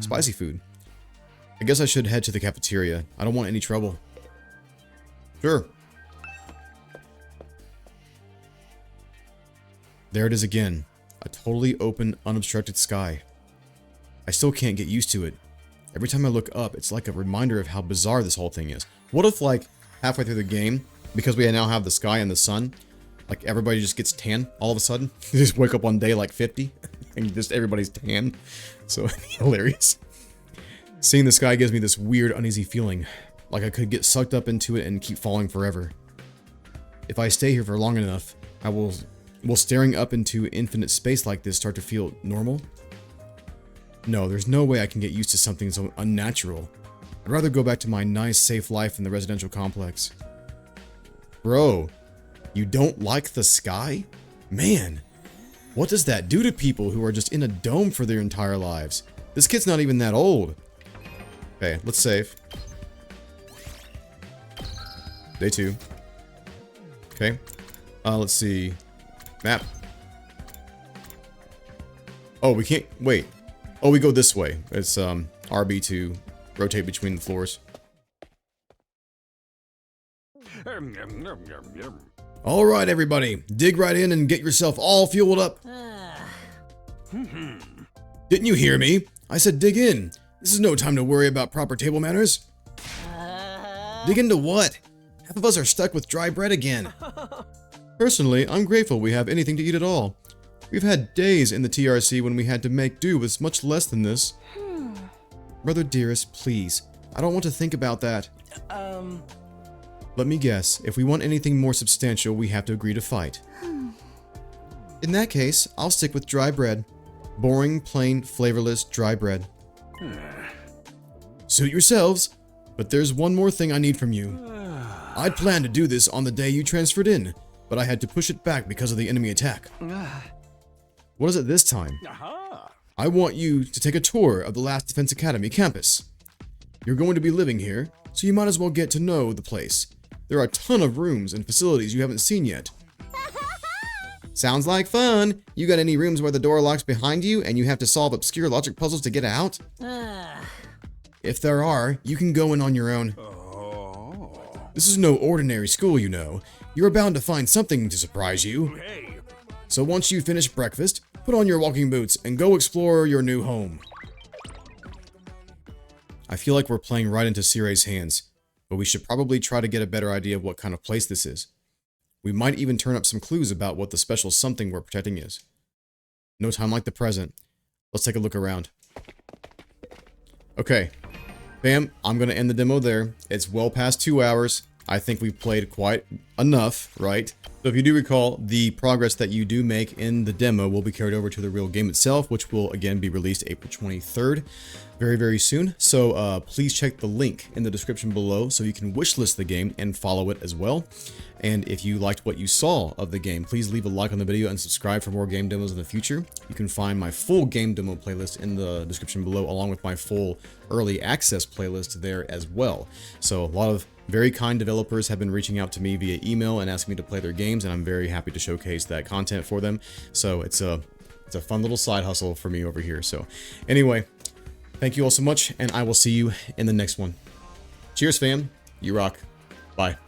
Spicy food. I guess I should head to the cafeteria. I don't want any trouble. Sure. There it is again. A totally open, unobstructed sky. I still can't get used to it. Every time I look up, it's like a reminder of how bizarre this whole thing is. What if, like, halfway through the game, because we now have the sky and the sun, like, everybody just gets tan all of a sudden? You just wake up on day, like, 50, and just everybody's tan. So, hilarious. Seeing the sky gives me this weird, uneasy feeling, like I could get sucked up into it and keep falling forever. If I stay here for long enough, will staring up into infinite space like this start to feel normal? No, there's no way I can get used to something so unnatural. I'd rather go back to my nice, safe life in the residential complex. Bro, you don't like the sky? Man, what does that do to people who are just in a dome for their entire lives? This kid's not even that old. Okay, let's save. Day 2. Okay. Let's see. Map. Oh, we can't... Wait. Oh, we go this way. It's, RB to rotate between the floors. Alright, everybody. Dig right in and get yourself all fueled up. Didn't you hear me? I said dig in. This is no time to worry about proper table manners. Dig into what? Half of us are stuck with dry bread again. Personally, I'm grateful we have anything to eat at all. We've had days in the TRC when we had to make do with much less than this. Brother dearest, please. I don't want to think about that. Let me guess. If we want anything more substantial, we have to agree to fight. In that case, I'll stick with dry bread. Boring, plain, flavorless, dry bread. Suit yourselves, but there's one more thing I need from you. I'd planned to do this on the day you transferred in, but I had to push it back because of the enemy attack. What is it this time? I want you to take a tour of the Last Defense Academy campus. You're going to be living here, so you might as well get to know the place. There are a ton of rooms and facilities you haven't seen yet. Sounds like fun. You got any rooms where the door locks behind you and you have to solve obscure logic puzzles to get out? If there are, you can go in on your own. This is no ordinary school, you know. You're bound to find something to surprise you. So once you finish breakfast, put on your walking boots and go explore your new home. I feel like we're playing right into Sire's hands, but we should probably try to get a better idea of what kind of place this is. We might even turn up some clues about what the special something we're protecting is. No time like the present. Let's take a look around. Okay. Bam, I'm going to end the demo there. It's well past 2 hours. I think we've played quite enough, right? So if you do recall, the progress that you do make in the demo will be carried over to the real game itself, which will again be released April 23rd, very, very soon. So please check the link in the description below so you can wishlist the game and follow it as well. And if you liked what you saw of the game, please leave a like on the video and subscribe for more game demos in the future. You can find my full game demo playlist in the description below, along with my full early access playlist there as well. So a lot of very kind developers have been reaching out to me via email and asking me to play their games, and I'm very happy to showcase that content for them. So it's a fun little side hustle for me over here. So anyway, thank you all so much, and I will see you in the next one. Cheers, fam. You rock. Bye.